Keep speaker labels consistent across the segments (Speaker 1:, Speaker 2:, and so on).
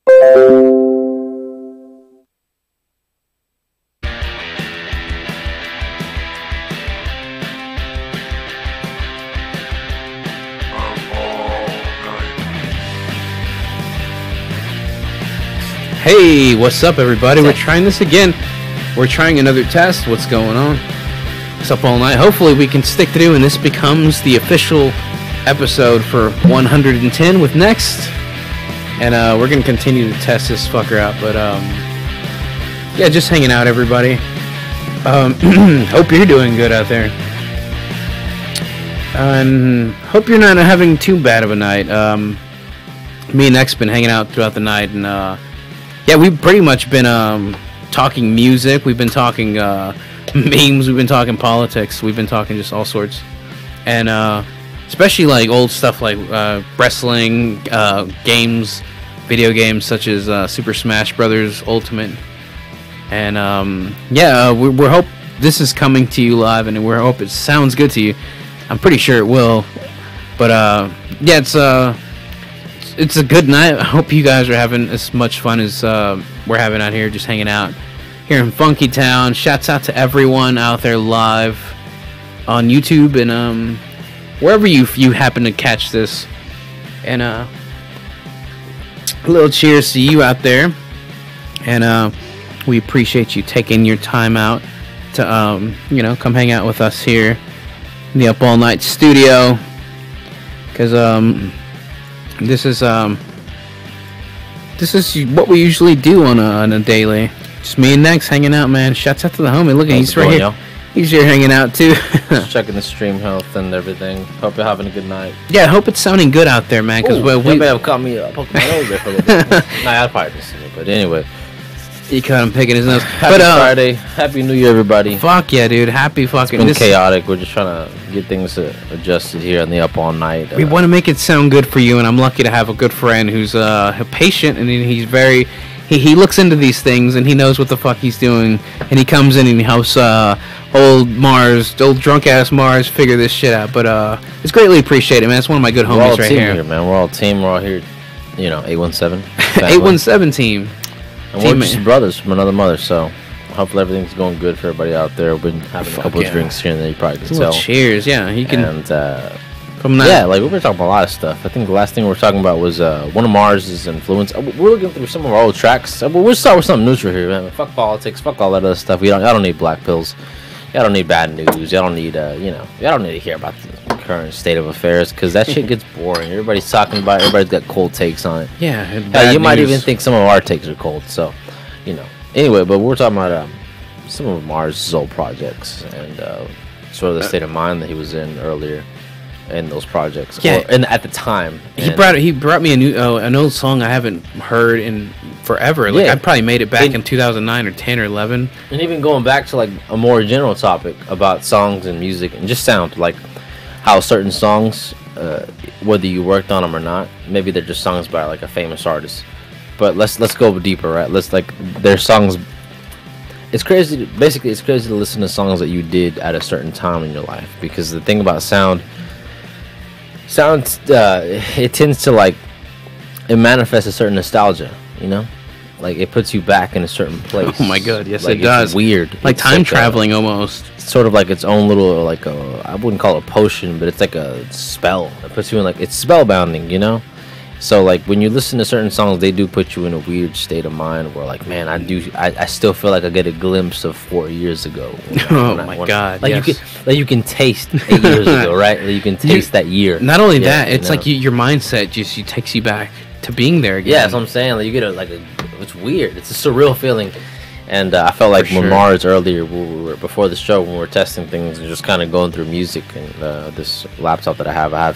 Speaker 1: Hey, what's up, everybody? We're trying this again. We're trying another test. What's going on? It's Up All Night. Hopefully, we can stick to doing this. Becomes the official episode for 110 with Next. And we're going to continue to test this fucker out. But, yeah, just hanging out, everybody. Hope you're doing good out there. And hope you're not having too bad of a night. Me and Next been hanging out throughout the night, and yeah, we've pretty much been talking music. We've been talking memes. We've been talking politics. We've been talking just all sorts, and especially like old stuff like wrestling, games, video games such as Super Smash Brothers Ultimate, and yeah, we hope this is coming to you live, and we hope it sounds good to you. I'm pretty sure it will, but yeah, it's a good night. I hope you guys are having as much fun as we're having out here, just hanging out here in Funky Town. Shouts out to everyone out there live on YouTube and wherever you happen to catch this. And a little cheers to you out there. And we appreciate you taking your time out to come hang out with us here in the Up All Night studio. Because This is what we usually do on a daily. Just me and Next hanging out, man. Shouts out to the homie. Look, he's right here. Yo? He's here hanging out too.
Speaker 2: Just checking the stream health and everything. Hope you're having a good night.
Speaker 1: Yeah, I hope it's sounding good out there, man. Because
Speaker 2: we may have caught me poking my nose there for a little bit. Nah, I'll probably just see it. But anyway,
Speaker 1: he caught him picking his nose.
Speaker 2: Happy Friday. Happy New Year, everybody.
Speaker 1: Fuck yeah, dude. Happy fucking.
Speaker 2: It's been chaotic. We're just trying to get things adjusted here on the Up All Night.
Speaker 1: We want to make it sound good for you, and I'm lucky to have a good friend who's patient, and he's very. He looks into these things, and he knows what the fuck he's doing, and he comes in and he helps old drunk ass Mars figure this shit out. But it's greatly appreciated, man. It's one of my good homies right here,
Speaker 2: man. We're all team. We're all here. 817.
Speaker 1: 817 team.
Speaker 2: And we're just brothers from another mother, so hopefully everything's going good for everybody out there. We've been having a couple of drinks here and there, you probably can tell.
Speaker 1: Cheers, yeah. You can.
Speaker 2: And yeah, like we were talking about a lot of stuff. I think the last thing we were talking about was one of Mars's influence. We're looking through some of our old tracks. We'll start with something neutral here, man. Fuck politics, fuck all that other stuff. I don't need black pills. I don't need bad news. I don't need I don't need to hear about the current state of affairs because that shit gets boring. Everybody's talking about it. Everybody's got cold takes on it.
Speaker 1: Yeah,
Speaker 2: you might even think some of our takes are cold. So, Anyway, but we're talking about some of Mars's old projects and sort of the state of mind that he was in earlier in those projects.
Speaker 1: Yeah,
Speaker 2: and at the time,
Speaker 1: he brought me an old song I haven't heard in forever. Like I probably made it back in 2009 or 10 or 11.
Speaker 2: And even going back to like a more general topic about songs and music and just sound, like how certain songs, whether you worked on them or not, maybe they're just songs by like a famous artist. But let's go deeper, right? Their songs. It's crazy. Basically, it's crazy to listen to songs that you did at a certain time in your life, because the thing about sound, it tends to it manifests a certain nostalgia, like it puts you back in a certain place.
Speaker 1: Oh my god, yes, it does.
Speaker 2: It's weird,
Speaker 1: like time traveling almost.
Speaker 2: Sort of like its own little I wouldn't call it a potion, but it's like a spell. It puts you in it's spellbinding, So when you listen to certain songs, they do put you in a weird state of mind where man, I still feel like I get a glimpse of 4 years ago.
Speaker 1: God,
Speaker 2: you can taste 8 years ago, right? You can taste that year.
Speaker 1: Not only that, it's your mindset just takes you back to being there again.
Speaker 2: Yeah, that's what I'm saying. You get it's weird. It's a surreal feeling. And I felt like when Mars earlier, before the show, when we were testing things and just kind of going through music and this laptop that I have a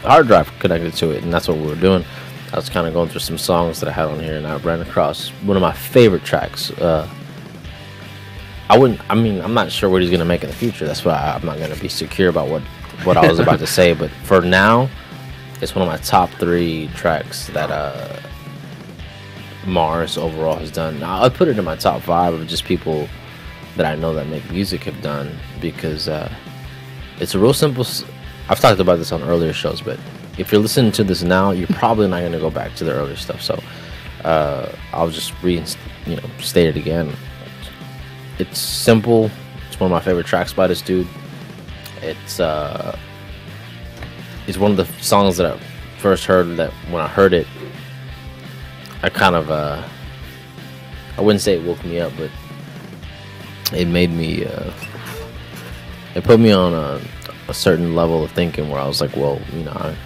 Speaker 2: hard drive connected to it, and that's what we were doing. I was kind of going through some songs that I had on here, and I ran across one of my favorite tracks. I'm not sure what he's gonna make in the future. That's why I'm not gonna be secure about what I was about to say. But for now, it's one of my top 3 tracks that Mars overall has done. Now, I'd put it in my top 5 of just people that I know that make music have done, because it's a real simple. I've talked about this on earlier shows, but if you're listening to this now, you're probably not going to go back to the earlier stuff. So I'll just state it again. It's simple. It's one of my favorite tracks by this dude. It's one of the songs that I first heard, that when I heard it, I kind of I wouldn't say it woke me up, but it made me it put me on a certain level of thinking where I was like, well,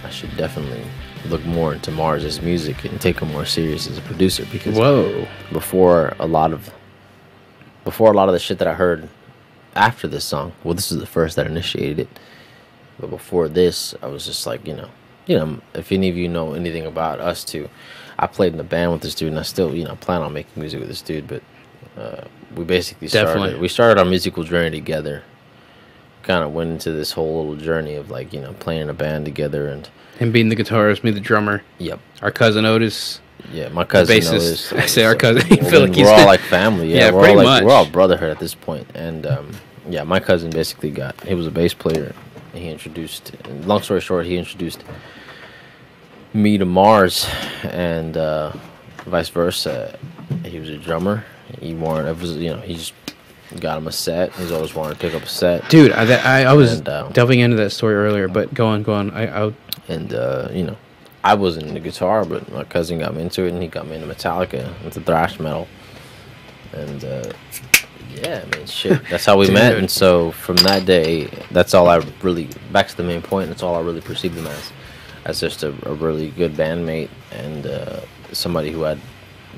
Speaker 2: I should definitely look more into Mars's music and take him more serious as a producer, because before a lot of the shit that I heard after this song, well, this is the first that initiated it, but before this, I was just like, if any of you know anything about us two, I played in a band with this dude, and I still, plan on making music with this dude, but we basically started our musical journey together. Kind of went into this whole little journey of like, playing in a band together, and
Speaker 1: him being the guitarist, me the drummer.
Speaker 2: Yep.
Speaker 1: Our cousin Otis.
Speaker 2: Yeah, my cousin
Speaker 1: bassist.
Speaker 2: Otis.
Speaker 1: I say our cousin. You feel like
Speaker 2: we're all like family. Yeah,
Speaker 1: pretty much.
Speaker 2: We're all brotherhood at this point. And yeah, my cousin basically he was a bass player. And long story short, he introduced me to Mars, and vice versa. He was a drummer. He just got him a set. He's always wanted to pick up a set.
Speaker 1: Dude, I was delving into that story earlier, but go on.
Speaker 2: I wasn't into guitar, but my cousin got me into it, and he got me into Metallica, into thrash metal. And yeah, I mean, shit, that's how we met. And so from that day, that's all I really, back to the main point, that's all I really perceived him as just a really good bandmate, and somebody who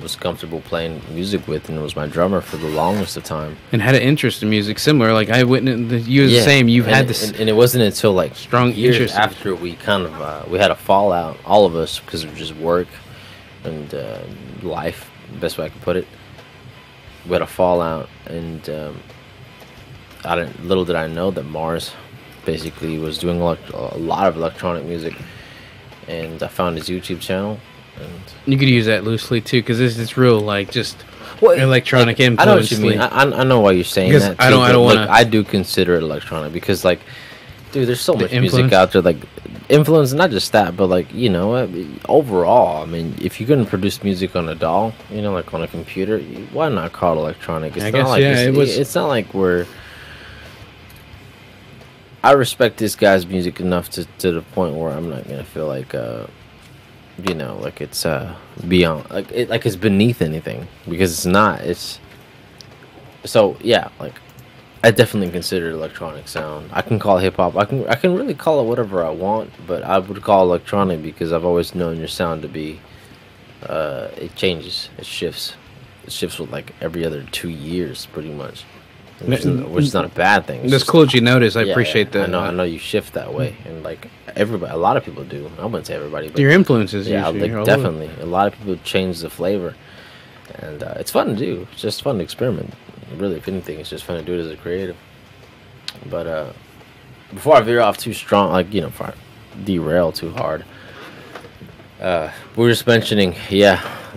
Speaker 2: was comfortable playing music with, and was my drummer for the longest of time,
Speaker 1: and had an interest in music similar. Like I witnessed you the same. Had this,
Speaker 2: and it wasn't until like
Speaker 1: strong
Speaker 2: years
Speaker 1: interest
Speaker 2: after we kind of we had a fallout, all of us, because of just work and life, best way I could put it. We had a fallout, and little did I know that Mars basically was doing a lot of electronic music, and I found his YouTube channel. And
Speaker 1: you could use that loosely too, because it's real, like just electronic influence.
Speaker 2: I know what you mean. I know why you're saying that.
Speaker 1: I don't want to.
Speaker 2: I do consider it electronic because, like, dude, there's so much music out there. Like, influence, not just that, but like, overall. I mean, if you're gonna produce music on a DAW, like on a computer, why not call it electronic? It's It's not like we're. I respect this guy's music enough to the point where I'm not gonna feel like like it's beyond, like it's beneath anything, because it's not. It's so yeah, like I definitely consider it electronic sound. I can call it hip hop. I can really call it whatever I want, but I would call it electronic because I've always known your sound to be it changes, it shifts with like every other 2 years pretty much, which is not a bad thing.
Speaker 1: That's cool that you notice. I appreciate that.
Speaker 2: I know you shift that way, and like a lot of people do. I wouldn't say everybody, but
Speaker 1: your influences.
Speaker 2: Yeah, like, definitely. A lot of people change the flavor, and it's fun to do. It's just fun to experiment. Really, if anything, it's just fun to do it as a creative. But before I veer off too strong, like before I derail too hard, we were just mentioning,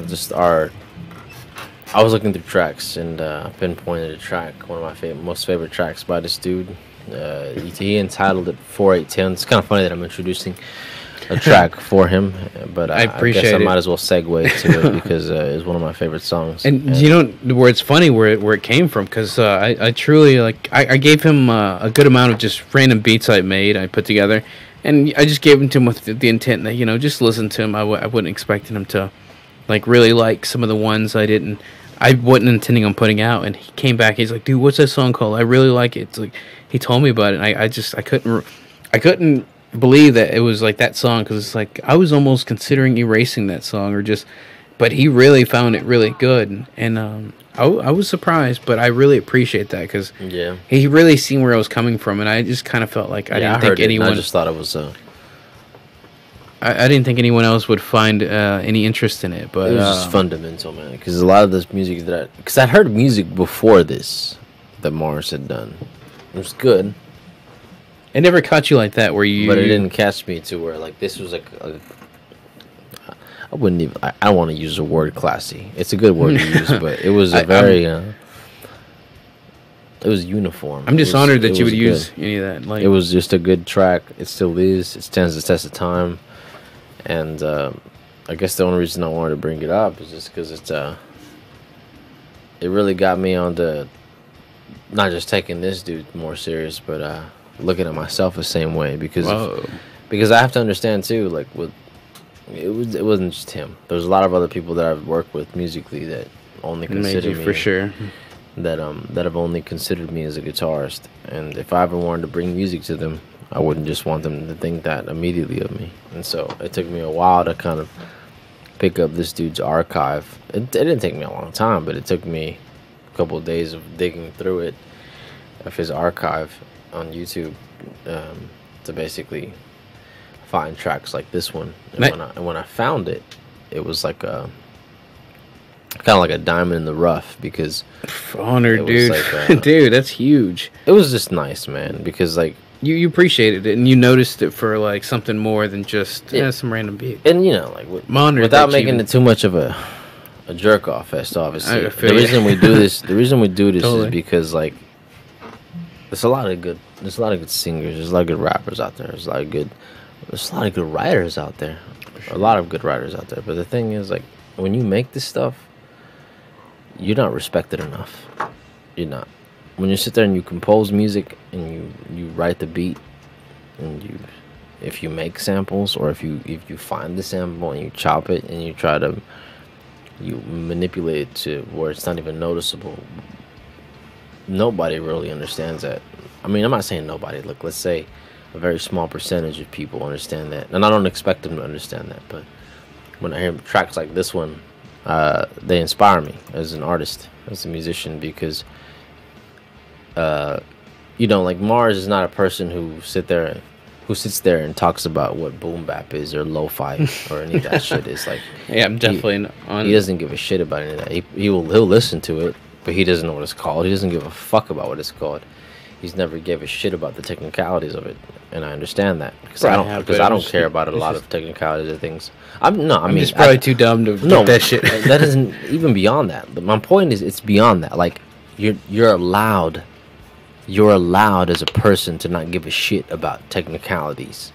Speaker 2: just our. I was looking through tracks and pinpointed a track, one of my most favorite tracks by this dude. He entitled it 4810. It's kind of funny that I'm introducing a track for him, but I guess I might as well segue to it because it's one of my favorite songs.
Speaker 1: And where it's funny where it came from, because I truly I gave him a good amount of just random beats I put together, and I just gave them to him with the intent that just listen to him. I wasn't expecting him to really like some of the ones I wasn't intending on putting out, and he came back. He's like, "Dude, what's that song called? I really like it." It's like he told me about it, and I couldn't believe that it was like that song, because it's like I was almost considering erasing that song but he really found it really good, and I was surprised, but I really appreciate that because he really seen where I was coming from, and I just kind of felt like I didn't think anyone.
Speaker 2: I just thought it was.
Speaker 1: I didn't think anyone else would find any interest in it, but
Speaker 2: it was just fundamental, man. Because a lot of this music because I'd heard music before this that Mars had done. It was good.
Speaker 1: It never caught you like that, where you.
Speaker 2: But it didn't catch me to where like this was like. I wouldn't even. I don't want to use the word classy. It's a good word to use, but it was a very. It was uniform.
Speaker 1: I'm just honored that you would use any of that. Like,
Speaker 2: it was just a good track. It still is. It stands the test of time. And I guess the only reason I wanted to bring it up is just because it really got me on the not just taking this dude more serious, but looking at myself the same way
Speaker 1: Whoa.
Speaker 2: because I have to understand too, like with it wasn't just him. There's a lot of other people that I've worked with musically that only
Speaker 1: Made
Speaker 2: consider
Speaker 1: you
Speaker 2: me
Speaker 1: for sure.
Speaker 2: that have only considered me as a guitarist. And if I ever wanted to bring music to them, I wouldn't just want them to think that immediately of me. And so it took me a while to kind of pick up this dude's archive. It didn't take me a long time, but it took me a couple of days of digging through it, of his archive on YouTube, to basically find tracks like this one. And when I found it, it was like a kind of like a diamond in the rough, because
Speaker 1: Honored,
Speaker 2: it was
Speaker 1: dude.
Speaker 2: like,
Speaker 1: Dude, that's huge.
Speaker 2: it was just nice, man, because like,
Speaker 1: You appreciated it and you noticed it for like something more than just
Speaker 2: Yeah.
Speaker 1: some random beat.
Speaker 2: and you know, like
Speaker 1: I'm honored
Speaker 2: without
Speaker 1: that you-
Speaker 2: making it too much of a jerk off fest, obviously.
Speaker 1: I feel
Speaker 2: The
Speaker 1: you.
Speaker 2: reason we do this, the reason we do this
Speaker 1: Totally.
Speaker 2: is because like there's a lot of good singers, there's a lot of good rappers out there, there's a lot of good writers out there, a lot of good writers out there. But the thing is, like, when you make this stuff, you're not respected enough. You're not. When you sit there and you compose music and you write the beat, and if you make samples, or if you find the sample and you chop it and you manipulate it to where it's not even noticeable, nobody really understands that. I mean, I'm not saying nobody. Look, let's say a very small percentage of people understand that, and I don't expect them to understand that. But when I hear tracks like this one, they inspire me as an artist, as a musician, because like Mars is not a person who sits there and talks about what boom bap is or lo-fi or any of that shit. Is like,
Speaker 1: Yeah, I'm definitely on.
Speaker 2: he doesn't give a shit about any of that. He'll listen to it, but he doesn't know what it's called. He doesn't give a fuck about what it's called. He's never gave a shit about the technicalities of it, and I understand that, because
Speaker 1: Right,
Speaker 2: I
Speaker 1: but
Speaker 2: don't
Speaker 1: it's
Speaker 2: care about a
Speaker 1: it's
Speaker 2: lot
Speaker 1: just-
Speaker 2: of technicalities of things. I mean,
Speaker 1: just probably too dumb to
Speaker 2: no,
Speaker 1: get that shit.
Speaker 2: that isn't even beyond that. My point is, it's beyond that. Like, you're allowed as a person to not give a shit about technicalities,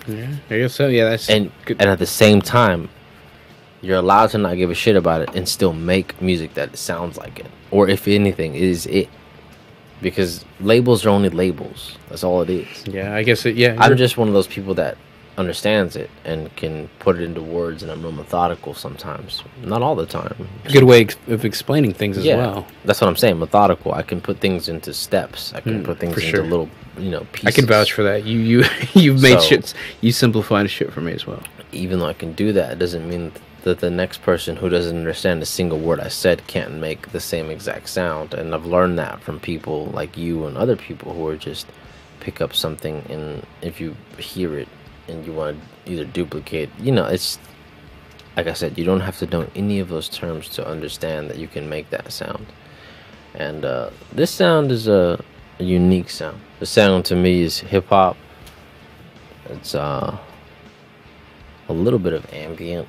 Speaker 1: Yeah, I guess so. Yeah, that's
Speaker 2: and
Speaker 1: good.
Speaker 2: at the same time, you're allowed to not give a shit about it and still make music that sounds like it, or if anything, is it. Because labels are only labels. That's all it is.
Speaker 1: Yeah, I guess it. Yeah,
Speaker 2: I'm just one of those people that understands it and can put it into words, and I'm real methodical sometimes. Not all the time.
Speaker 1: a good way of explaining things as
Speaker 2: Yeah,
Speaker 1: well.
Speaker 2: that's what I'm saying. Methodical. I can put things into steps. I can put things
Speaker 1: for
Speaker 2: into
Speaker 1: sure.
Speaker 2: little, pieces.
Speaker 1: I can vouch for that. You've made
Speaker 2: So-
Speaker 1: shit. You simplified shit for me as well.
Speaker 2: Even though I can do that, it doesn't mean that the next person who doesn't understand a single word I said can't make the same exact sound. And I've learned that from people like you and other people who are just pick up something, and if you hear it and you want to either duplicate, it's like I said, you don't have to know any of those terms to understand that you can make that sound. And this sound is a unique sound. The sound to me is hip hop. It's a little bit of ambient,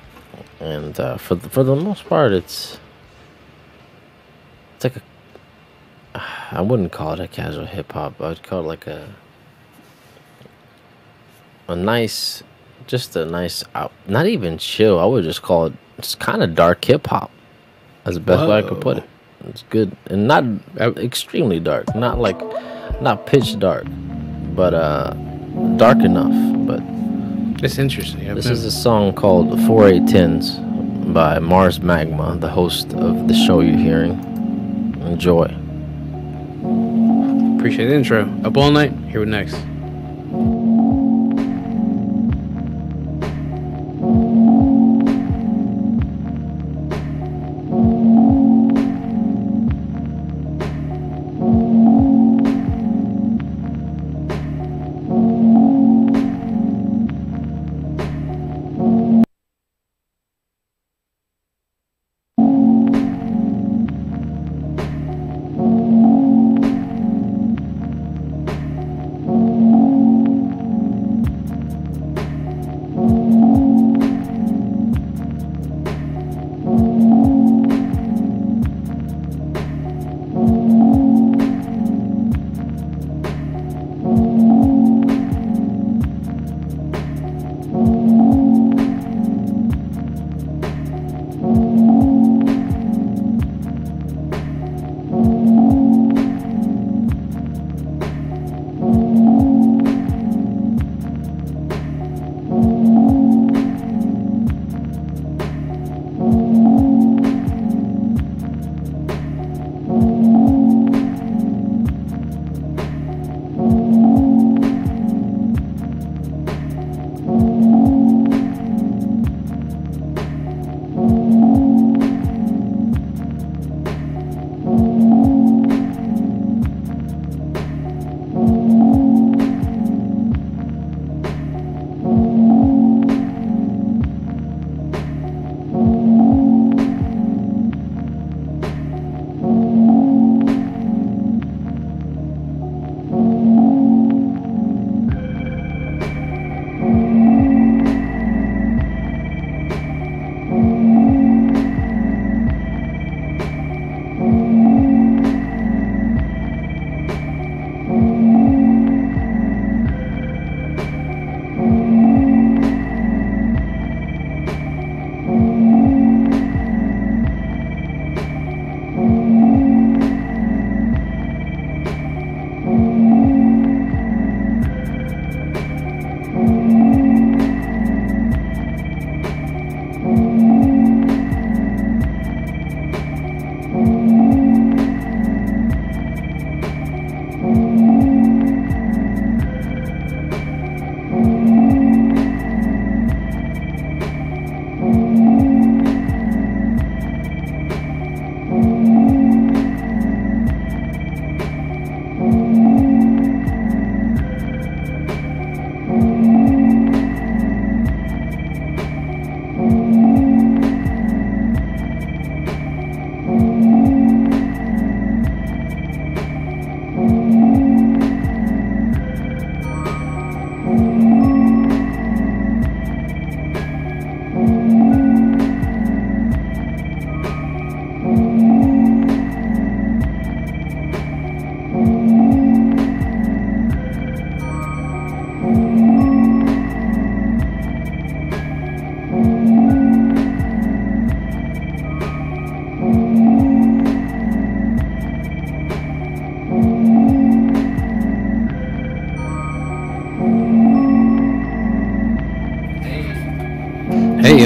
Speaker 2: and for the most part, it's like I wouldn't call it a casual hip hop. I would call it like a nice, just a nice, not even chill. I would just call it just kind of dark hip hop. That's the best way I could put it. It's good and not extremely dark, not pitch dark, but dark enough. But
Speaker 1: It's interesting.
Speaker 2: this is a song called 4810s by Mars Magma, the host of the show you're hearing. Enjoy.
Speaker 1: Appreciate the intro. Up all night. Here with next.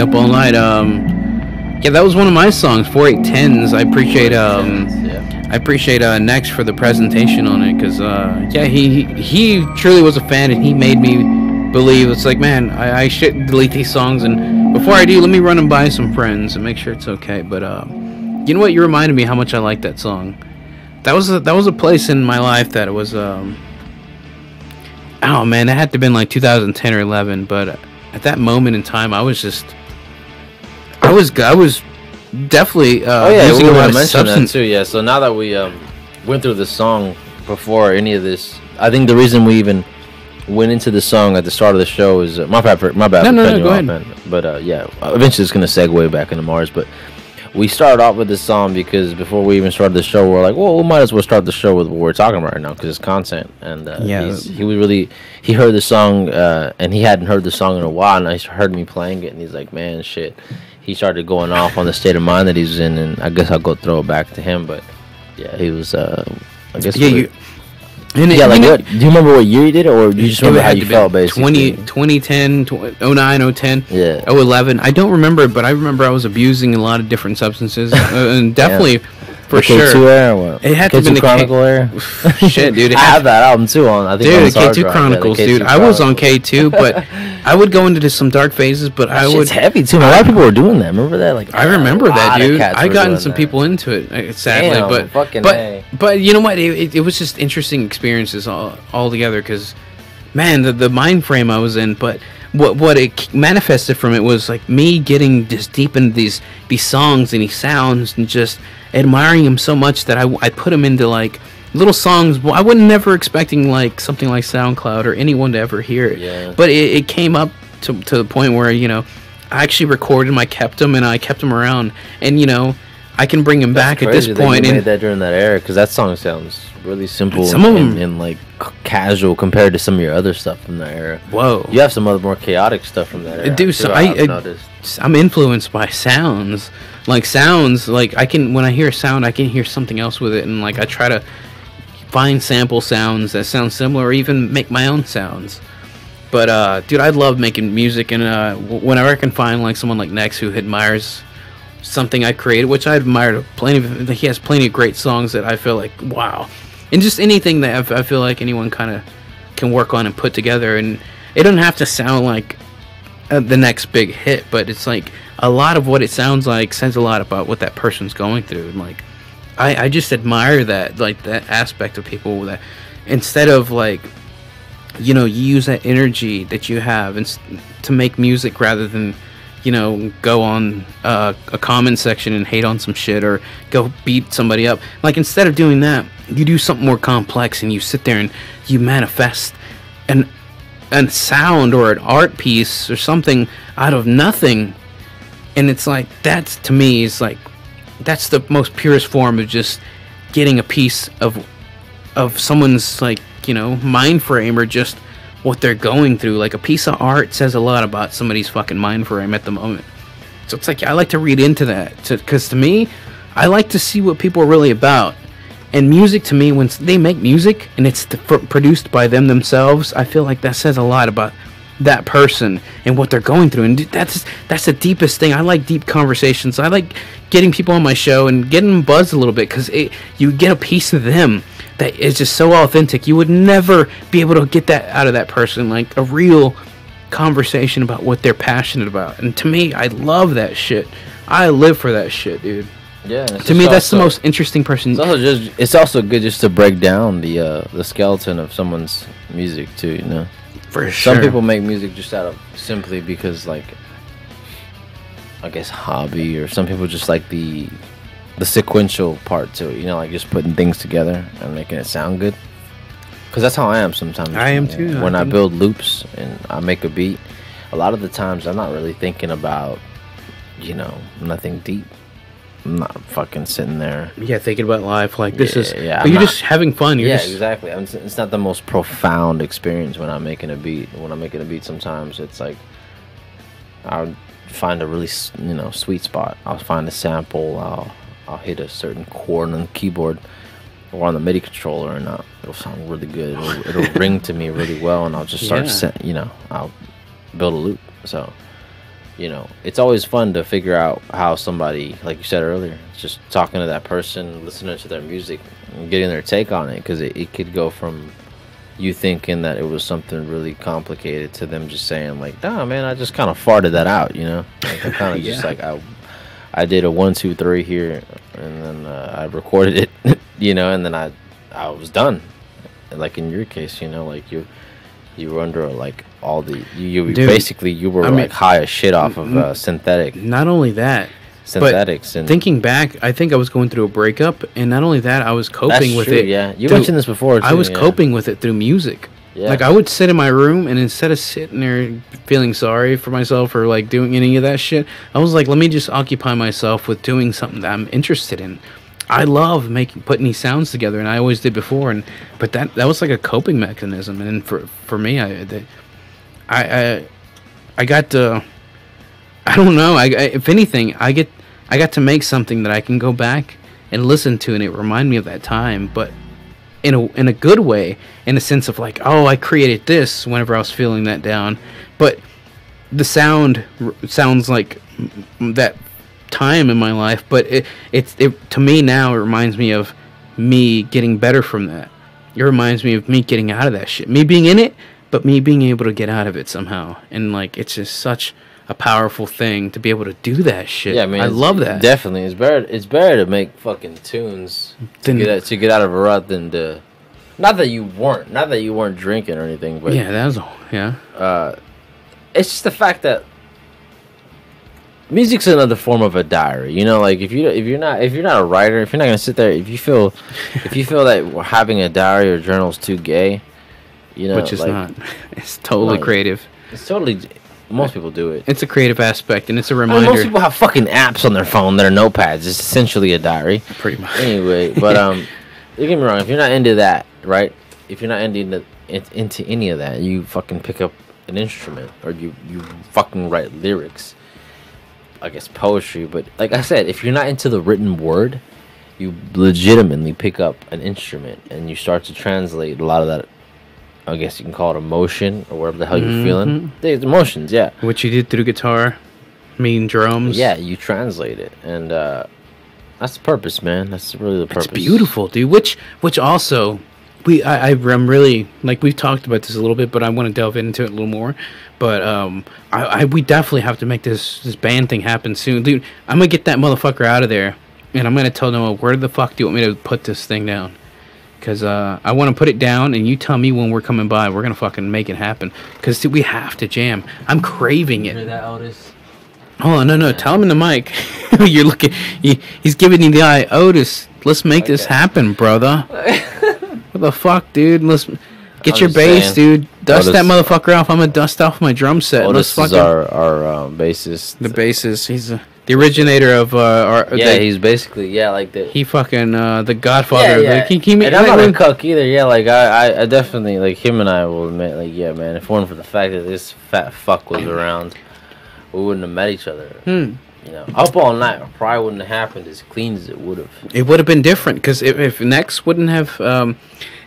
Speaker 1: Up All Night. Yeah, that was one of my songs, 4810s. I appreciate Next for the presentation on it, because yeah, he truly was a fan, and he made me believe it's like, man, I should delete these songs, and before I do, let me run them by some friends and make sure it's okay. But you know what? You reminded me how much I like that song. That was a place in my life that it was oh man, it had to have been like 2010 or 11. But at that moment in time, I was definitely using a lot of substance
Speaker 2: too. Yeah. So now that we went through the song before any of this, I think the reason we even went into the song at the start of the show is my bad.
Speaker 1: No, go ahead.
Speaker 2: Man. But yeah, eventually it's gonna segue back into Mars. But we started off with this song because before we even started the show, we're like, well, we might as well start the show with what we're talking about right now, because it's content. And he heard the song and he hadn't heard the song in a while, and he heard me playing it, and he's like, man, shit. He started going off on the state of mind that he was in, and I guess I'll go throw it back to him. But yeah, he was I guess do you remember what year you did it, or do you just remember how you felt, basically?
Speaker 1: 2010, 09, 010,
Speaker 2: yeah.
Speaker 1: 011. I don't remember, but I remember I was abusing a lot of different substances, and definitely, for
Speaker 2: the
Speaker 1: sure.
Speaker 2: K2 era, what?
Speaker 1: It had to be the
Speaker 2: Chronicle era.
Speaker 1: Shit, dude.
Speaker 2: I have that album too on. I think
Speaker 1: dude, the K2 Chronicles, dude. I was on K2, but I would go into some dark phases. But
Speaker 2: that shit's heavy too. A lot of people were doing that. Remember that? Like,
Speaker 1: I remember that, dude. I gotten some people into it, sadly. But you know what? It was just interesting experiences all together. Because, man, the mind frame I was in, but. What it manifested from it was like me getting just deep into these songs and these sounds, and just admiring them so much that I put them into like little songs. Well, I was never expecting like something like SoundCloud or anyone to ever hear it.
Speaker 2: Yeah.
Speaker 1: But it came up to the point where, you know, I actually recorded them, I kept them, and I kept them around, and you know, I can bring them back at this point.
Speaker 2: You made that during that era, because that song sounds really simple
Speaker 1: some of them,
Speaker 2: and like casual compared to some of your other stuff from that era.
Speaker 1: Whoa,
Speaker 2: you have some other more chaotic stuff from that era.
Speaker 1: Dude, so I'm influenced by sounds. Like I can, when I hear a sound, I can hear something else with it, and like I try to find sample sounds that sound similar, or even make my own sounds. But dude, I love making music, and whenever I can find like someone like Nex who admires something I created, which I admire plenty of. He has plenty of great songs that I feel like, wow. And just anything that I feel like anyone kind of can work on and put together. And it doesn't have to sound like the next big hit, but it's like a lot of what it sounds like says a lot about what that person's going through. And like, I just admire that, like that aspect of people, that instead of like, you know, you use that energy that you have to make music rather than, you know, go on a comment section and hate on some shit or go beat somebody up. Like, instead of doing that, you do something more complex, and you sit there and you manifest a sound or an art piece or something out of nothing. And it's like, that's, to me, is like, that's the most purest form of just getting a piece of someone's, like, you know, mind frame, or just what they're going through. Like, a piece of art says a lot about somebody's fucking mind frame at the moment. So it's like, I like to read into that, because to me, I like to see what people are really about. And music, to me, when they make music and it's produced by them themselves, I feel like that says a lot about that person and what they're going through. And that's the deepest thing. I like deep conversations. I like getting people on my show and getting them buzzed a little bit, because you get a piece of them that is just so authentic. You would never be able to get that out of that person, like a real conversation about what they're passionate about. And to me, I love that shit. I live for that shit, dude.
Speaker 2: Yeah.
Speaker 1: To me, that's the most interesting person.
Speaker 2: It's also good just to break down the skeleton of someone's music too, you know.
Speaker 1: For sure.
Speaker 2: Some people make music just out of simply because, like, I guess, hobby, or some people just like the sequential part to it, you know, like just putting things together and making it sound good. Because that's how I am sometimes.
Speaker 1: I am too.
Speaker 2: When I build loops and I make a beat, a lot of the times I'm not really thinking about, you know, nothing deep. I'm not fucking sitting there.
Speaker 1: Yeah, thinking about life like this is.
Speaker 2: Yeah,
Speaker 1: but you're just having fun.
Speaker 2: Exactly. It's not the most profound experience when I'm making a beat. When I'm making a beat, sometimes it's like I'll find a really, you know, sweet spot. I'll find a sample. I'll hit a certain chord on the keyboard or on the MIDI controller, and it'll sound really good. It'll ring to me really well, and I'll just start, you know, I'll build a loop. So you know, it's always fun to figure out how somebody, like you said earlier, just talking to that person, listening to their music, and getting their take on it, because it could go from you thinking that it was something really complicated to them just saying like, nah, man, I just kind of farted that out, you know, like I kind of just like I did a 1 2 3 here, and then I recorded it, you know, and then I was done. Like in your case, you know, like you were under like all the you
Speaker 1: Dude,
Speaker 2: basically you were like high as shit off of synthetic.
Speaker 1: Not only that,
Speaker 2: synthetics, and
Speaker 1: thinking back, I think I was going through a breakup, and not only that, I was coping with it.
Speaker 2: Yeah, you mentioned this before too,
Speaker 1: I was coping with it through music.
Speaker 2: Yeah.
Speaker 1: Like I would sit in my room, and instead of sitting there feeling sorry for myself or like doing any of that shit, I was like, let me just occupy myself with doing something that I'm interested in. I love putting these sounds together, and I always did before, but that was like a coping mechanism. And for me, I got to, I don't know. If anything, I got to make something that I can go back and listen to, and it remind me of that time, but in a good way, in a sense of like, oh, I created this whenever I was feeling that down, but the sound sounds like that time in my life, but it to me now, it reminds me of me getting better from that. It reminds me of me getting out of that shit, me being in it, but me being able to get out of it somehow. And like, it's just such a powerful thing to be able to do that shit.
Speaker 2: Yeah, I mean,
Speaker 1: I love that.
Speaker 2: Definitely, it's better to make fucking tunes to get out of a rut than to. Not that you weren't drinking or anything, but
Speaker 1: yeah, that was
Speaker 2: it's just the fact that music's another form of a diary. You know, like if you're not a writer, if you're not gonna sit there, if you feel that having a diary or journal is too gay, you know,
Speaker 1: which is
Speaker 2: like,
Speaker 1: not. It's totally creative.
Speaker 2: It's totally. Most people do it.
Speaker 1: It's a creative aspect, and it's a
Speaker 2: I
Speaker 1: reminder.
Speaker 2: mean, most people have fucking apps on their phone that are notepads. It's essentially a diary.
Speaker 1: Pretty much.
Speaker 2: Anyway, but don't get me wrong. If you're not into that, right? If you're not into any of that, you fucking pick up an instrument, or you fucking write lyrics. I guess poetry, but like I said, if you're not into the written word, you legitimately pick up an instrument and you start to translate a lot of that. I guess you can call it emotion or whatever the hell you're feeling. There's emotions, yeah.
Speaker 1: What you did through guitar, drums.
Speaker 2: Yeah, you translate it, and that's the purpose, man. That's really the purpose.
Speaker 1: It's beautiful, dude. Which also, I'm really, like, we've talked about this a little bit, but I want to delve into it a little more. But we definitely have to make this band thing happen soon, dude. I'm gonna get that motherfucker out of there, and I'm gonna tell Noah, where the fuck do you want me to put this thing down? Because I want to put it down, and you tell me when we're coming by. We're going to fucking make it happen. Because we have to jam. I'm craving it.
Speaker 2: Hear that, Otis?
Speaker 1: Oh, no. Yeah. Tell him in the mic. You're looking. He's giving you the eye. Otis, let's make this happen, brother. What the fuck, dude? Let's get your bass, dude. Dust Otis, that motherfucker off. I'm going to dust off my drum set.
Speaker 2: Otis is our bassist.
Speaker 1: The bassist. He's the originator of
Speaker 2: he's basically like the
Speaker 1: he fucking the godfather.
Speaker 2: Yeah.
Speaker 1: And
Speaker 2: I'm not a cuck either. Yeah, like I definitely, like, him and I will admit, like, yeah, man. If it weren't for the fact that this fat fuck was around, we wouldn't have met each other. You know, Up All Night probably wouldn't have happened as clean as it would have.
Speaker 1: It would have been different because if Nex wouldn't have,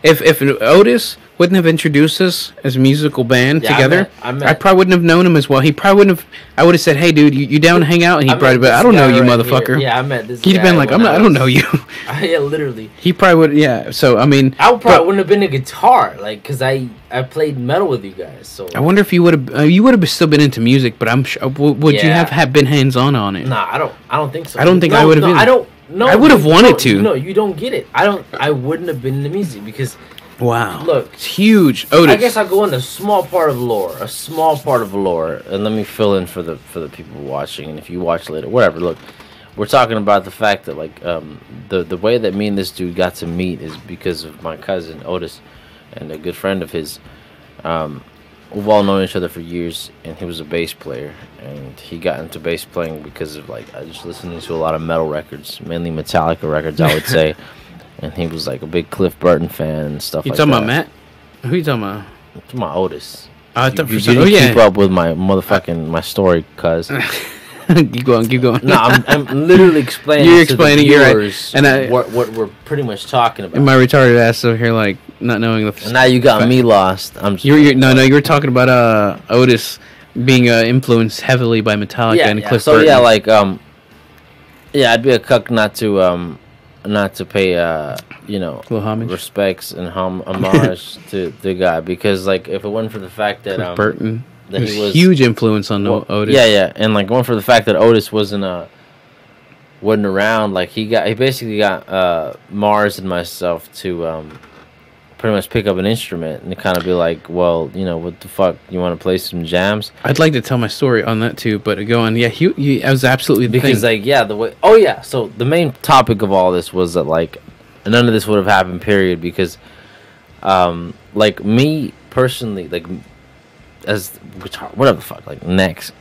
Speaker 1: if Otis wouldn't have introduced us as a musical band together, I probably wouldn't have known him as well. He probably wouldn't have. I would have said, "Hey, dude, you down to hang out?" And he probably, but I don't know you, motherfucker.
Speaker 2: Here. Yeah, I met this.
Speaker 1: He'd
Speaker 2: guy
Speaker 1: been like, I don't know you.
Speaker 2: Yeah, literally.
Speaker 1: He probably would. Yeah. So I mean,
Speaker 2: I wouldn't have been a guitar, like, because I played metal with you guys. So
Speaker 1: I wonder if you would have still been into music, but I'm sure would you have been hands on it?
Speaker 2: Nah, I don't think so.
Speaker 1: I don't think I would have.
Speaker 2: I don't. No,
Speaker 1: I would have wanted to.
Speaker 2: No, you don't get it. I wouldn't have been into music because.
Speaker 1: Wow.
Speaker 2: Look,
Speaker 1: it's huge. Otis.
Speaker 2: I guess I'll go into a small part of lore, and let me fill in for the people watching, and if you watch later, whatever. Look, we're talking about the fact that, like, the way that me and this dude got to meet is because of my cousin Otis and a good friend of his. We've all known each other for years, and he was a bass player, and he got into bass playing because of, like, I just listening to a lot of metal records, mainly Metallica records, I would say. And he was, like, a big Cliff Burton fan and stuff like that.
Speaker 1: You talking about Matt? Who you talking about?
Speaker 2: I'm talking about Otis.
Speaker 1: I thought
Speaker 2: you didn't keep up with my motherfucking my story, cuz.
Speaker 1: Keep going.
Speaker 2: No, I'm literally explaining.
Speaker 1: You're explaining.
Speaker 2: To the viewers,
Speaker 1: you're right. And
Speaker 2: what we're pretty much talking about.
Speaker 1: And my retarded ass over here, like, not knowing the.
Speaker 2: And now you got me lost.
Speaker 1: You were talking about Otis. being influenced heavily by Metallica and Cliff
Speaker 2: So
Speaker 1: Burton.
Speaker 2: yeah, like yeah, I'd be a cuck not to pay
Speaker 1: little homage.
Speaker 2: respects and homage to the guy, because like if it wasn't for the fact that
Speaker 1: Cliff Burton.
Speaker 2: that he was
Speaker 1: huge influence on Otis.
Speaker 2: Yeah, and like one for the fact that Otis wasn't around, like he basically got Mars and myself to pretty much pick up an instrument and kind of be like, well, what the fuck, you want to play some jams?
Speaker 1: I'd like to tell my story on that too, but go on. Yeah, he I was absolutely the
Speaker 2: because
Speaker 1: thing.
Speaker 2: like so the main topic of all this was that like none of this would have happened, period, because like me personally, like as guitar, whatever the fuck, like next,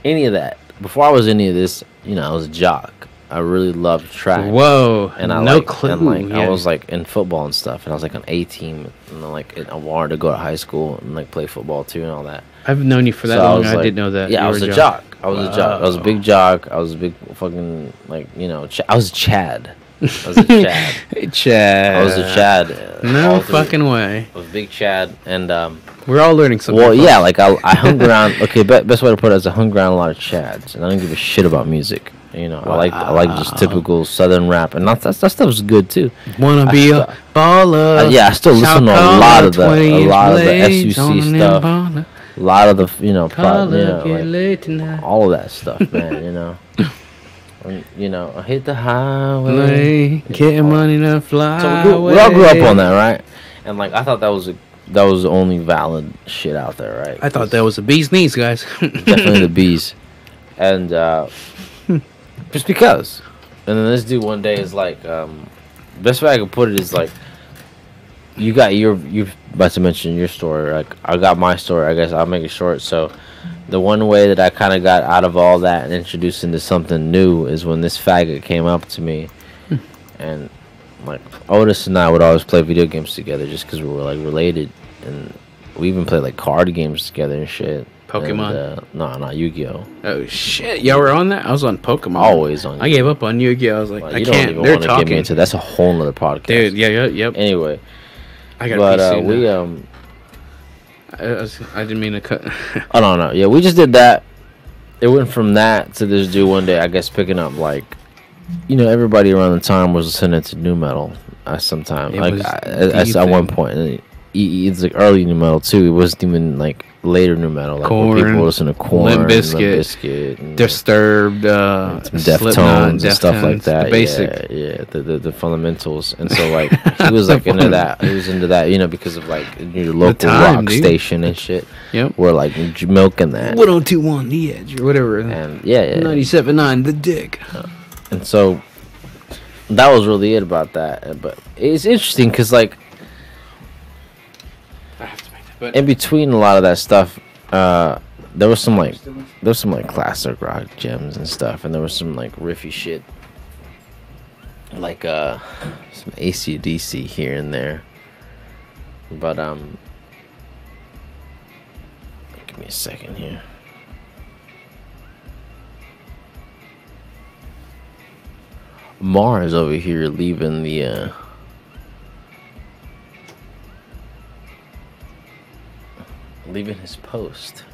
Speaker 2: any of that, before I was any of this, I was a jock. I really loved track.
Speaker 1: Whoa,
Speaker 2: and I
Speaker 1: no clue.
Speaker 2: And like
Speaker 1: yeah.
Speaker 2: I was like in football and stuff, and I was like on A team, and I wanted to go to high school and like play football too and all that.
Speaker 1: I've known you for that
Speaker 2: So
Speaker 1: long.
Speaker 2: I
Speaker 1: I didn't know that.
Speaker 2: Yeah, I was a jock. I was a jock. I was a big jock. I was a big fucking like I was a Chad. I was a Chad.
Speaker 1: Hey, Chad.
Speaker 2: I was a Chad.
Speaker 1: No fucking way.
Speaker 2: I was a big Chad, and
Speaker 1: we're all learning something.
Speaker 2: well, yeah, like I hung around. Okay, best way to put it is I hung around a lot of Chads, and I didn't give a shit about music. I like just typical Southern rap, and that stuff was good too.
Speaker 1: Wanna be a baller?
Speaker 2: Yeah, I still listen to a lot of the SUC stuff, a lot of the all of that stuff, man. I hit the highway,
Speaker 1: getting money to fly.
Speaker 2: So we all grew up on that, right? And like I thought that was the only valid shit out there, right?
Speaker 1: I thought that was the bee's knees, guys.
Speaker 2: Definitely the bees, and just because. And then this dude one day is like, best way I could put it is like, you're about to mention your story. Like I got my story. I guess I'll make it short. So, the one way that I kind of got out of all that and introduced into something new is when this faggot came up to me, and like Otis and I would always play video games together just because we were like related, and we even played like card games together and shit.
Speaker 1: Pokemon?
Speaker 2: And, no, not Yu-Gi-Oh.
Speaker 1: Oh shit! Y'all were on that? I was on Pokemon.
Speaker 2: Always on.
Speaker 1: I gave up on Yu-Gi-Oh. I was like,
Speaker 2: well,
Speaker 1: I
Speaker 2: you
Speaker 1: can't.
Speaker 2: Don't even
Speaker 1: They're
Speaker 2: want to
Speaker 1: talking.
Speaker 2: get me into that's a whole nother podcast,
Speaker 1: dude. Yep.
Speaker 2: Anyway,
Speaker 1: I got.
Speaker 2: But we
Speaker 1: I didn't mean to cut.
Speaker 2: I don't know. Yeah, we just did that. It went from that to this dude one day, I guess, picking up like, everybody around the time was listening to new metal. Sometime at one point. It's like early new metal too. It wasn't even like later new metal. Like
Speaker 1: Korn,
Speaker 2: people listen to Korn,
Speaker 1: Limp Bizkit,
Speaker 2: and,
Speaker 1: Disturbed,
Speaker 2: some Deftones and stuff like that.
Speaker 1: The basic,
Speaker 2: the fundamentals. And so like he was like into that. He was into that, because of like your local rock station and shit.
Speaker 1: Yep.
Speaker 2: We're like milking that.
Speaker 1: 102.1 The Edge or whatever.
Speaker 2: And yeah.
Speaker 1: 97.9 The Dick.
Speaker 2: And so that was really it about that. But it's interesting because like. But in between a lot of that stuff, there was some like classic rock gems and stuff, and there was some like riffy shit, like some AC/DC here and there. But give me a second here. Mars over here leaving the leaving his post.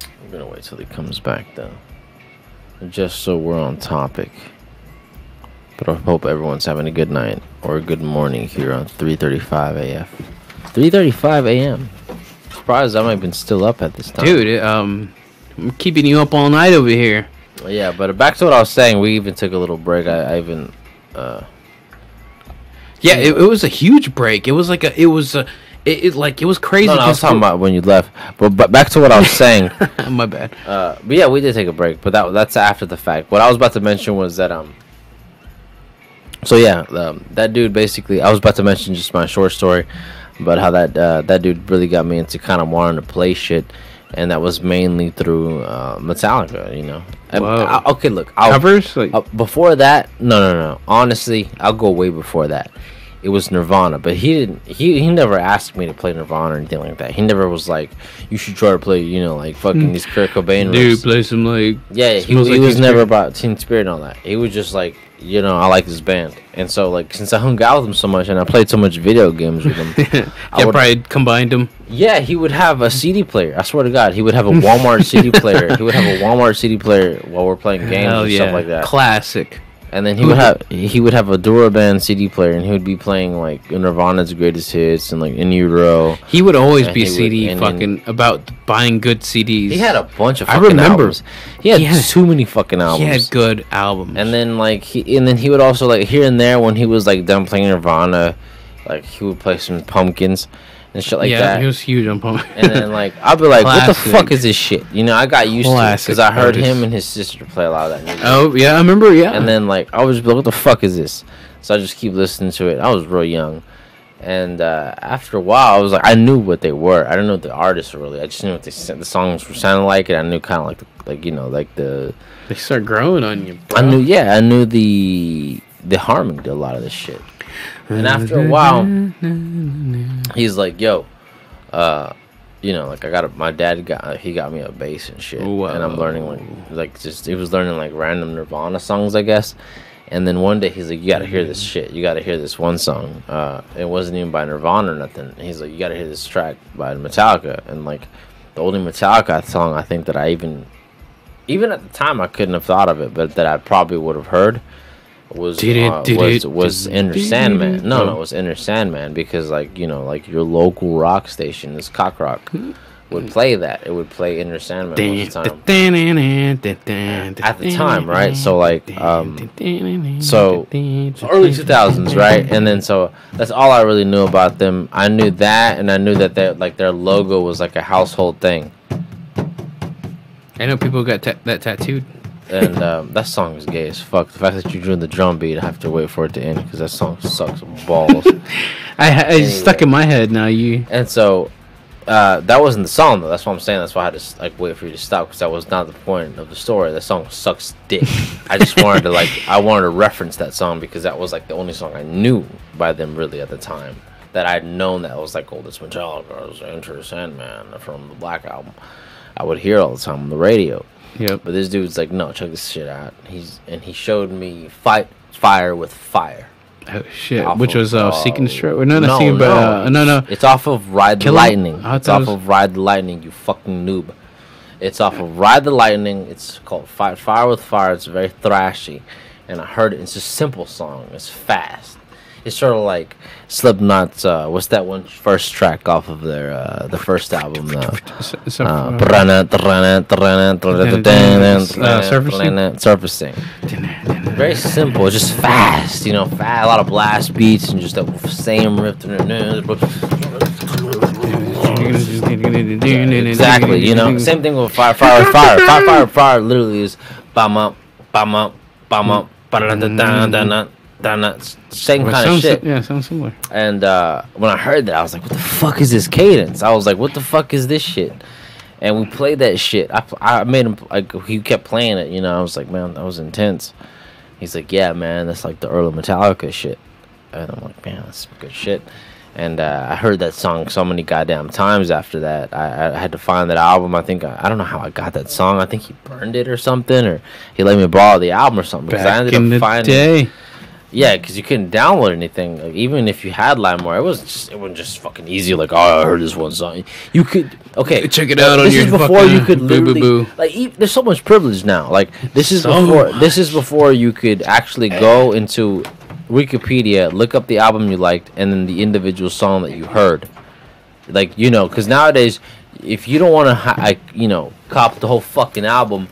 Speaker 2: I'm gonna wait till he comes back though, just so we're on topic. But I hope everyone's having a good night or a good morning here on 3:35 a.m. 3:35 a.m. Surprised I might have been still up at this time,
Speaker 1: dude. I'm keeping you up all night over here.
Speaker 2: Well, yeah, but back to what I was saying. We even took a little break. I even
Speaker 1: yeah, it was a huge break. It was like it was crazy.
Speaker 2: No, I was talking about when you left. But back to what I was saying.
Speaker 1: My bad.
Speaker 2: But yeah, we did take a break, but that's after the fact. What I was about to mention was that So yeah, that dude basically. I was about to mention just my short story about how that dude really got me into kind of wanting to play shit, and that was mainly through Metallica. Okay, look,
Speaker 1: covers
Speaker 2: before that. No. Honestly, I'll go way before that. it was Nirvana. But he didn't. He never asked me to play Nirvana or anything like that. He never was like, you should try to play, you know, like fucking these Kurt Cobain
Speaker 1: Dude,
Speaker 2: riffs.
Speaker 1: play some like.
Speaker 2: Yeah, he was never about Teen Spirit and all that. He was just like, you know, I like this band. And so, like, since I hung out with him so much and I played so much video games with him,
Speaker 1: I probably combined them.
Speaker 2: Yeah, he would have a CD player. I swear to God, he would have a Walmart CD player. He would have a Walmart CD player while we're playing games and stuff like that.
Speaker 1: Classic.
Speaker 2: And then he would have a Duraband CD player, and he would be playing like Nirvana's greatest hits and like In Utero.
Speaker 1: He would always be about buying good CDs.
Speaker 2: He had a bunch of fucking albums. He had too many fucking albums.
Speaker 1: He had good albums.
Speaker 2: And then he would also, like, here and there when he was like done playing Nirvana, like he would play some Pumpkins and shit like that.
Speaker 1: Yeah, he was huge on Pumpkins.
Speaker 2: And then like I'd be like, what the fuck is this shit? You know, I got used to it because I heard him and his sister play a lot of that music.
Speaker 1: Oh yeah, I remember. Yeah.
Speaker 2: And then like I was just like, what the fuck is this? So I just keep listening to it. I was real young, and after a while, I was like, I knew what they were. I didn't know the artists really. I just knew what the songs were sounding like, and I knew kind of like the.
Speaker 1: They start growing on you, bro.
Speaker 2: I knew the harmony to a lot of this shit. And after a while, he's like, yo, you know, like my dad got me a bass and shit. Whoa. And I'm learning he was learning like random Nirvana songs, I guess. And then one day he's like, you gotta hear this shit. You gotta hear this one song. It wasn't even by Nirvana or nothing. He's like, you gotta hear this track by Metallica. And like the only Metallica song I think that I even at the time I couldn't have thought of it, but that I probably would have heard was Enter Sandman. No, it was Enter Sandman, because like, you know, like your local rock station, this Cock Rock, would play that. It would play Enter Sandman most of the time. At the time, right? So like so early 2000s, right? And then so that's all I really knew about them. I knew that, and I knew that their logo was like a household thing.
Speaker 1: I know people got that tattooed.
Speaker 2: And that song is gay as fuck. The fact that you're doing the drum beat, I have to wait for it to end because that song sucks balls.
Speaker 1: It's stuck in my head now.
Speaker 2: And so that wasn't the song though. That's what I'm saying. That's why I had to like wait for you to stop, because that was not the point of the story. The song sucks dick. I just wanted to reference that song because that was like the only song I knew by them really at the time, that I'd known that was like, oh, this Metallica was Enter Sandman from the Black Album. I would hear all the time on the radio.
Speaker 1: Yep.
Speaker 2: But this dude's like, no, check this shit out. He showed me Fight Fire with Fire.
Speaker 1: Oh shit! Which was Seek and Destroy?
Speaker 2: No.
Speaker 1: No.
Speaker 2: It's off of Ride the Lightning. It's off of Ride the Lightning. You fucking noob. It's off of Ride the Lightning. It's called Fight Fire with Fire. It's very thrashy, and I heard it. It's a simple song. It's fast. It's sort of like Slipknot's what's that one first track off of their the first album? Surfacing. Very simple, just fast, you know, a lot of blast beats and just the same riff. Exactly, you know. Same thing with Fire with Fire. Fire with Fire literally is bam up, same kind of shit.
Speaker 1: Yeah, sounds similar.
Speaker 2: And when I heard that, I was like, what the fuck is this cadence? I was like, what the fuck is this shit? And we played that shit. I made him, like, he kept playing it, you know. I was like, man, that was intense. He's like, yeah, man, that's like the early Metallica shit. And I'm like, man, that's good shit. And I heard that song so many goddamn times after that. I had to find that album. I think I don't know how I got that song. I think he burned it or something, or he let me borrow the album or something.
Speaker 1: Back I ended in up the finding day.
Speaker 2: Yeah, because you couldn't download anything. Like, even if you had LimeWire, it wasn't just fucking easy. Like, oh, I heard this one song. You could
Speaker 1: check it out on your
Speaker 2: before you could literally
Speaker 1: boo.
Speaker 2: Like, there's so much privilege now. Like, this is before you could actually go into Wikipedia, look up the album you liked, and then the individual song that you heard. Like, you know, because nowadays, if you don't want to, cop the whole fucking album,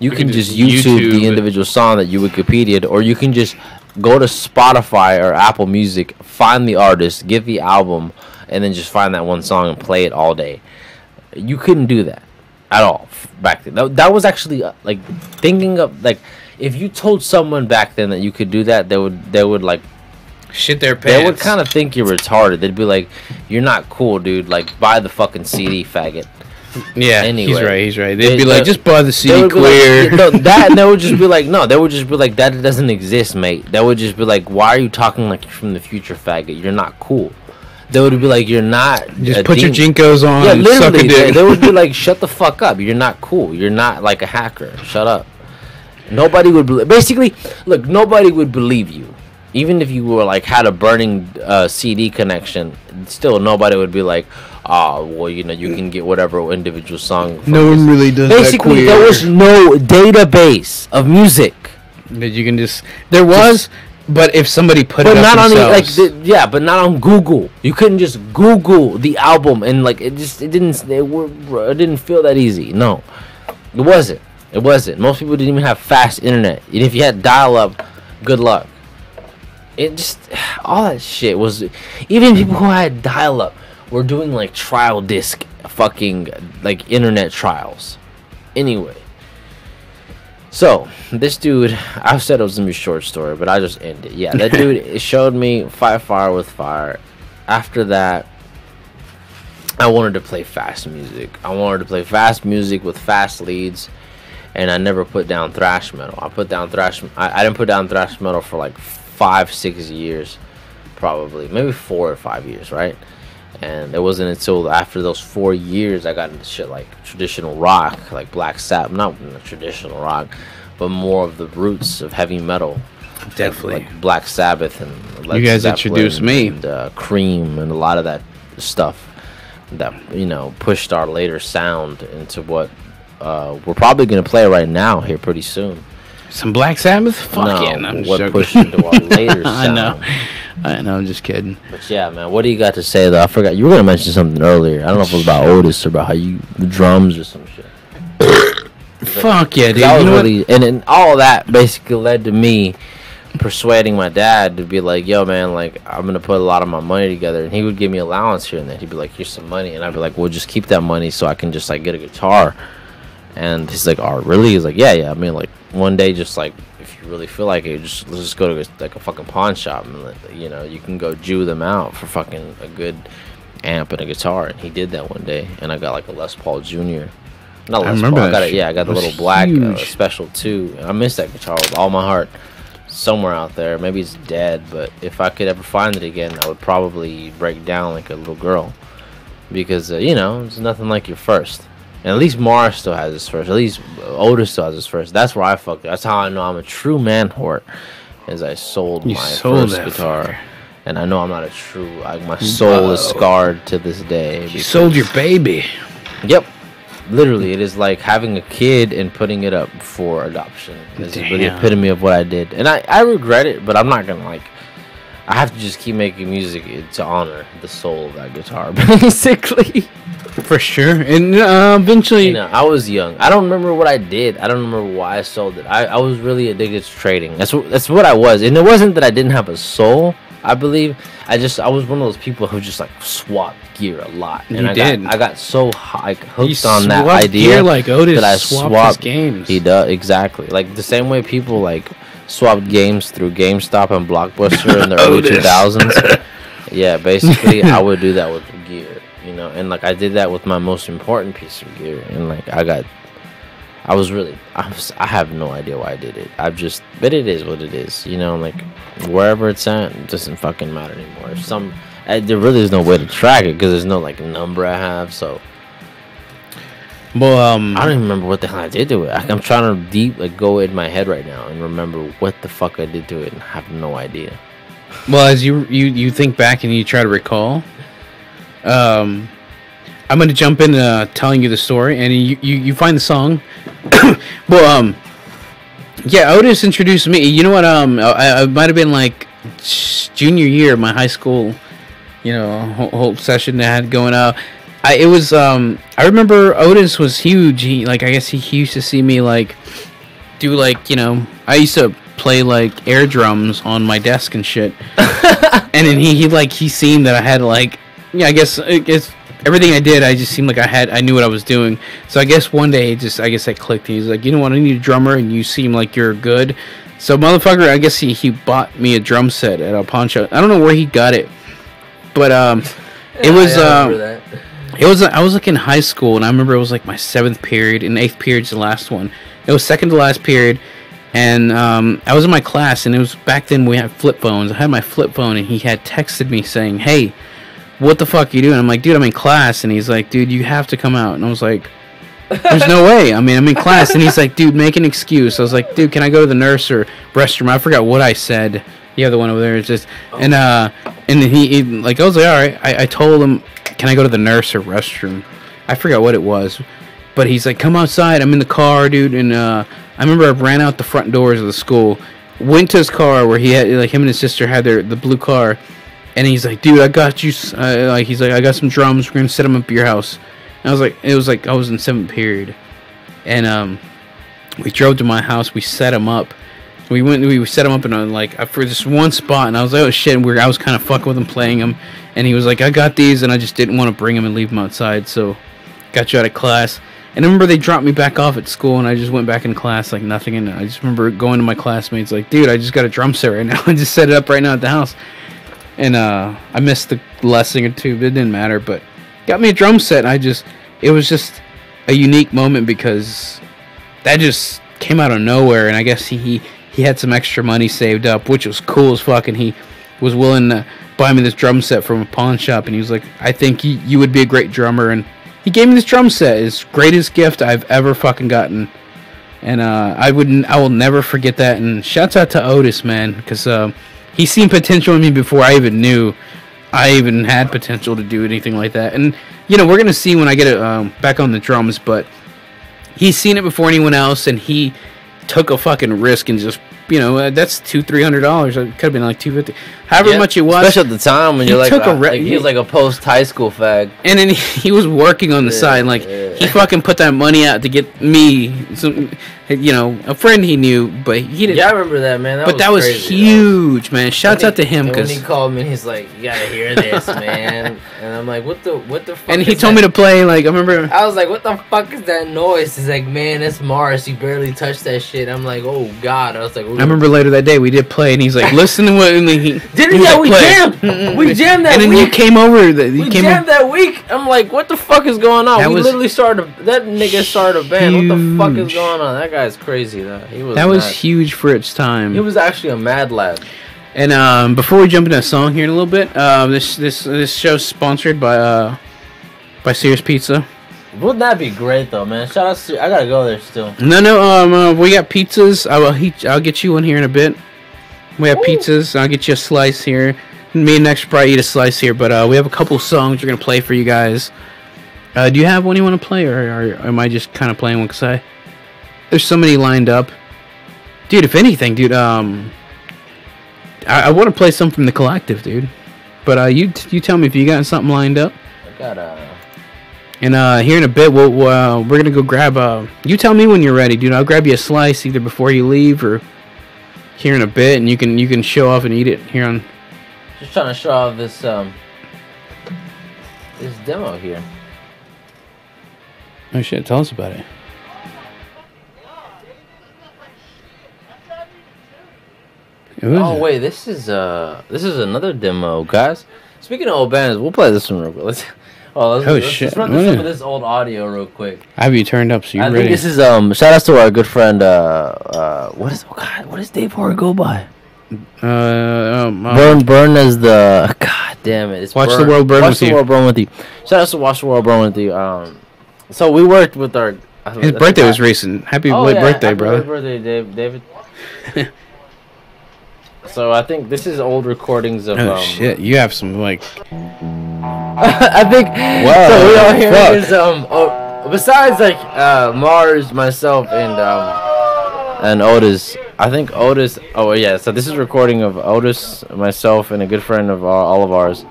Speaker 2: you can just YouTube the individual song that you Wikipedia'd, or you can just go to Spotify or Apple Music, find the artist, get the album, and then just find that one song and play it all day. You couldn't do that at all back then. That was actually like thinking of, like, if you told someone back then that you could do that, they would like
Speaker 1: shit their pants.
Speaker 2: They would kind of think you're retarded. They'd be like, "You're not cool, dude. Like, buy the fucking CD, faggot."
Speaker 1: Yeah,
Speaker 2: Anyway,
Speaker 1: he's right. They'd be
Speaker 2: they-
Speaker 1: like, just buy the
Speaker 2: They
Speaker 1: CD
Speaker 2: would be
Speaker 1: queer.
Speaker 2: like, no, that they would just be like, no, they would just be like, that doesn't exist, mate. That would just be like, why are you talking like you're from the future, faggot? You're not cool. They would be like, you're not.
Speaker 1: Just
Speaker 2: a
Speaker 1: put your
Speaker 2: demon.
Speaker 1: Jinkos on
Speaker 2: Yeah,
Speaker 1: and suck a
Speaker 2: literally,
Speaker 1: dick.
Speaker 2: they would be like, shut the fuck up. You're not cool. You're not like a hacker. Shut up. Nobody would basically look. Nobody would believe you, even if you were like had a burning CD connection. Still, nobody would be like, "Oh, well, you know, you can get whatever individual song." From
Speaker 1: No
Speaker 2: this."
Speaker 1: one really does
Speaker 2: Basically,
Speaker 1: that queer.
Speaker 2: there was no database of music,
Speaker 1: That you can just... There was, but if somebody put
Speaker 2: but
Speaker 1: it up
Speaker 2: not on
Speaker 1: themselves...
Speaker 2: yeah, but not on Google. You couldn't just Google the album and like it didn't feel that easy. No, it wasn't. It wasn't. Most people didn't even have fast internet. And if you had dial-up, good luck. It just all that shit was. Even people who had dial-up were doing like trial disc, fucking like internet trials. Anyway, so this dude, I said it was gonna be a short story, but I just ended. Yeah, that dude it showed me Fight Fire with Fire. After that, I wanted to play fast music. I wanted to play fast music with fast leads. And I never put down thrash metal. I didn't put down thrash metal for like 5-6 years, probably maybe 4 or 5 years, right? And it wasn't until after those 4 years I got into shit like traditional rock, like Black Sabbath, not traditional rock, but more of the roots of heavy metal.
Speaker 1: Definitely.
Speaker 2: Like Black Sabbath and Led
Speaker 1: You guys
Speaker 2: Zeppelin
Speaker 1: introduced me.
Speaker 2: and Cream and a lot of that stuff that pushed our later sound into what. We're probably gonna play right now here pretty soon.
Speaker 1: Some Black Sabbath? Fuck
Speaker 2: No,
Speaker 1: yeah, I'm
Speaker 2: what
Speaker 1: joking.
Speaker 2: pushed into our later sound.
Speaker 1: I know, I'm just kidding.
Speaker 2: But yeah, man, what do you got to say though? I forgot you were gonna mention something earlier. I don't know if it was about Otis or about how you the drums or some shit.
Speaker 1: Fuck yeah, dude.
Speaker 2: I was
Speaker 1: You know what?
Speaker 2: really, and all that basically led to me persuading my dad to be like, yo man, like I'm gonna put a lot of my money together, and he would give me allowance here and there. He'd be like, here's some money, and I'd be like, well, just keep that money so I can just like get a guitar. And he's like, oh, really? He's like, yeah. I mean, like, one day, just, like, if you really feel like it, let's just go to, like, a fucking pawn shop. And, you can go Jew them out for fucking a good amp and a guitar. And he did that one day. And I got, like, a Les Paul Jr. Not Les Paul. I got it. Yeah, I got the little black Special 2. I miss that guitar with all my heart. Somewhere out there. Maybe it's dead. But if I could ever find it again, I would probably break down like a little girl. Because, it's nothing like your first. And at least Mars still has his first. At least Otis still has his first. That's where I fucked. That's how I know I'm a true man whore. As I sold my first guitar.
Speaker 1: Fucker.
Speaker 2: And I know I'm not a true. My soul is scarred to this day.
Speaker 1: You sold your baby.
Speaker 2: Yep. Literally, it is like having a kid and putting it up for adoption. It's really the epitome of what I did. And I regret it, but I'm not going to I have to just keep making music to honor the soul of that guitar, basically.
Speaker 1: For sure. And eventually...
Speaker 2: I was young. I don't remember what I did. I don't remember why I sold it. I was really addicted to trading. That's what I was. And it wasn't that I didn't have a soul, I believe. I was one of those people who just, swapped gear a lot. And I got so hooked on that idea
Speaker 1: gear like Otis
Speaker 2: that I
Speaker 1: swapped his games.
Speaker 2: He does, exactly. Like, the same way people, swapped games through GameStop and Blockbuster in the early 2000s. Yeah, basically, I would do that with the gear, and I did that with my most important piece of gear, and I have no idea why I did it. But it is what it is, wherever it's at, it doesn't fucking matter anymore. There really is no way to track it because there's no number I have, so.
Speaker 1: Well,
Speaker 2: I don't even remember what the hell I did to it. I'm trying to go in my head right now and remember what the fuck I did to it, and have no idea.
Speaker 1: Well, as you think back and you try to recall, I'm going to jump into telling you the story, and you find the song. Well, yeah, Otis introduced me. You know what? I might have been junior year of my high school, whole session that I had going out. I remember Otis was huge. He I guess he used to see me do I used to play air drums on my desk and shit. And then he seen that I had I guess everything I did, I just seemed like I knew what I was doing. So I guess one day I guess I clicked. He's like, you know what, I need a drummer and you seem like you're good. So motherfucker, I guess he bought me a drum set at a pawn shop. I don't know where he got it. But it was It was I was like in high school, and I remember it was like my 7th period, and 8th period's the last one. It was second to last period, and I was in my class, and it was back then we had flip phones. I had my flip phone, and he had texted me saying, "Hey, what the fuck you doing?" I'm like, "Dude, I'm in class," and he's like, "Dude, you have to come out," and I was like, "There's no way. I mean, I'm in class," and he's like, "Dude, make an excuse." I was like, "Dude, can I go to the nurse or restroom?" I forgot what I said. The other one over there is just, and he like, I was like, all right. I told him, "Can I go to the nurse or restroom?" I forgot what it was, but he's like, "Come outside. I'm in the car, dude." And I remember I ran out the front doors of the school, went to his car where he had, like, him and his sister had the blue car, and he's like, "Dude, I got you." Like, he's like, "I got some drums. We're gonna set them up at your house." And I was like, it was like I was in 7th period, and we drove to my house. We set them up. We set him up in for this one spot, and I was like, oh shit, I was kind of fucking with him, playing him, and he was like, "I got these," and I just didn't want to bring him and leave him outside, so got you out of class. And I remember they dropped me back off at school, and I just went back in class like nothing, and I just remember going to my classmates like, "Dude, I just got a drum set right now. I just set it up right now at the house." And I missed the lesson or two, but it didn't matter, but got me a drum set, and it was just a unique moment because that just came out of nowhere, and I guess he had some extra money saved up, which was cool as fuck, and he was willing to buy me this drum set from a pawn shop, and he was like, "I think you would be a great drummer," and he gave me this drum set. It's the greatest gift I've ever fucking gotten, and I will never forget that. And shouts out to Otis, man, because he seen potential in me before I even knew I even had potential to do anything like that. And you know, we're gonna see when I get it back on the drums, but he's seen it before anyone else, and he took a fucking risk and just, you know, that's $200-300. It could have been like $250, however much it was.
Speaker 2: Especially at the time when you're like he was like a post high school fag,
Speaker 1: and then he was working on the side. Like he fucking put that money out to get me some, you know, a friend he knew, but he didn't.
Speaker 2: Yeah, I remember that, man.
Speaker 1: That was huge, man. Shouts out to him,
Speaker 2: because when he called me, and he's like, "You gotta hear this, man." And I'm like, "What the fuck?"
Speaker 1: And he told me to play. Like, I remember,
Speaker 2: I was like, "What the fuck is that noise?" He's like, "Man, it's Mars. You barely touched that shit." I'm like, "Oh God." I was like,
Speaker 1: I remember later that day we did play, and he's like, "Listen to what." And he
Speaker 2: didn't. Yeah, we jammed. We jammed that week.
Speaker 1: And then you came over. We
Speaker 2: jammed that week. I'm like, "What the fuck is going on?" We literally that nigga started a band. Huge. What the fuck is going on? That guy's crazy, though. That
Speaker 1: was huge for its time.
Speaker 2: He was actually a mad lad.
Speaker 1: And before we jump into a song here in a little bit, this show's sponsored by Sears Pizza.
Speaker 2: Wouldn't that be great though, man? Shout out to, I gotta go there still.
Speaker 1: No, we got pizzas. I'll get you one here in a bit. We have pizzas. I'll get you a slice here. Me and Next will probably eat a slice here, but we have a couple songs we're gonna play for you guys. Do you have one you want to play, or am I just kind of playing one? Cause there's so many lined up, dude. If anything, dude, I want to play some from the Collective, dude. But you tell me if you got something lined up.
Speaker 2: I got
Speaker 1: And here in a bit, we're gonna go grab. You tell me when you're ready, dude. I'll grab you a slice either before you leave or here in a bit, and you can show off and eat it here on.
Speaker 2: Just trying to show off this demo here.
Speaker 1: Oh shit! Tell us about it.
Speaker 2: Oh wait, this is another demo, guys. Speaking of old bands, we'll play this one real quick. Let's run through some of this old audio real quick.
Speaker 1: I have you turned up, so you're ready.
Speaker 2: I think this is shout out to our good friend what is Dave Horror go by? Burn as the God damn it. It's
Speaker 1: Watch the World Burn with you.
Speaker 2: Watch the World Burn with you. Shout out to Watch the World Burn with you. So we worked with our
Speaker 1: his birthday was recent. Happy late birthday, brother.
Speaker 2: Happy birthday, David. So I think this is old recordings of.
Speaker 1: Oh shit! You have some like.
Speaker 2: I think. Wow. So we all hear is besides like Mars, myself, and Otis. I think Otis. Oh yeah. So this is a recording of Otis, myself, and a good friend of all of ours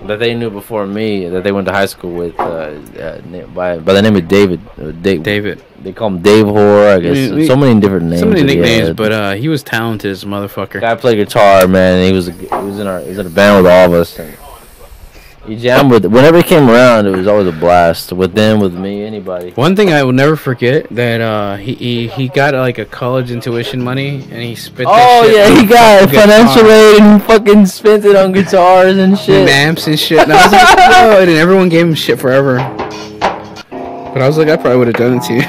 Speaker 2: that they knew before me, that they went to high school with, by the name of David.
Speaker 1: David.
Speaker 2: They call him Dave Horror, I guess. So many different names.
Speaker 1: So many nicknames, but he was talented as a motherfucker.
Speaker 2: Guy played guitar, man. He was in a band with all of us. And You jam with whenever it came around, it was always a blast. With them, with me, anybody.
Speaker 1: One thing I will never forget that he got like a college intuition money and he spent.
Speaker 2: Oh
Speaker 1: that shit
Speaker 2: yeah,
Speaker 1: on
Speaker 2: he got financial aid and fucking spent it on guitars and shit,
Speaker 1: and amps and shit. And I was like, oh, and everyone gave him shit forever. But I was like, I probably would have done it too.
Speaker 2: Me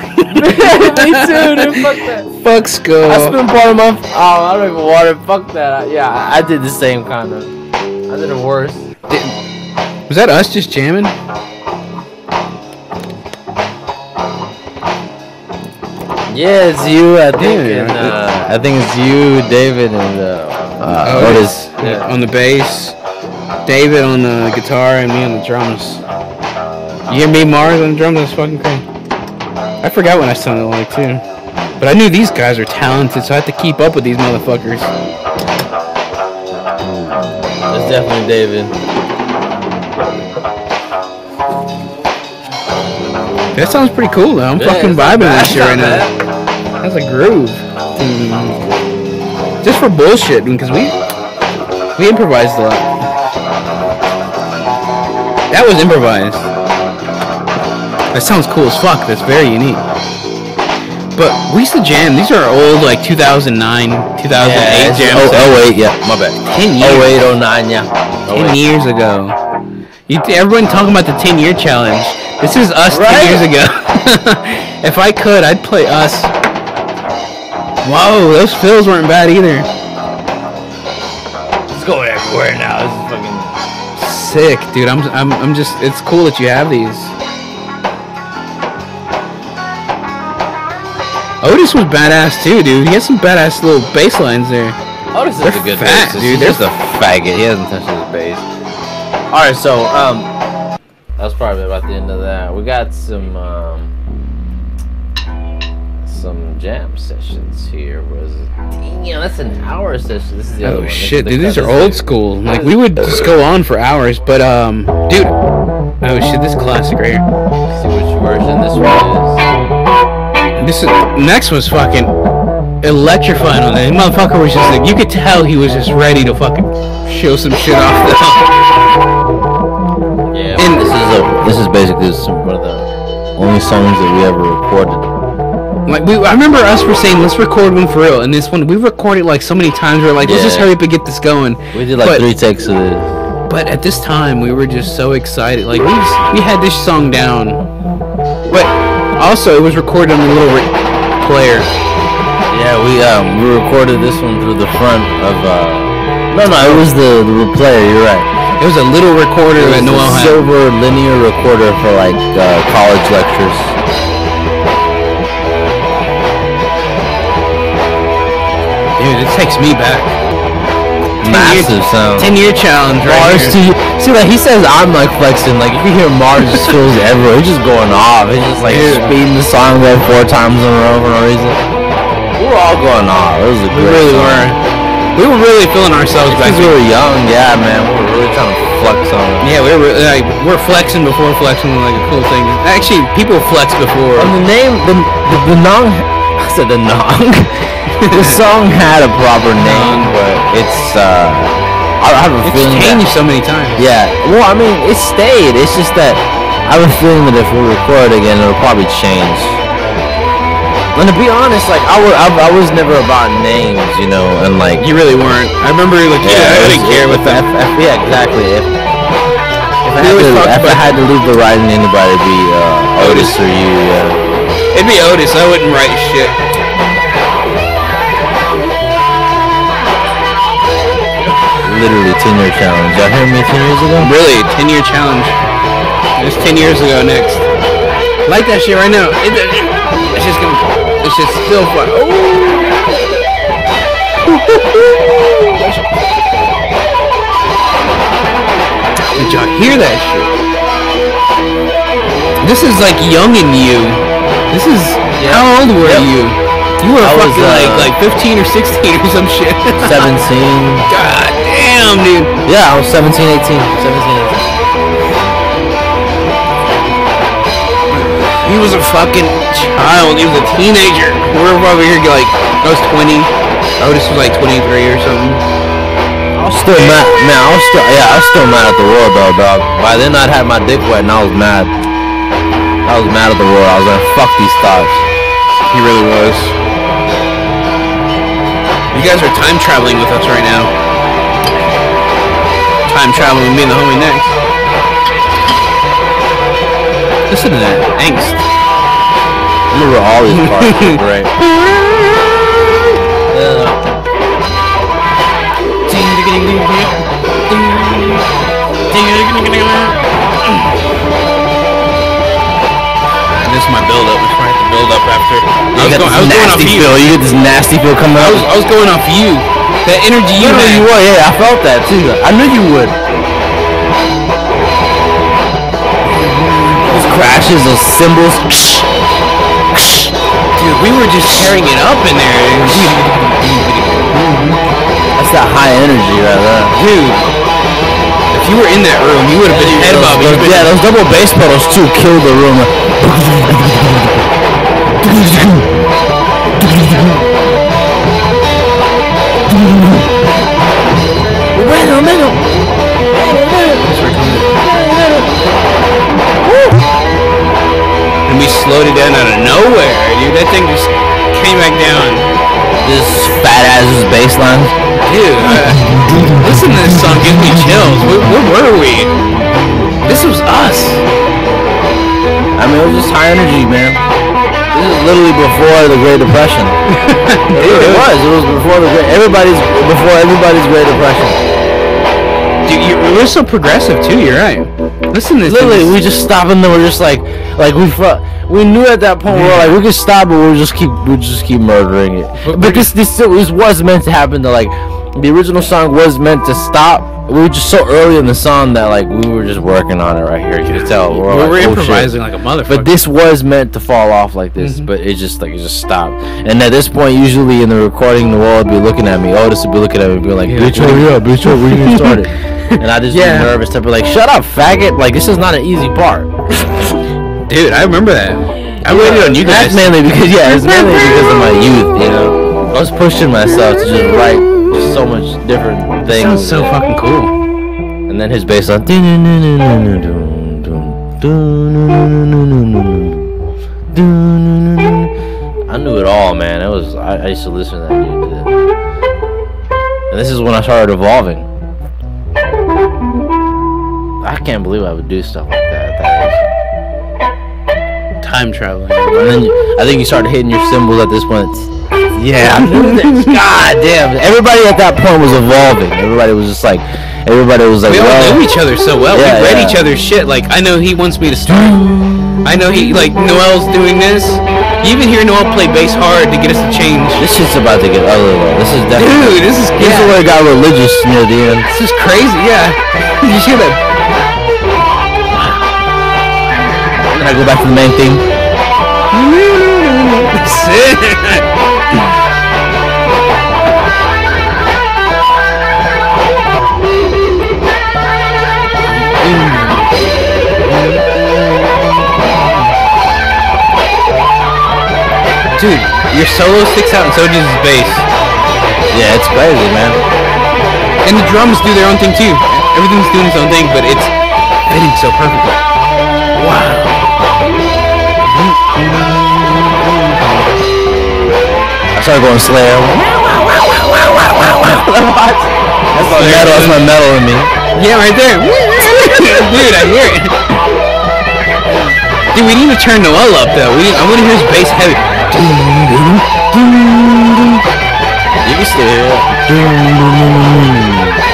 Speaker 2: too, dude. Fuck that.
Speaker 1: Fuck school.
Speaker 2: I spent part of my. Oh, I don't even want it. Fuck that. Yeah, I did the same kind of. I did it worse.
Speaker 1: Was that us just jamming?
Speaker 2: Yeah, it's you. I think. And, I think it's you, David, and Otis.
Speaker 1: Yeah. On the bass, David on the guitar, and me on the drums. You hear me, Mars on the drums? That's fucking crazy. I forgot what I sounded like too, but I knew these guys are talented, so I had to keep up with these motherfuckers.
Speaker 2: That's definitely David.
Speaker 1: That sounds pretty cool though. I'm fucking vibing with shit right now. That's a groove. Just for bullshit, because we improvised a lot. That was improvised. That sounds cool as fuck. That's very unique. But we used to jam. These are old, like 2009, 2008 jams.
Speaker 2: Oh wait, yeah, my bad.
Speaker 1: 10 years.
Speaker 2: 08, 09, yeah.
Speaker 1: 10 years ago. Everyone talking about the 10-year challenge. This is us 10 years ago. If I could, I'd play us. Whoa, those fills weren't bad either.
Speaker 2: It's going everywhere now. This is fucking
Speaker 1: sick, dude. I'm just. It's cool that you have these. Otis was badass too, dude. He has some badass little bass lines there.
Speaker 2: Otis is a good
Speaker 1: fat,
Speaker 2: bassist.
Speaker 1: dude.
Speaker 2: He's just a faggot. He hasn't touched his bass. All right, so that's probably about the end of that. We got some jam sessions here. Was it? Damn, that's an hour session. This is the other one.
Speaker 1: Shit, dude, these are old school. Like we would just go on for hours, but dude. Oh shit, this classic right here.
Speaker 2: Let's see which version this one
Speaker 1: is. Next was fucking electrifying on that. Motherfucker was just like, you could tell he was just ready to fucking show some shit off.
Speaker 2: Yeah, and this is basically one of the only songs that we ever recorded.
Speaker 1: Like I remember us were saying, let's record one for real, and this one we recorded like so many times. We were like, let's just hurry up and get this going.
Speaker 2: We did like 3 takes of this.
Speaker 1: But at this time, we were just so excited. Like we had this song down, but also it was recorded on the little player.
Speaker 2: Yeah, we recorded this one through the front of no, it was the player. You're right.
Speaker 1: It was a little recorder that Noel had.
Speaker 2: Silver linear recorder for like college lectures.
Speaker 1: Dude, it takes me back.
Speaker 2: Massive sound.
Speaker 1: 10-year challenge, right?
Speaker 2: Mars here. See, like he says, I'm like flexing. Like if you hear Mars just feels everywhere. He's just going off. He's just like speeding the song like 4 times in a row for no reason. We were all going off. It was a great
Speaker 1: really
Speaker 2: song.
Speaker 1: were. We were really feeling ourselves back
Speaker 2: then. We were young, yeah, man. We were really trying to flex on it.
Speaker 1: Yeah, we're flexing before flexing was like a cool thing. Actually, people flex before.
Speaker 2: And the name, the Nong, I said the Nong. The song had a proper name, but it's I have a feeling
Speaker 1: it's changed so many times.
Speaker 2: Yeah, well, I mean, it stayed. It's just that I have a feeling that if we record it again, it'll probably change. And to be honest, like I was never about names, you know, and like
Speaker 1: you really weren't. I remember like I didn't care with that.
Speaker 2: Yeah, exactly. If I had to leave the writing to anybody, it'd be Otis or you.
Speaker 1: It'd be Otis. I wouldn't write shit.
Speaker 2: Literally 10-year challenge. Y'all hear me 10 years ago?
Speaker 1: Really, 10-year challenge. It's 10 years ago next. Like that shit right now. It's just gonna. It's just still fun. Oh. Did y'all hear that shit? This is like young in you. This is how old were you? You were fucking like 15 or 16 or some shit.
Speaker 2: 17.
Speaker 1: God damn, dude.
Speaker 2: Yeah, I was 17, 18. 17, 18.
Speaker 1: He was a fucking child. He was a teenager. We're over here like, I was 20. Otis was like 23 or something.
Speaker 2: I I was still mad, man. I was still mad at the world, though, dog. By then, I'd had my dick wet, and I was mad. I was mad at the world. I was like, fuck these thoughts.
Speaker 1: He really was. You guys are time traveling with us right now. Time traveling with me and the homie next. Listen to that angst.
Speaker 2: I remember all these parts. Great.
Speaker 1: This is my build up. We're trying to build up after. I was going off you.
Speaker 2: You get this nasty feel coming out.
Speaker 1: I was going off you. That energy you had.
Speaker 2: You were, yeah. I felt that too. I knew you would. Those crashes, those cymbals.
Speaker 1: Dude, we were just tearing it up in there.
Speaker 2: That's that high energy right there.
Speaker 1: Dude, if you were in that room, you would have been head bobbing.
Speaker 2: Yeah, those double bass pedals too killed the room.
Speaker 1: And we slowed it down out of nowhere, dude. That thing just came back down.
Speaker 2: This fat ass bass line.
Speaker 1: Dude, listen to this song, give me chills. Where were we? This was us.
Speaker 2: I mean, it was just high energy, man. This is literally before the Great Depression. It was before everybody's Great Depression.
Speaker 1: Dude, we're so progressive too. You're right. Listen to this.
Speaker 2: Literally, we just stopped and then we're just like we knew at that point we were like we could stop, but we'll just keep murdering it. But this was meant to happen. To like the original song was meant to stop. We were just so early in the song that like we were just working on it right here. You could tell
Speaker 1: we were improvising like a motherfucker.
Speaker 2: But this was meant to fall off like this, but it just stopped. And at this point, usually in the recording, the world would be looking at me. Otis would be looking at me, and be like, "Bitch, hurry up, bitch, we're gonna start it." And I just be nervous to be like, "Shut up, faggot!" Like this is not an easy part.
Speaker 1: Dude, I remember that. I waited on you guys.
Speaker 2: That's mainly because it's mainly because of my youth. You know, I was pushing myself to just write so much different things.
Speaker 1: Sounds so fucking cool.
Speaker 2: And then his bass line. I knew it all, man. It was I used to listen to that dude. And this is when I started evolving. I can't believe I would do stuff like that at that age.
Speaker 1: Time traveling.
Speaker 2: And then I think you started hitting your cymbals at this point. Yeah, I knew this. God damn. Everybody at that point was evolving. Everybody was like,
Speaker 1: we all knew each other so well. We read each other's shit. Like, I know he wants me to start. I know he, like, Noel's doing this. You even hear Noel play bass hard to get us to change.
Speaker 2: This shit's about to get ugly, though. This is definitely.
Speaker 1: Dude, this is
Speaker 2: where it got religious near the end.
Speaker 1: This is crazy, yeah. You hear that?
Speaker 2: Can I go back to the main theme?
Speaker 1: Dude, your solo sticks out and so does his bass.
Speaker 2: Yeah, it's crazy, man.
Speaker 1: And the drums do their own thing too. Everything's doing its own thing, but it's fitting so perfectly. Wow.
Speaker 2: I started going Slayer. That's my metal. That's my metal in me.
Speaker 1: Yeah, right there. Dude, I hear it. Dude, we need to turn Noel up though. I want to hear his bass heavy.
Speaker 2: You can still hear it.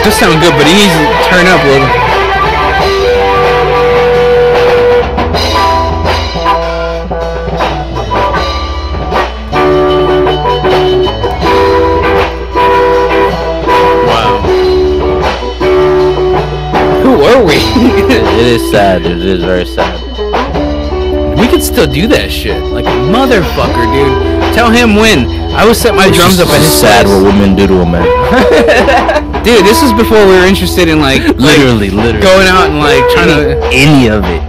Speaker 1: Does sound good, but he needs to turn up a little.
Speaker 2: It is sad, dude. It is very sad.
Speaker 1: We could still do that shit. Like a motherfucker, dude. Tell him when. I would set my drums up at his
Speaker 2: sad what women do to a man.
Speaker 1: Dude, this is before we were interested in
Speaker 2: literally
Speaker 1: going out and like trying to
Speaker 2: any of it.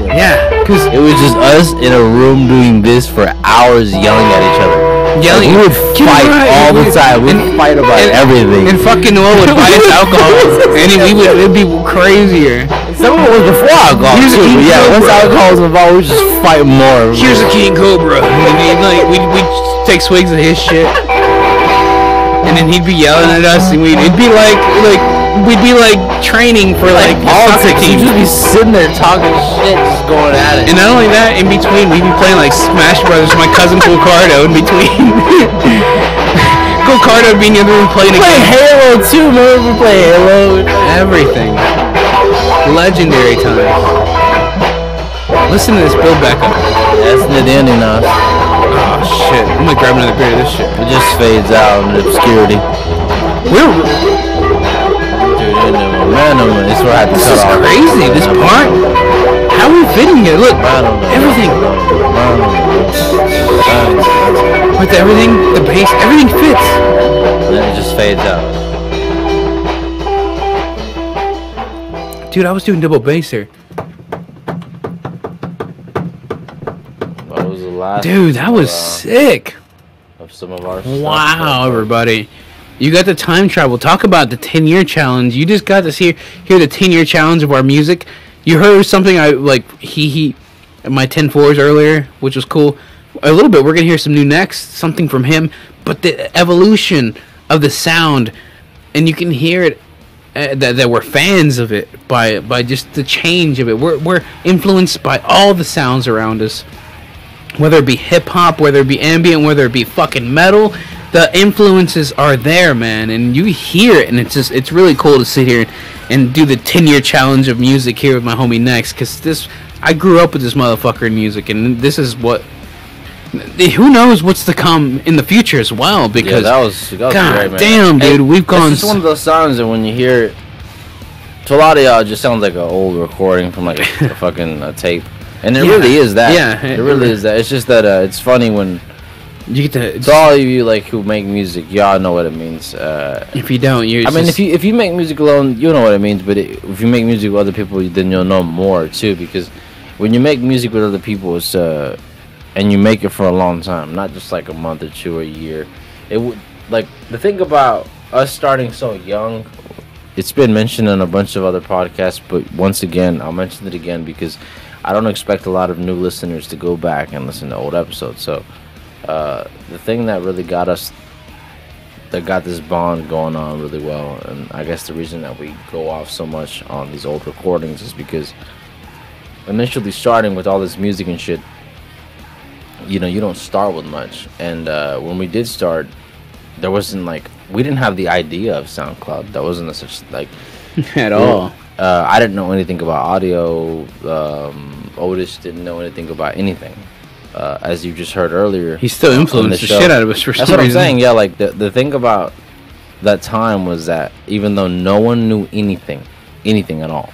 Speaker 1: Yeah, because
Speaker 2: it was just us in a room doing this for hours, yelling at each other.
Speaker 1: Yelling,
Speaker 2: we would fight all the time. We'd fight about everything.
Speaker 1: And fucking Noel would buy us alcohol, and it'd be crazier.
Speaker 2: Some of it was before alcohol too. But yeah, once alcohol was involved, we just fight more.
Speaker 1: Here's a King Cobra, and then we'd take swigs of his shit, and then he'd be yelling at us, and it'd be like we'd be like training for like
Speaker 2: politics. We'd just be sitting there talking shit, just going at it.
Speaker 1: And not only that, in between we'd be playing like Smash Brothers. My cousin Cocardo in between. Cocardo would be in the other room playing.
Speaker 2: Play Halo too, man. We play Halo.
Speaker 1: Everything. Legendary time. Listen to this build back up.
Speaker 2: That's the ending now.
Speaker 1: Oh shit! I'm gonna grab another beer of this shit.
Speaker 2: It just fades out in obscurity. This is where I have to cut off.
Speaker 1: This is crazy. This part. How are we fitting it? Look, everything. With everything, the bass, everything fits.
Speaker 2: And then it just fades out.
Speaker 1: Dude, I was doing double bass here.
Speaker 2: That was the last.
Speaker 1: Dude, that was sick.
Speaker 2: Of some of our
Speaker 1: Wow, everybody. You got the time travel. Talk about the 10-year challenge. You just got to hear the 10-year challenge of our music. You heard something I like he my 10-4s earlier, which was cool. A little bit. We're going to hear some new next, something from him, but the evolution of the sound, and you can hear it that we're fans of it by just the change of it. We're influenced by all the sounds around us. Whether it be hip hop, whether it be ambient, whether it be fucking metal, the influences are there, man, and you hear it, and it's really cool to sit here and do the 10-year challenge of music here with my homie Next, because I grew up with this motherfucker in music, and this is what, who knows what's to come in the future as well, because
Speaker 2: that was
Speaker 1: God
Speaker 2: great, man.
Speaker 1: damn, dude, we've gone.
Speaker 2: It's just one of those songs that when you hear it, to a lot of y'all, it just sounds like an old recording from like a fucking tape. And it really is that. Yeah, it really is that. It's just that it's funny when you get to all of you like who make music, y'all know what it means.
Speaker 1: If you don't,
Speaker 2: if you make music alone, you know what it means. But if you make music with other people, then you'll know more too. Because when you make music with other people, it's and you make it for a long time, not just like a month or two or a year. It would like the thing about us starting so young. It's been mentioned on a bunch of other podcasts, but once again, I'll mention it again because I don't expect a lot of new listeners to go back and listen to old episodes. So the thing that really got this bond going on really well, and I guess the reason that we go off so much on these old recordings is because initially starting with all this music and shit, you don't start with much. And when we did start, there wasn't we didn't have the idea of SoundCloud. That wasn't such
Speaker 1: at all.
Speaker 2: I didn't know anything about audio. Otis didn't know anything about anything. As you just heard earlier,
Speaker 1: he still influenced the shit out of us for some reason.
Speaker 2: That's what I'm saying. Yeah, like the thing about that time was that even though no one knew anything at all,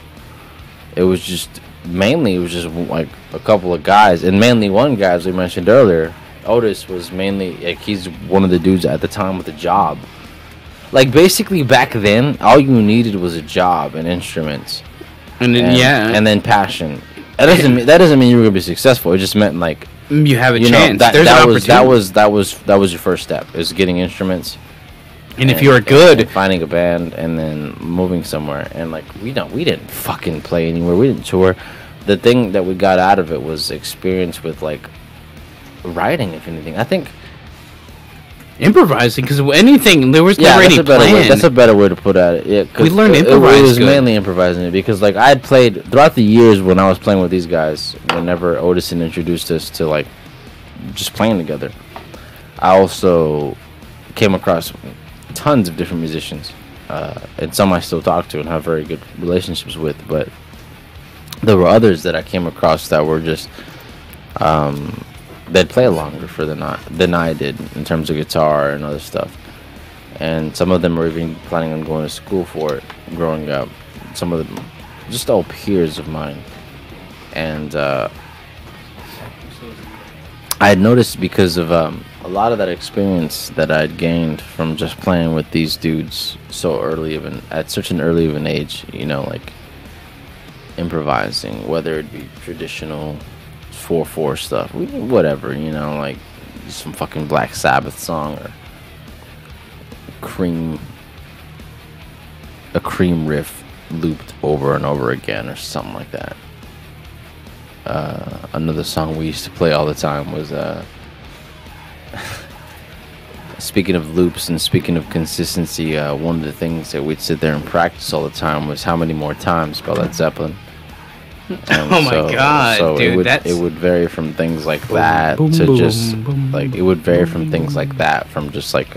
Speaker 2: it was just like a couple of guys, and mainly one guy, as we mentioned earlier. Otis was mainly he's one of the dudes at the time with a job. Like basically back then, all you needed was a job and instruments, and then passion. That doesn't mean you were gonna be successful. It just meant like
Speaker 1: you have a chance.
Speaker 2: There's an opportunity. That was your first step. Is getting instruments,
Speaker 1: and if you're good,
Speaker 2: and finding a band, and then moving somewhere. And like we didn't fucking play anywhere. We didn't tour. The thing that we got out of it was experience with like writing, if anything. I think.
Speaker 1: Improvising, because anything there was never any plan.
Speaker 2: That's a better way to put it. Yeah,
Speaker 1: we learned improvising.
Speaker 2: It was mainly improvising it because like I had played throughout the years when I was playing with these guys. Whenever Otis introduced us to like just playing together, I also came across tons of different musicians, and some I still talk to and have very good relationships with. But there were others that I came across that were just. They'd play longer than I did in terms of guitar and other stuff, and some of them were even planning on going to school for it growing up. Some of them just all peers of mine, and I had noticed because of a lot of that experience that I'd gained from just playing with these dudes at such an early of an age, like improvising, whether it be traditional 4/4 stuff, whatever, like some fucking Black Sabbath song or a Cream riff looped over and over again or something like that. Another song we used to play all the time was speaking of loops and speaking of consistency, one of the things that we'd sit there and practice all the time was How Many More Times by Led Zeppelin. And
Speaker 1: oh my god,
Speaker 2: so
Speaker 1: dude,
Speaker 2: it would vary from things like that to just like it would vary from things like that from just like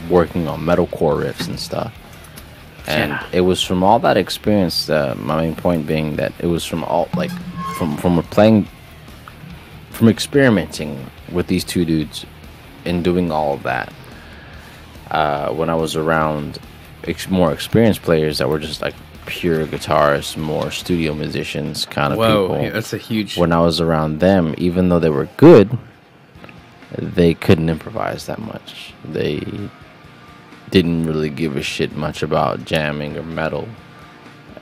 Speaker 2: working on metalcore riffs and stuff. And it was from all that experience. My main point being that it was from all like from experimenting with these two dudes and doing all of that. When I was around more experienced players that were just like pure guitarists, more studio musicians kind of people.
Speaker 1: Yeah, that's a huge.
Speaker 2: When I was around them, even though they were good, they couldn't improvise that much. They didn't really give a shit much about jamming or metal,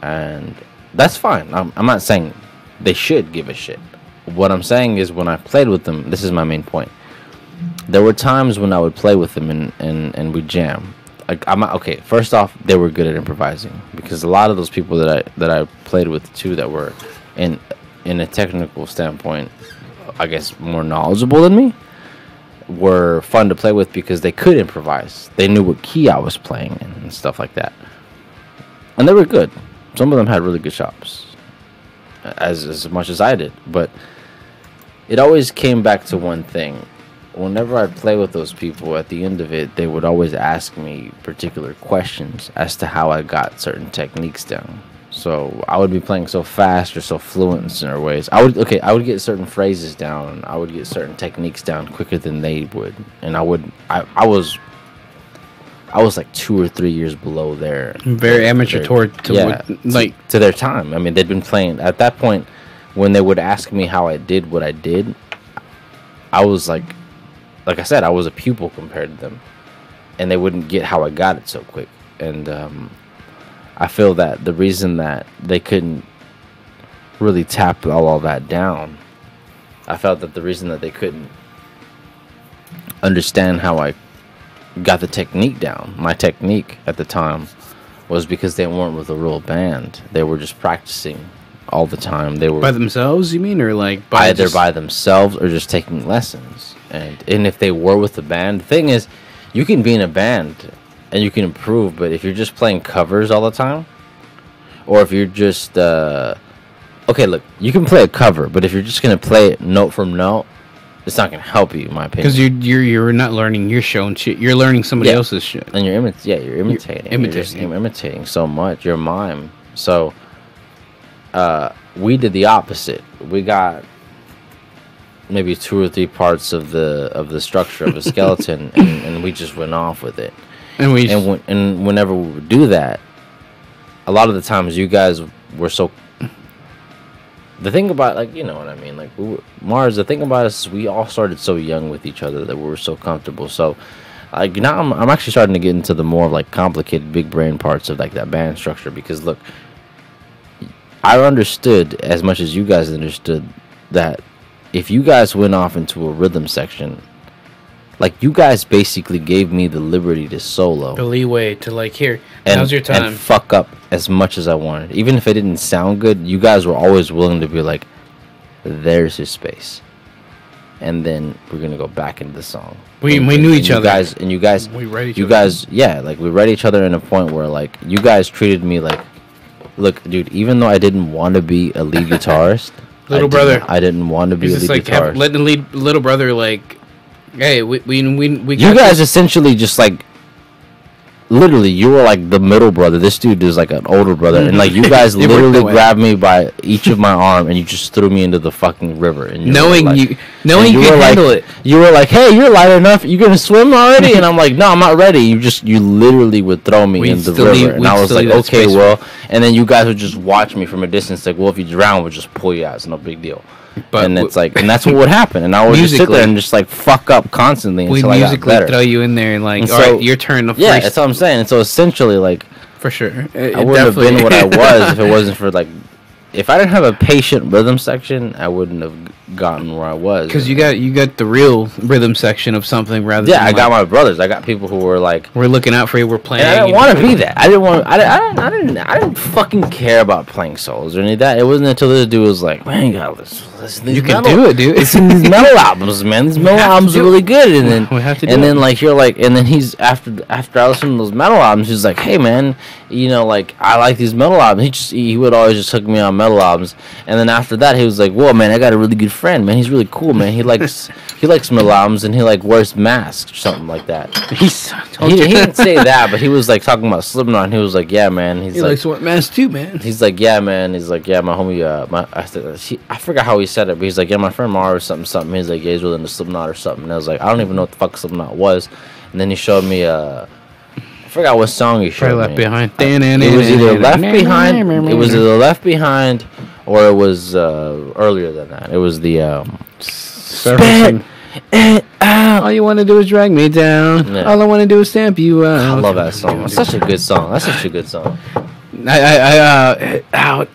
Speaker 2: and that's fine. I'm not saying they should give a shit. What I'm saying is when I played with them, this is my main point. There were times when I would play with them and we'd jam. Like okay. First off, they were good at improvising because a lot of those people that I played with too that were in a technical standpoint, I guess more knowledgeable than me, were fun to play with because they could improvise. They knew what key I was playing in and stuff like that, and they were good. Some of them had really good chops, as much as I did. But it always came back to one thing. Whenever I'd play with those people, at the end of it, they would always ask me particular questions as to how I got certain techniques down. So I would be playing so fast or so fluent in certain ways. I would get certain phrases down. I would get certain techniques down quicker than they would, and I was like 2 or 3 years below their
Speaker 1: very amateur
Speaker 2: to their time. I mean, they'd been playing at that point. When they would ask me how I did what I did, I was like I said, I was a pupil compared to them, and they wouldn't get how I got it so quick. And I feel that the reason that they couldn't really tap all that down, I felt that the reason that they couldn't understand how I got the technique down, my technique at the time, was because they weren't with a real band. They were just practicing all the time. They were
Speaker 1: by themselves, you mean, or like
Speaker 2: either by themselves or just taking lessons. And if they were with the band, the thing is, you can be in a band and you can improve, but if you're just playing covers all the time, or if you're just okay, look, you can play a cover, but if you're just gonna play it note from note, it's not gonna help you, in my opinion.
Speaker 1: Because you're not learning your showing shit. You're learning somebody else's shit.
Speaker 2: And you're imitating. You're imitating so much. You're a mime. So we did the opposite. We got maybe 2 or 3 parts of the structure of a skeleton, and we just went off with it. And whenever we would do that, a lot of the times you guys were so. The thing about, like, you know what I mean, like, Mars. The thing about us is we all started so young with each other that we were so comfortable. So, like, now I'm actually starting to get into the more like complicated, big brain parts of like that band structure, because look, I understood as much as you guys understood that if you guys went off into a rhythm section, like, you guys basically gave me the liberty to solo.
Speaker 1: The leeway to, like, here, now's your time.
Speaker 2: And fuck up as much as I wanted. Even if it didn't sound good, you guys were always willing to be like, there's his space. And then we're going to go back into the song.
Speaker 1: We knew each other.
Speaker 2: You guys,
Speaker 1: we read each
Speaker 2: other.
Speaker 1: You
Speaker 2: guys, yeah, like, we read each other in a point where, like, you guys treated me like, look, dude, even though I didn't want to be a lead guitarist, I didn't want to be a lead guitarist.
Speaker 1: Let the little brother, like, hey, we
Speaker 2: you guys essentially just, like, literally, you were like the middle brother. This dude is like an older brother, and like, you guys literally grabbed me by each of my arm and you just threw me into the fucking river. And
Speaker 1: knowing you could handle it,
Speaker 2: you were like, "Hey, you're light enough. You gonna swim already?" And I'm like, "No, I'm not ready." You literally would throw me in the river, and I was like, "Okay, well." And then you guys would just watch me from a distance, like, "Well, if you drown, we'll just pull you out. It's no big deal." But and it's like, and that's what would happen, and I would just sit there and just like fuck up constantly until I got better.
Speaker 1: Throw you in there and like, and all right, your turn.
Speaker 2: Yeah, that's what I'm saying. And so essentially, like,
Speaker 1: for sure,
Speaker 2: I wouldn't have been what I was if it wasn't for like if I didn't have a patient rhythm section, I wouldn't have gotten where I was.
Speaker 1: Because you got the real rhythm section of something rather.
Speaker 2: Yeah,
Speaker 1: than
Speaker 2: I got my brothers. I got people who were like,
Speaker 1: we're looking out for you. We're playing.
Speaker 2: And I didn't want to be that. I didn't want. I didn't fucking care about playing solos or any of that. It wasn't until this dude was like, man, you gotta listen.
Speaker 1: You can do it, dude.
Speaker 2: It's in these metal albums, man. These metal albums are really good. And then
Speaker 1: we have to do
Speaker 2: and then
Speaker 1: it.
Speaker 2: like you're like, and then he's after I listened to those metal albums, he's like, hey man, you know, like I like these metal albums. He would always just hook me on metal albums. And then after that, he was like, whoa man, I got a really good friend, man. He's really cool, man. He likes metal albums and he like wears masks or something like that. He didn't say that, but he was like talking about Slipknot. And he was like, yeah man. He
Speaker 1: likes to wear masks too, man.
Speaker 2: He's like, yeah man. He's like, yeah, my homie. I forgot how he said it, but he's like, yeah, my friend Mar or something. He's like, yeah, he's really into Slipknot or something. And I was like, I don't even know what the fuck Slipknot was. And then he showed me I forgot what song he showed
Speaker 1: Left
Speaker 2: me.
Speaker 1: Behind.
Speaker 2: It was either Left Behind. It was either Left Behind, or it was earlier than that. It was the
Speaker 1: Spit it out. All you want to do is drag me down.
Speaker 2: Yeah.
Speaker 1: All I want to do is stamp you out.
Speaker 2: I love that song. It's such a good song. That's such a good song.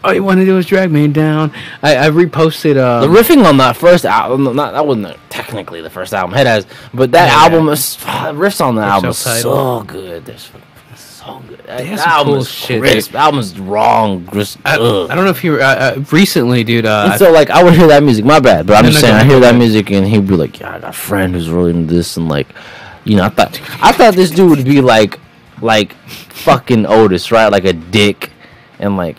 Speaker 1: All you want to do is drag me down. I reposted
Speaker 2: the riffing on that first album. That wasn't technically the first album Head has, but that album is riffs on the album is so good. They're so good. That album is shit. Crisp. The album is wrong.
Speaker 1: I don't know if you recently, dude.
Speaker 2: And so like I would hear that music. My bad, but I'm just saying I hear that music and he'd be like, yeah, I got a friend who's really into this, and like, you know, I thought this dude would be like fucking Otis, right? Like a dick, and like,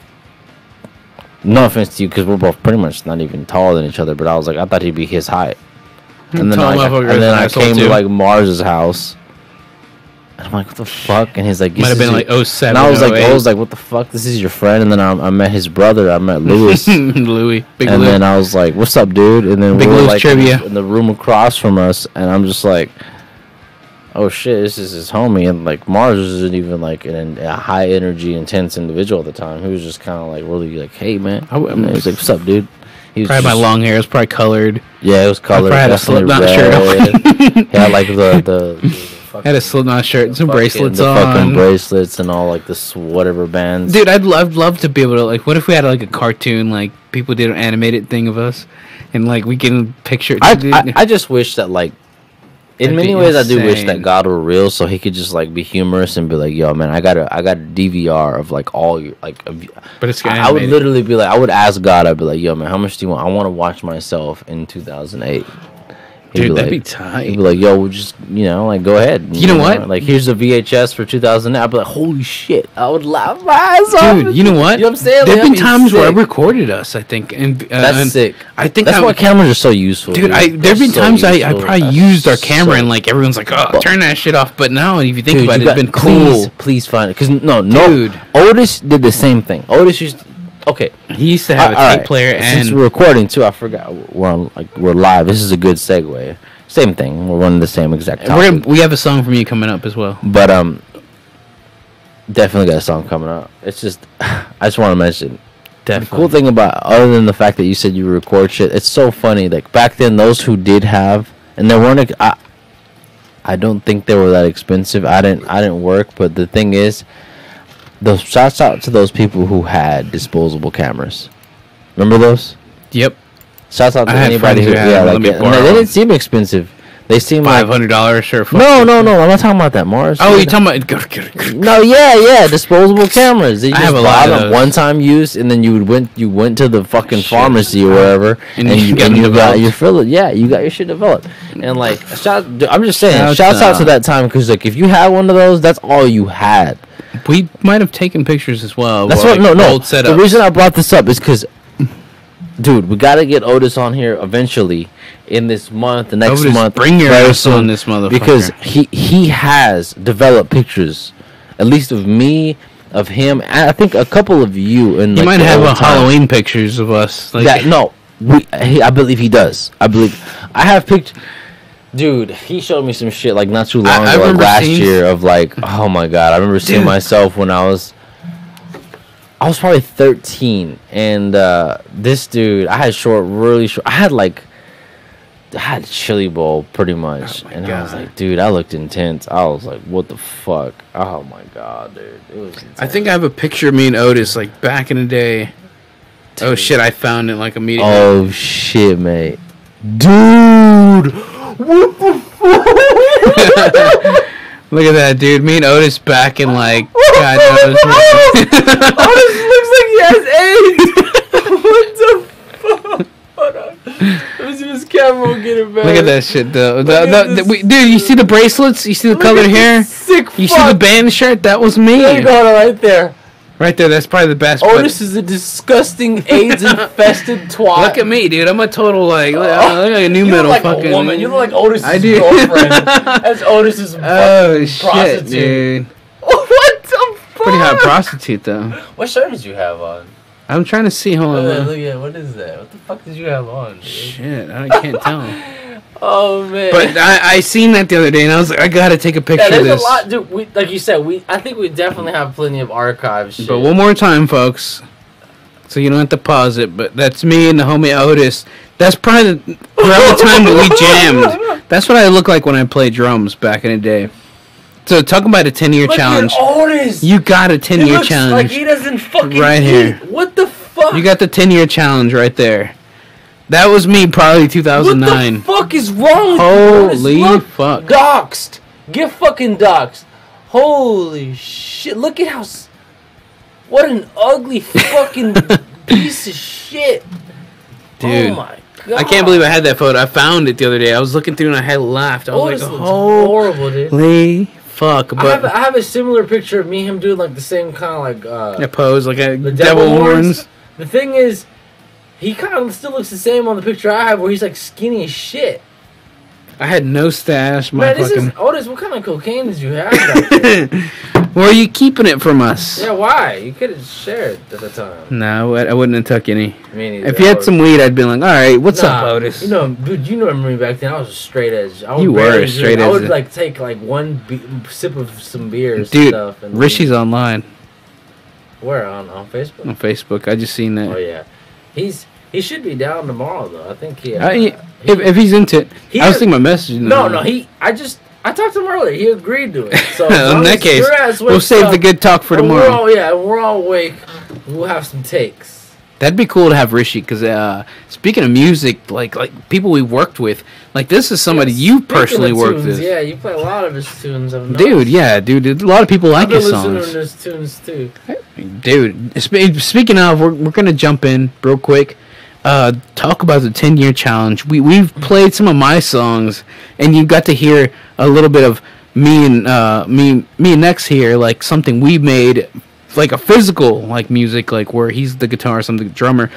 Speaker 2: no offense to you, because we're both pretty much not even taller than each other, but I was like, I thought he'd be his height. And then I came to like Mars's house, and I'm like, what the fuck? And he's like,
Speaker 1: might have been like 07.
Speaker 2: And I was like, what the fuck? This is your friend? And then I met his brother. I met Louis.
Speaker 1: Louis, Big
Speaker 2: and
Speaker 1: Lou.
Speaker 2: then I was like, what's up, dude? And then
Speaker 1: Big
Speaker 2: we were
Speaker 1: Lou's
Speaker 2: like
Speaker 1: trivia
Speaker 2: in the room across from us, and I'm just like, oh shit, this is his homie. And like Mars wasn't even like a high energy, intense individual at the time. He was just kind of like really like, hey man. He was like, what's up, dude? He was
Speaker 1: probably my long hair. It was probably colored.
Speaker 2: Yeah, it was colored.
Speaker 1: I had a Slipknot shirt on.
Speaker 2: He had like the
Speaker 1: had a Slipknot shirt and some bracelets on.
Speaker 2: Fucking bracelets and all like this whatever bands.
Speaker 1: Dude, I'd love to be able to like. What if we had like a cartoon, like people did an animated thing of us, and like we can picture.
Speaker 2: I just wish that like. In many ways, I do wish that God were real, so he could just like be humorous and be like, "Yo, man, I got a DVR of like all your like."
Speaker 1: But it's
Speaker 2: I would literally be like, I would ask God, I'd be like, "Yo, man, how much do you want? I want to watch myself in 2008."
Speaker 1: Dude, that'd be tight.
Speaker 2: He'd be like, "Yo, we'll just like go ahead."
Speaker 1: You know what?
Speaker 2: Like here's a VHS for 2008. I'd be like, "Holy shit!" I would laugh my ass off.
Speaker 1: Dude, you know what?
Speaker 2: You know what I'm saying?
Speaker 1: There've been times where I recorded us. I think, and
Speaker 2: that's sick.
Speaker 1: I think
Speaker 2: that's why cameras are so useful.
Speaker 1: Dude, there've been times I probably used our camera and like everyone's like, "Oh, turn that shit off." But now, if you think about it, it's been cool.
Speaker 2: Please find it, because dude, Otis did the same thing. Otis used. Okay,
Speaker 1: he used to have a tape player, and
Speaker 2: since we're recording too, I forgot we're live. This is a good segue. Same thing. We're running the same exact topic.
Speaker 1: We have a song from you coming up as well.
Speaker 2: But definitely got a song coming up. It's just I just want to mention. Definitely. The cool thing about, other than the fact that you said you record shit, it's so funny. Like back then, those who did have, and there weren't. I don't think they were that expensive. I didn't work, but the thing is, those shouts out to those people who had disposable cameras. Remember those?
Speaker 1: Yep.
Speaker 2: Shouts out to anybody who like it. And they didn't seem expensive. They seem
Speaker 1: $500 shirt.
Speaker 2: No. I'm not talking about that, Mars.
Speaker 1: Oh, you're talking about
Speaker 2: no, yeah, disposable cameras. They
Speaker 1: I have a lot of
Speaker 2: one-time use, and then you went to the fucking pharmacy or wherever, and you got your fill. Yeah, you got your shit developed. And like, I'm just saying, shouts out to that time, because like if you had one of those, that's all you had.
Speaker 1: We might have taken pictures as well.
Speaker 2: That's what. No. The reason I brought this up is because, dude, we gotta get Otis on here eventually in this month, the next month.
Speaker 1: Bring your ass on this motherfucker.
Speaker 2: Because he has developed pictures, at least of me, of him, and I think a couple of you. And
Speaker 1: he might have Halloween pictures of us.
Speaker 2: Like I believe he does. I have pictures. Dude, he showed me some shit like not too long ago, like last year, of like, oh my god, I remember seeing myself when I was probably 13, and this dude, I had really short. I had chili bowl pretty much, and God. I was like, dude, I looked intense. I was like, what the fuck? Oh my god, dude, it was intense.
Speaker 1: I think I have a picture of me and Otis like back in the day. Oh shit! I found it like immediately.
Speaker 2: Oh shit, mate. Dude! What the fuck?
Speaker 1: Look at that, dude. Me and Otis back in like God knows.
Speaker 2: Otis looks like he has AIDS. What the fuck? Hold on. Let me see this camera. We'll get it back.
Speaker 1: Look at that shit, though. Dude, you see the bracelets? You see the colored hair?
Speaker 2: Sick.
Speaker 1: You see the band shirt? That was me.
Speaker 2: There you go, right there.
Speaker 1: Right there. That's probably the best.
Speaker 2: Otis is a disgusting AIDS-infested twat.
Speaker 1: Look at me, dude. I'm a total like a new metal
Speaker 2: like
Speaker 1: fucking.
Speaker 2: A woman. You look like Otis's
Speaker 1: I do.
Speaker 2: girlfriend. That's Otis's
Speaker 1: shit,
Speaker 2: prostitute.
Speaker 1: dude.
Speaker 2: What the fuck?
Speaker 1: Pretty hot prostitute though.
Speaker 2: What shirt did you have on?
Speaker 1: I'm trying to see. Hold on.
Speaker 2: Look at what is that? What the fuck did you have on? Dude?
Speaker 1: Shit, I can't tell.
Speaker 2: Oh man!
Speaker 1: But I seen that the other day, and I was like, I gotta take a picture of this.
Speaker 2: There's a lot, dude. Like you said, I think we definitely have plenty of archive shit.
Speaker 1: But one more time, folks, so you don't have to pause it. But that's me and the homie Otis. That's probably around the time that we jammed. That's what I look like when I play drums back in the day. So talking about a 10-year challenge.
Speaker 2: Otis.
Speaker 1: You got a 10-year challenge.
Speaker 2: Like he doesn't fucking
Speaker 1: right here.
Speaker 2: What the fuck?
Speaker 1: You got the 10-year challenge right there. That was me, probably 2009.
Speaker 2: What the fuck is wrong with
Speaker 1: Holy
Speaker 2: you?
Speaker 1: fuck.
Speaker 2: Doxed. Get fucking doxed. Holy shit. Look at how... What an ugly fucking piece of shit.
Speaker 1: Dude.
Speaker 2: Oh my god.
Speaker 1: I can't believe I had that photo. I found it the other day. I was looking through and I had laughed. I was like,
Speaker 2: horrible, dude.
Speaker 1: Holy fuck. But
Speaker 2: I have a similar picture of me and him doing like the same kind of like...
Speaker 1: a pose, like a
Speaker 2: the
Speaker 1: devil horns.
Speaker 2: The thing is... He kind of still looks the same on the picture I have, where he's like skinny as shit.
Speaker 1: I had no stash.
Speaker 2: Man, Otis. What kind of cocaine did you have back then?
Speaker 1: Where are you keeping it from us?
Speaker 2: Yeah, why? You could have shared at the time.
Speaker 1: No, I wouldn't have took any.
Speaker 2: Me neither.
Speaker 1: If you had some weed, I'd be like, all right, what's up, Otis?
Speaker 2: You know, dude, you remember me back then. I was a straight edge.
Speaker 1: You were a straight edge.
Speaker 2: I would like take like one sip of some beers
Speaker 1: dude,
Speaker 2: and stuff. And
Speaker 1: Rishi's online.
Speaker 2: Where? On Facebook?
Speaker 1: On Facebook. I just seen that.
Speaker 2: Oh, yeah. He should be down tomorrow, though. I think
Speaker 1: if he's into it. I was thinking about messaging him.
Speaker 2: No, I talked to him earlier. He agreed to it. So
Speaker 1: in that case, we'll save the good talk for tomorrow.
Speaker 2: We're all awake. We'll have some takes.
Speaker 1: That'd be cool to have Rishi, because speaking of music, like people we worked with, like this is somebody you personally worked with.
Speaker 2: Yeah, you play a lot of his tunes.
Speaker 1: Dude, a lot of people like his songs.
Speaker 2: I've been listening to his tunes too.
Speaker 1: Dude, speaking of, we're gonna jump in real quick. Talk about the 10-year challenge. We've played some of my songs, and you got to hear a little bit of me and Nex here, like something we made, like a physical like music, like where he's the guitarist, I'm the drummer.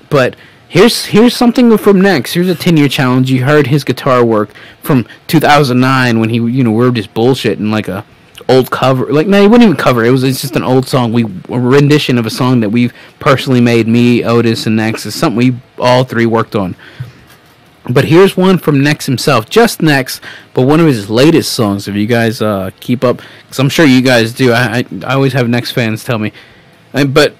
Speaker 1: But here's something from Nex. Here's a 10-year challenge. You heard his guitar work from 2009 when he, we were just bullshitting like a old cover, like no, it wasn't even cover. It's just an old song. A rendition of a song that we've personally made. Me, Otis, and Nex. It's something we all three worked on. But here's one from Nex himself, just Nex, but one of his latest songs. If you guys keep up, because I'm sure you guys do. I always have Nex fans tell me, but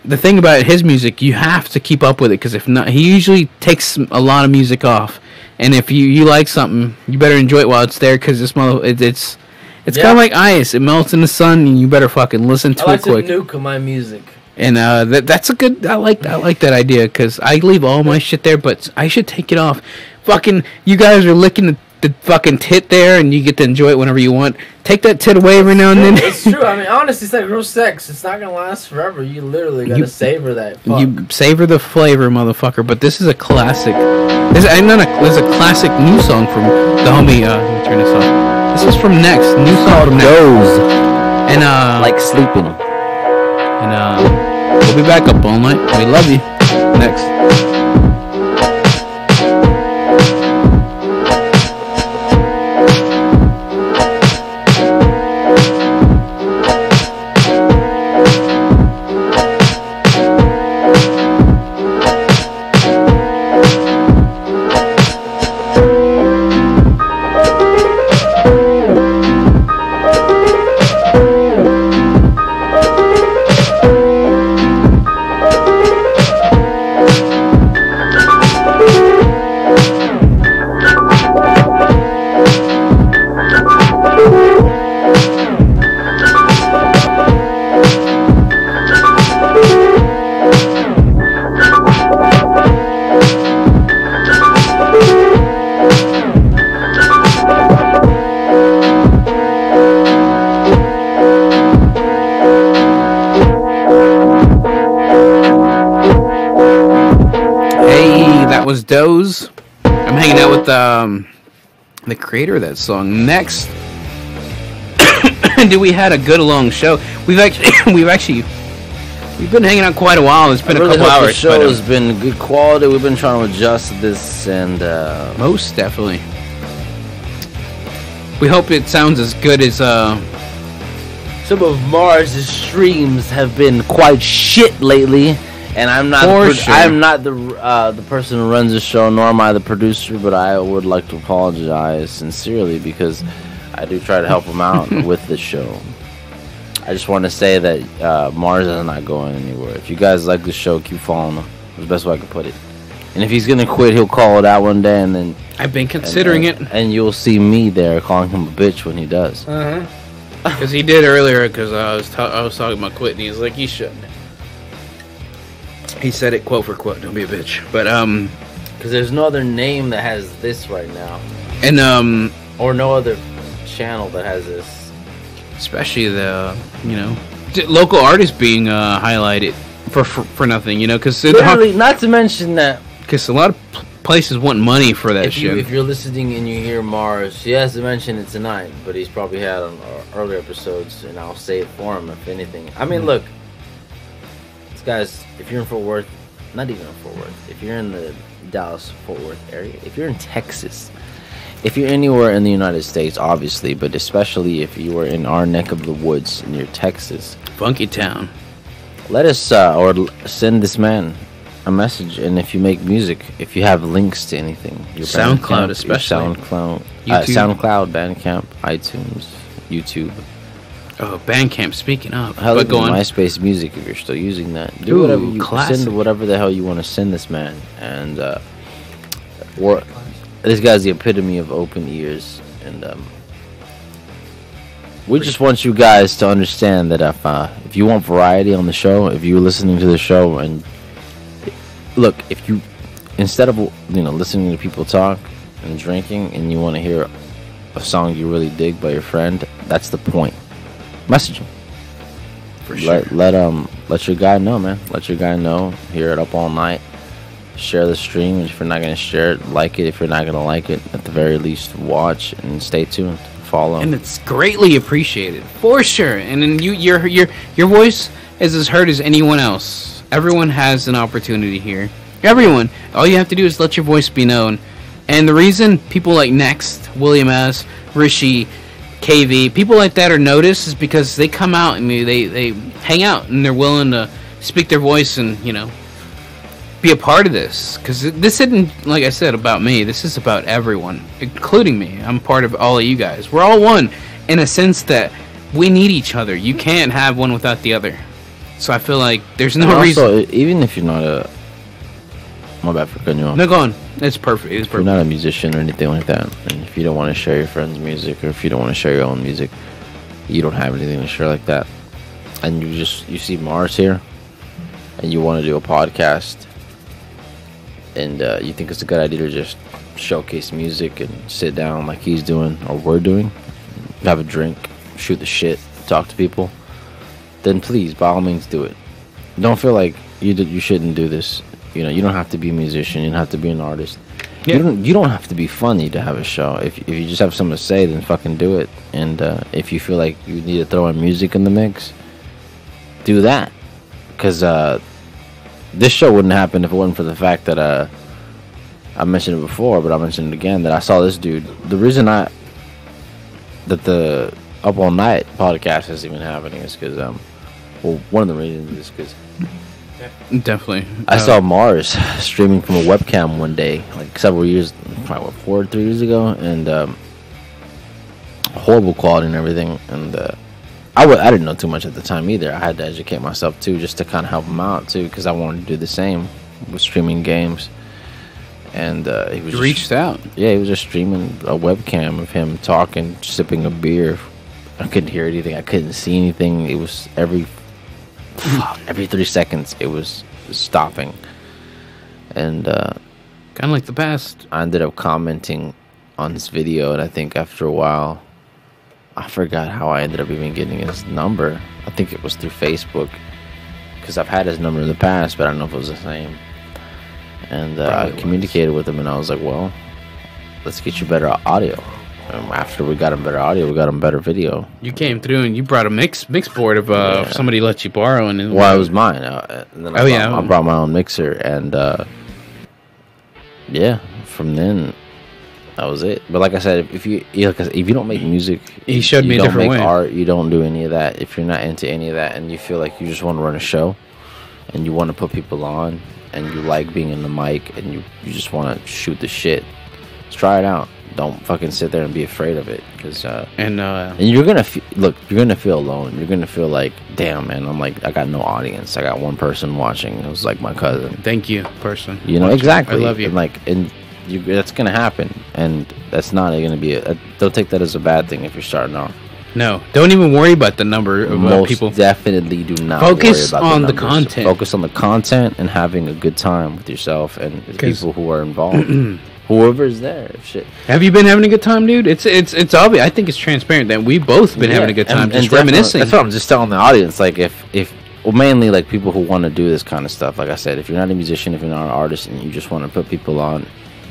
Speaker 1: the thing about his music, you have to keep up with it, because if not, he usually takes a lot of music off. And if you like something, you better enjoy it while it's there, because it's kind of like ice. It melts in the sun, and you better fucking listen to it quick.
Speaker 2: I like to nuke my music.
Speaker 1: And that's a good. I like that idea, because I leave all my shit there, but I should take it off. Fucking, you guys are licking the fucking tit there, and you get to enjoy it whenever you want. Take that tit away every now and then.
Speaker 2: It's true. I mean, honestly, it's like real sex. It's not gonna last forever. You literally gotta savor that. Fuck.
Speaker 1: You savor the flavor, motherfucker. But this is a classic. This is a classic new song from the homie. Let me turn this off. This is from Nex, new song from Nex.
Speaker 2: Doze.
Speaker 1: And
Speaker 2: like sleeping.
Speaker 1: And we'll be back up all night. We love you. Next. That was Doze. I'm hanging out with the creator of that song. Next, we had a good long show. We've been hanging out quite a while. It's been a couple hours.
Speaker 2: The show has been good quality. We've been trying to adjust this, and
Speaker 1: most definitely. We hope it sounds as good as
Speaker 2: some of Mars' streams have been quite shit lately. And I'm not I'm not the person who runs the show, nor am I the producer, but I would like to apologize sincerely because I do try to help him out with the show. I just want to say that Mars is not going anywhere. If you guys like the show, keep following him. That's the best way I can put it. And if he's gonna quit, he'll call it out one day, and then
Speaker 1: I've been considering it.
Speaker 2: And you'll see me there calling him a bitch when he does.
Speaker 1: Because he did earlier. Because I was talking about quitting. He's like, you shouldn't. He said it quote for quote. Don't be a bitch. But
Speaker 2: because there's no other name that has this right now,
Speaker 1: and
Speaker 2: or no other channel that has this.
Speaker 1: Especially the local artists being highlighted for nothing. Because
Speaker 2: not to mention that.
Speaker 1: Because a lot of places want money for that shit.
Speaker 2: If you're listening and you hear Mars, he has to mention it tonight, but he's probably had on earlier episodes, and I'll say it for him if anything. I mean, look. Guys, if you're in Fort Worth, not even in Fort Worth, if you're in the Dallas-Fort Worth area, if you're in Texas, if you're anywhere in the United States, obviously, but especially if you are in our neck of the woods near Texas,
Speaker 1: Funky Town,
Speaker 2: let us or send this man a message. And if you make music, if you have links to anything, your
Speaker 1: SoundCloud, especially
Speaker 2: SoundCloud, Bandcamp, iTunes, YouTube.
Speaker 1: Oh, Bandcamp. Speaking of,
Speaker 2: hell, but go on. MySpace Music, if you're still using that, do whatever you send, whatever the hell you want to send this man. And this guy's the epitome of open ears. And we just want you guys to understand that if you want variety on the show, if you're listening to the show, and look, if you instead of listening to people talk and drinking, and you want to hear a song you really dig by your friend, that's the point. Message him.
Speaker 1: For sure.
Speaker 2: Let your guy know, man. Let your guy know. Hear it up all night. Share the stream. If you're not gonna share it, like it. If you're not gonna like it, at the very least, watch and stay tuned. Follow.
Speaker 1: And it's greatly appreciated, for sure. And then your voice is as heard as anyone else. Everyone has an opportunity here. Everyone. All you have to do is let your voice be known. And the reason people like Next, William S., Rishi, KV, people like that are noticed is because they come out and they hang out and they're willing to speak their voice and be a part of this. Because this isn't, like I said, about me. This is about everyone, including me. I'm part of all of you guys. We're all one in a sense that we need each other. You can't have one without the other. So I feel like there's no reason.
Speaker 2: Even if you're not a... My bad for cutting you off.
Speaker 1: No, go on. It's perfect. It's perfect.
Speaker 2: If you're not a musician or anything like that, and if you don't want to share your friends' music, or if you don't want to share your own music, you don't have anything to share like that, and you see Mars here, and you want to do a podcast, and you think it's a good idea to just showcase music and sit down like he's doing or we're doing, have a drink, shoot the shit, talk to people, then please, by all means, do it. Don't feel like you shouldn't do this. You don't have to be a musician. You don't have to be an artist. Yeah. You don't have to be funny to have a show. If you just have something to say, then fucking do it. And if you feel like you need to throw in music in the mix, do that. Because this show wouldn't happen if it wasn't for the fact that I mentioned it before, but I'll mention it again, that I saw this dude. The reason that the Up All Night podcast is even happening is because one of the reasons is because
Speaker 1: definitely
Speaker 2: I saw Mars streaming from a webcam one day, like several years, probably 3 years ago, and horrible quality and everything. And I didn't know too much at the time either. I had to educate myself too, just to kind of help him out too, because I wanted to do the same with streaming games. And he was
Speaker 1: reached out. Yeah,
Speaker 2: he was just streaming a webcam of him talking, sipping a beer. I couldn't hear anything. I couldn't see anything. It was every 3 seconds it was stopping. And kind
Speaker 1: of like the past.
Speaker 2: I ended up commenting on his video, and I think after a while, I forgot how I ended up even getting his number. I think it was through Facebook, because I've had his number in the past, but I don't know if it was the same. And I communicated with him, and I was like, well, let's get you better audio. After we got him better audio, we got him better video.
Speaker 1: You came through and you brought a mix board of somebody let you borrow, and then
Speaker 2: it was mine. And then I brought my own mixer, and from then that was it. But like I said, if you don't make music,
Speaker 1: he showed me a different way.
Speaker 2: You don't make art, you don't do any of that. If you're not into any of that, and you feel like you just want to run a show, and you want to put people on, and you like being in the mic, and you just want to shoot the shit, let's try it out. Don't fucking sit there and be afraid of it, because and you're gonna you're gonna feel alone. You're gonna feel like, damn, man, I got no audience. I got one person watching. It was like my cousin.
Speaker 1: Thank you, person.
Speaker 2: You know, exactly.
Speaker 1: I love you.
Speaker 2: And that's gonna happen, and that's not gonna be don't take that as a bad thing if you're starting off.
Speaker 1: No, don't even worry about the number of people.
Speaker 2: Definitely do not
Speaker 1: focus
Speaker 2: worry about
Speaker 1: on the content.
Speaker 2: Focus on the content and having a good time with yourself and the people who are involved. Whoever's there, shit.
Speaker 1: Have you been having a good time, dude? It's obvious. I think it's transparent that we've both been having a good time, just reminiscing.
Speaker 2: That's what I'm just telling the audience. Like, well, mainly like people who want to do this kind of stuff. Like I said, if you're not a musician, if you're not an artist, and you just want to put people on,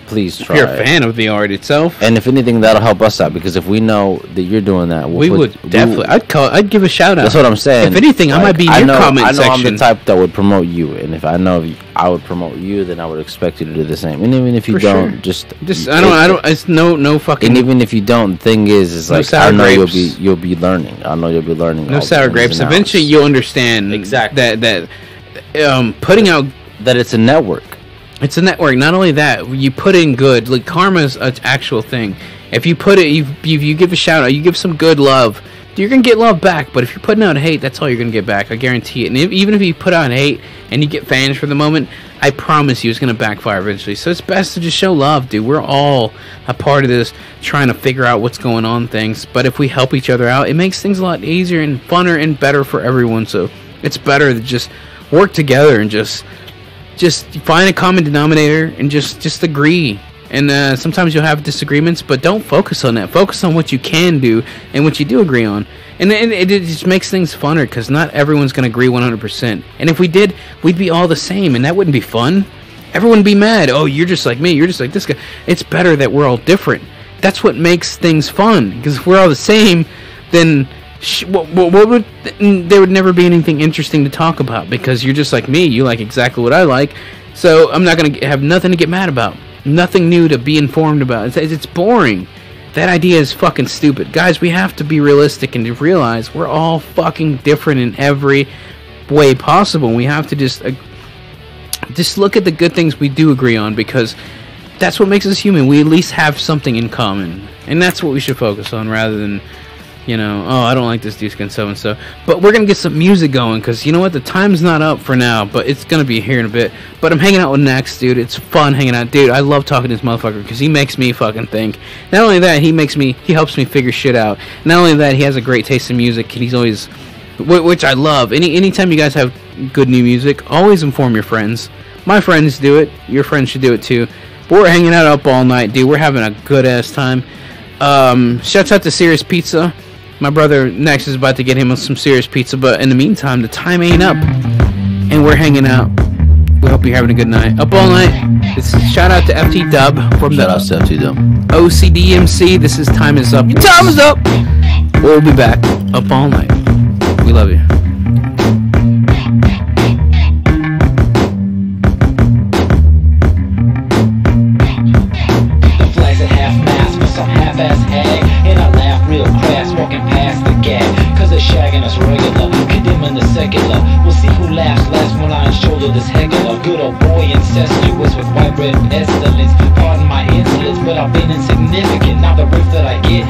Speaker 2: please try.
Speaker 1: If you're a fan of the art itself,
Speaker 2: and if anything, that'll help us out, because if we know that you're doing that,
Speaker 1: I'd give a shout out.
Speaker 2: That's what I'm saying.
Speaker 1: If anything, I might be in your comment section.
Speaker 2: I know I'm the type that would promote you, and if I know I would promote you, then I would expect you to do the same. And even if you don't, just
Speaker 1: I don't. It's no fucking.
Speaker 2: And even if you don't, the thing is like, I know you'll be learning. I know you'll be learning.
Speaker 1: No sour grapes. Eventually, you'll understand exactly that putting out
Speaker 2: that it's a network.
Speaker 1: It's a network. Not only that, you put in good. Like, karma's an actual thing. If you put it, you give a shout out, you give some good love, you're gonna get love back. But if you're putting out hate, that's all you're gonna get back. I guarantee it. And even if you put out hate and you get fans for the moment, I promise you, it's gonna backfire eventually. So it's best to just show love, dude. We're all a part of this, trying to figure out what's going on things. But if we help each other out, it makes things a lot easier and funner and better for everyone. So it's better to just work together and just find a common denominator and just agree. And sometimes you'll have disagreements, but don't focus on that. Focus on what you can do and what you do agree on. And it just makes things funner, because not everyone's going to agree 100%. And if we did, we'd be all the same, and that wouldn't be fun. Everyone would be mad. Oh, you're just like me. You're just like this guy. It's better that we're all different. That's what makes things fun, because if we're all the same, then there would never be anything interesting to talk about, because you're just like me. You like exactly what I like, so I'm not going to have nothing to get mad about, nothing new to be informed about. It's boring. That idea is fucking stupid. Guys, we have to be realistic and to realize we're all fucking different in every way possible. We have to just look at the good things we do agree on, because that's what makes us human. We at least have something in common, and that's what we should focus on, rather than, oh, I don't like this dude and so and so. But we're gonna get some music going, because you know what, the time's not up for now, but it's gonna be here in a bit. But I'm hanging out with Nex, dude. It's fun hanging out, dude. I love talking to this motherfucker, because he makes me fucking think. Not only that, he helps me figure shit out. Not only that, he has a great taste in music, and he's always, which I love. Anytime you guys have good new music, always inform your friends. My friends do it. Your friends should do it too. But we're hanging out up all night, dude. We're having a good ass time. Shouts out to Serious Pizza. My brother Nex is about to get him some serious pizza, but in the meantime, the time ain't up, and we're hanging out. We hope you're having a good night. Up All Night. Shout out to FT Dub from the OCDMC. This is Time Is Up. Your time is up. We'll be back. Up All Night. We love you.
Speaker 3: The flags at half-mast for some half-ass hag, and I laugh real crass walking past the gag, cause they're shagging us regular, condemning the secular. We'll see who laughs last when I shoulder this heckler. Good old boy incestuous with white red pestilence. Pardon my insolence, but I've been insignificant. Now the riff that I get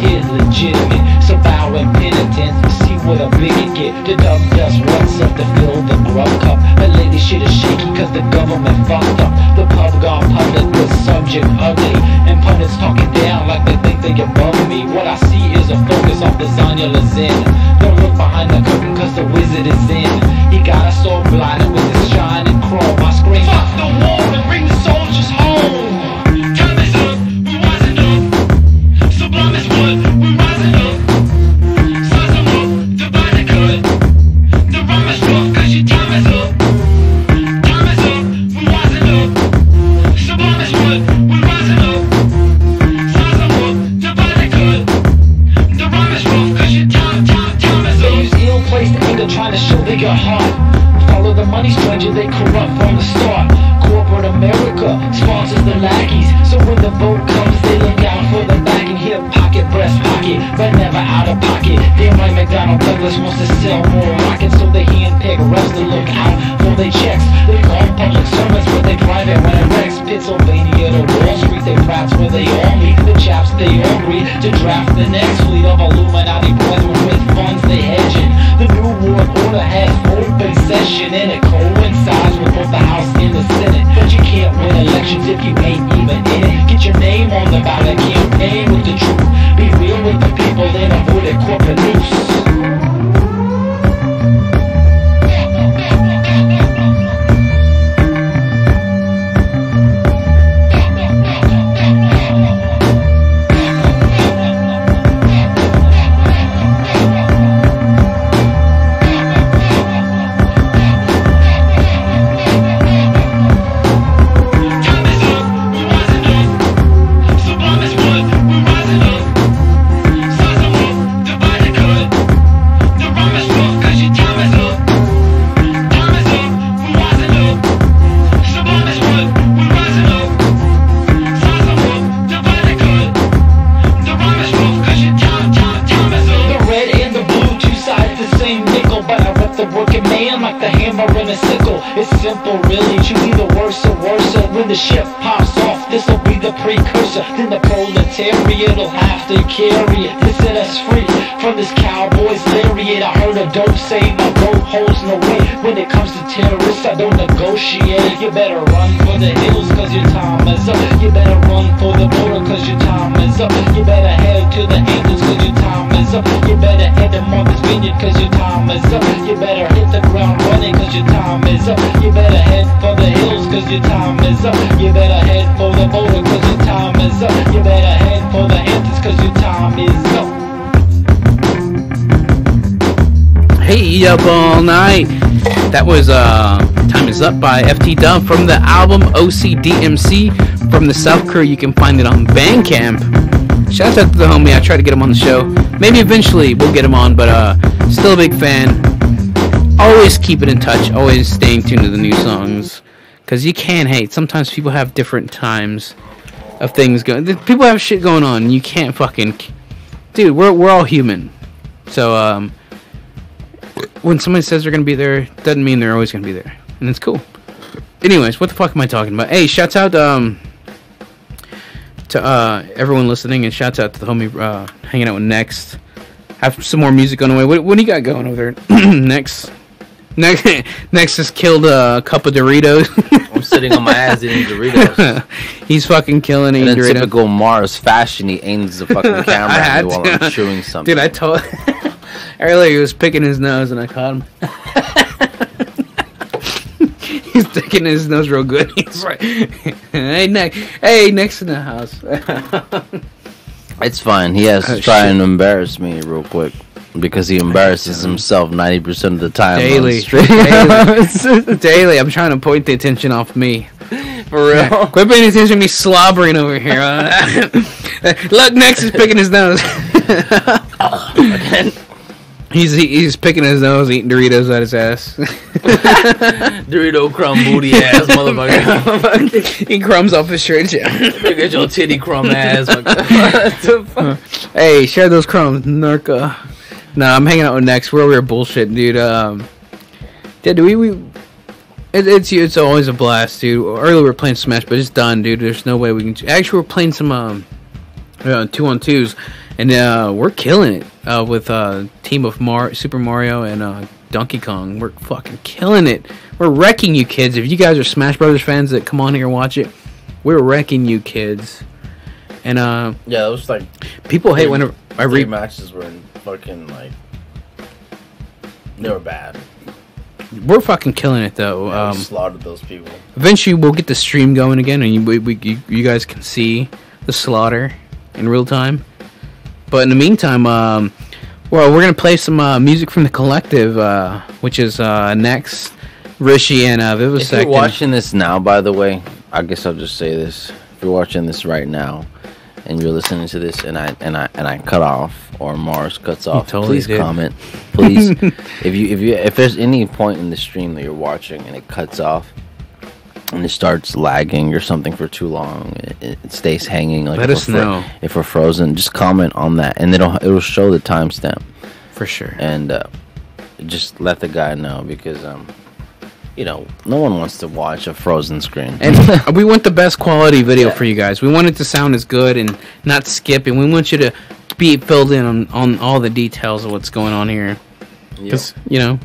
Speaker 3: is legitimate. So bow in penitence, see what a bigot get. The dumb dust runs up to fill the grub cup. That lady shit is shaky cause the government fucked up. The pub gone public with subject ugly, and pundits talking down like they think they above me. What I see is a focus on designer Lazin. Don't look behind the curtain cause the wizard is in. He got us all blinded with his shine and crawl. My scream, fuck the war and bring the soldiers home. Time is up, we're rising up. Sublime is what, we're rising up. Size them up, divide and cut. The rhyme is rough cause your time is up. Time is up, we're rising up. trying to show they got heart. Follow the money, stranger, they corrupt from the start. Corporate America sponsors the lackeys, so when the vote comes, they look out for the backing. Hip pocket, breast pocket, but never out of pocket. Damn right, McDonnell Douglas wants to sell more rockets, so they handpick reps to look out for their checks. They call public servants, but they private when it wrecks. Pennsylvania to Wall Street, they rats where they all meet. The chaps, they all agree to draft the next fleet of Illuminati brethren with funds they hedging. The New World Order has open session, and it coincides with both the House and the Senate. But you can't win elections if you ain't even in it. Get your name on the ballot, campaign with the truth. Be real with the people and avoid a corporate noose. It's simple, really, choose either worse or worse. When the ship pops off, this'll be the precursor. Then the proletariat'll have to carry it to set us free from this cowboy's lariat. I heard a dope say my road holds no weight. When it comes to terrorists, I don't negotiate. You better run for the hills, cause your time is up. You better run for the border, cause your time is up. You better head to the Hamptons, cause your time is up. You better head to Martha's Vineyard, cause your time is up. You better hit the ground running, cause your time is up. You better head for the hills, cause your time is up. You better head for the border, cause your time is up. You better head for the Hamptons, cause your time is up.
Speaker 1: Hey, Up All Night. That was Time Is Up by FT Dub from the album OCDMC from the South Crew. You can find it on Bandcamp. Shout out to the homie. I tried to get him on the show. Maybe eventually we'll get him on, but still a big fan. Always keep it in touch. Always staying tuned to the new songs. Because you can't hate. Sometimes people have different times of things going. People have shit going on. You can't fucking... Dude, we're all human. So, when somebody says they're going to be there, doesn't mean they're always going to be there. And it's cool. Anyways, what the fuck am I talking about? Hey, shouts out to everyone listening, and shouts out to the homie hanging out with Next. Have some more music on the way. What do you got going over there? Next has killed a cup of Doritos.
Speaker 2: I'm sitting on my ass eating Doritos.
Speaker 1: He's fucking killing eating Doritos.
Speaker 2: In typical Mars fashion, he aims the fucking camera at me while I'm chewing something.
Speaker 1: Dude, I told... Earlier he was picking his nose and I caught him. He's picking his nose real good. He's right. Hey, next in the house.
Speaker 2: It's fine. He has to try and embarrass me real quick. Because he embarrasses himself 90% of the time.
Speaker 1: Daily. Daily. I'm trying to point the attention off me.
Speaker 2: For real?
Speaker 1: Quit paying attention to me slobbering over here. Look, Next is picking his nose. He's picking his nose, eating Doritos out his ass.
Speaker 2: Dorito crumb booty ass motherfucker.
Speaker 1: He crumbs off his shirt.
Speaker 2: Look at your titty crumb ass.
Speaker 1: Hey, share those crumbs, Narca. Nah, I'm hanging out with Next. We're over here bullshit, dude. It's always a blast, dude. Earlier we were playing Smash, but it's done, dude. There's no way we can... Actually, we're playing some 2-on-2s, and we're killing it with a team of Super Mario and Donkey Kong. We're fucking killing it. We're wrecking you kids. If you guys are Smash Brothers fans that come on here and watch it, we're wrecking you kids. And
Speaker 2: yeah, it was like
Speaker 1: people hate whenever I read
Speaker 2: matches were fucking like they were bad.
Speaker 1: We're fucking killing it though.
Speaker 2: Yeah, we slaughtered those people.
Speaker 1: Eventually, we'll get the stream going again, and you guys can see the slaughter in real time. But in the meantime, well, we're gonna play some music from the collective, which is Next, Rishi, and Vivisect.
Speaker 2: If you're watching this now, by the way, I guess I'll just say this: if you're watching this right now, and you're listening to this, and I cut off, or Mars cuts off,
Speaker 1: totally
Speaker 2: please
Speaker 1: did.
Speaker 2: comment. Please, if there's any point in the stream that you're watching and it cuts off, and it starts lagging or something for too long, it stays hanging. Like
Speaker 1: let us know
Speaker 2: if we're frozen. Just comment on that, and it'll show the timestamp
Speaker 1: for sure.
Speaker 2: And just let the guy know, because no one wants to watch a frozen screen.
Speaker 1: And we want the best quality video for you guys. We want it to sound as good and not skip, and we want you to be filled in on all the details of what's going on here. Because,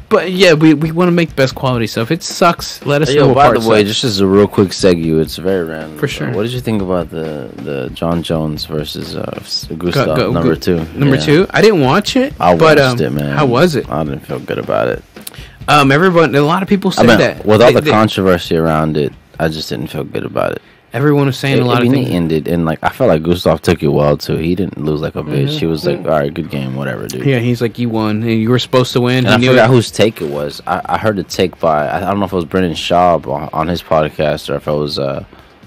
Speaker 1: but yeah, we want to make the best quality stuff. If it sucks, let us know what
Speaker 2: by
Speaker 1: part
Speaker 2: the way,
Speaker 1: sucks.
Speaker 2: just as a real quick segue, it's very random.
Speaker 1: For sure.
Speaker 2: What did you think about the John Jones versus Gustav number 2?
Speaker 1: Number 2? I didn't watch it.
Speaker 2: I watched it, man.
Speaker 1: How was it?
Speaker 2: I didn't feel good about it.
Speaker 1: A lot of people say that.
Speaker 2: With all the controversy around it, I just didn't feel good about it.
Speaker 1: Everyone was saying a lot of things.
Speaker 2: It ended, and I felt like Gustav took it well too. He didn't lose like a bitch. He was like, "All right, good game, whatever, dude."
Speaker 1: Yeah, he's like, "You won, and you were supposed to win."
Speaker 2: And I forgot whose take it was. I heard the take by, I don't know if it was Brendan Schaub on his podcast, or if it was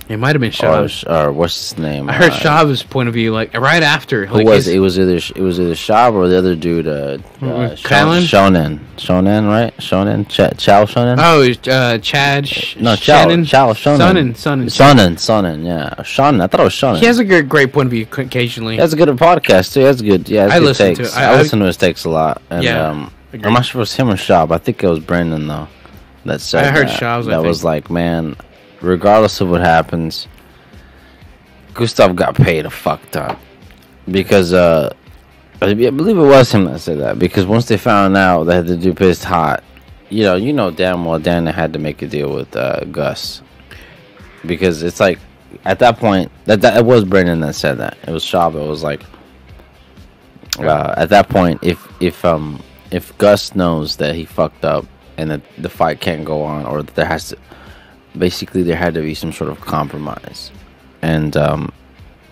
Speaker 1: it might have been Schaub.
Speaker 2: Or what's his name?
Speaker 1: I heard Schaub's point of view, like right after.
Speaker 2: Who was it? It was either Schaub or the other dude. Shonen, right? Chow Shonen.
Speaker 1: Oh, Chad.
Speaker 2: Chow Shonen. Sonnen. Yeah, Shonen. I thought it was Shonen.
Speaker 1: He has a good point of view occasionally.
Speaker 2: He has a good podcast too. That's good. Yeah,
Speaker 1: I
Speaker 2: good
Speaker 1: listen
Speaker 2: takes.
Speaker 1: to it.
Speaker 2: I listen to his takes a lot. And,
Speaker 1: yeah.
Speaker 2: I'm not sure if it was him or Schaub. I think it was Brendan though. That said,
Speaker 1: I heard Schaub's.
Speaker 2: That was like, man, regardless of what happens, Gustav got paid a fuck ton, because I believe it was him that said that, because once they found out that the dude pissed hot, you know damn well Dana had to make a deal with Gus, because it's like at that point that it was Brendan that said that. It was Schaub. It was like at that point, if Gus knows that he fucked up and that the fight can't go on, or that there had to be some sort of compromise. And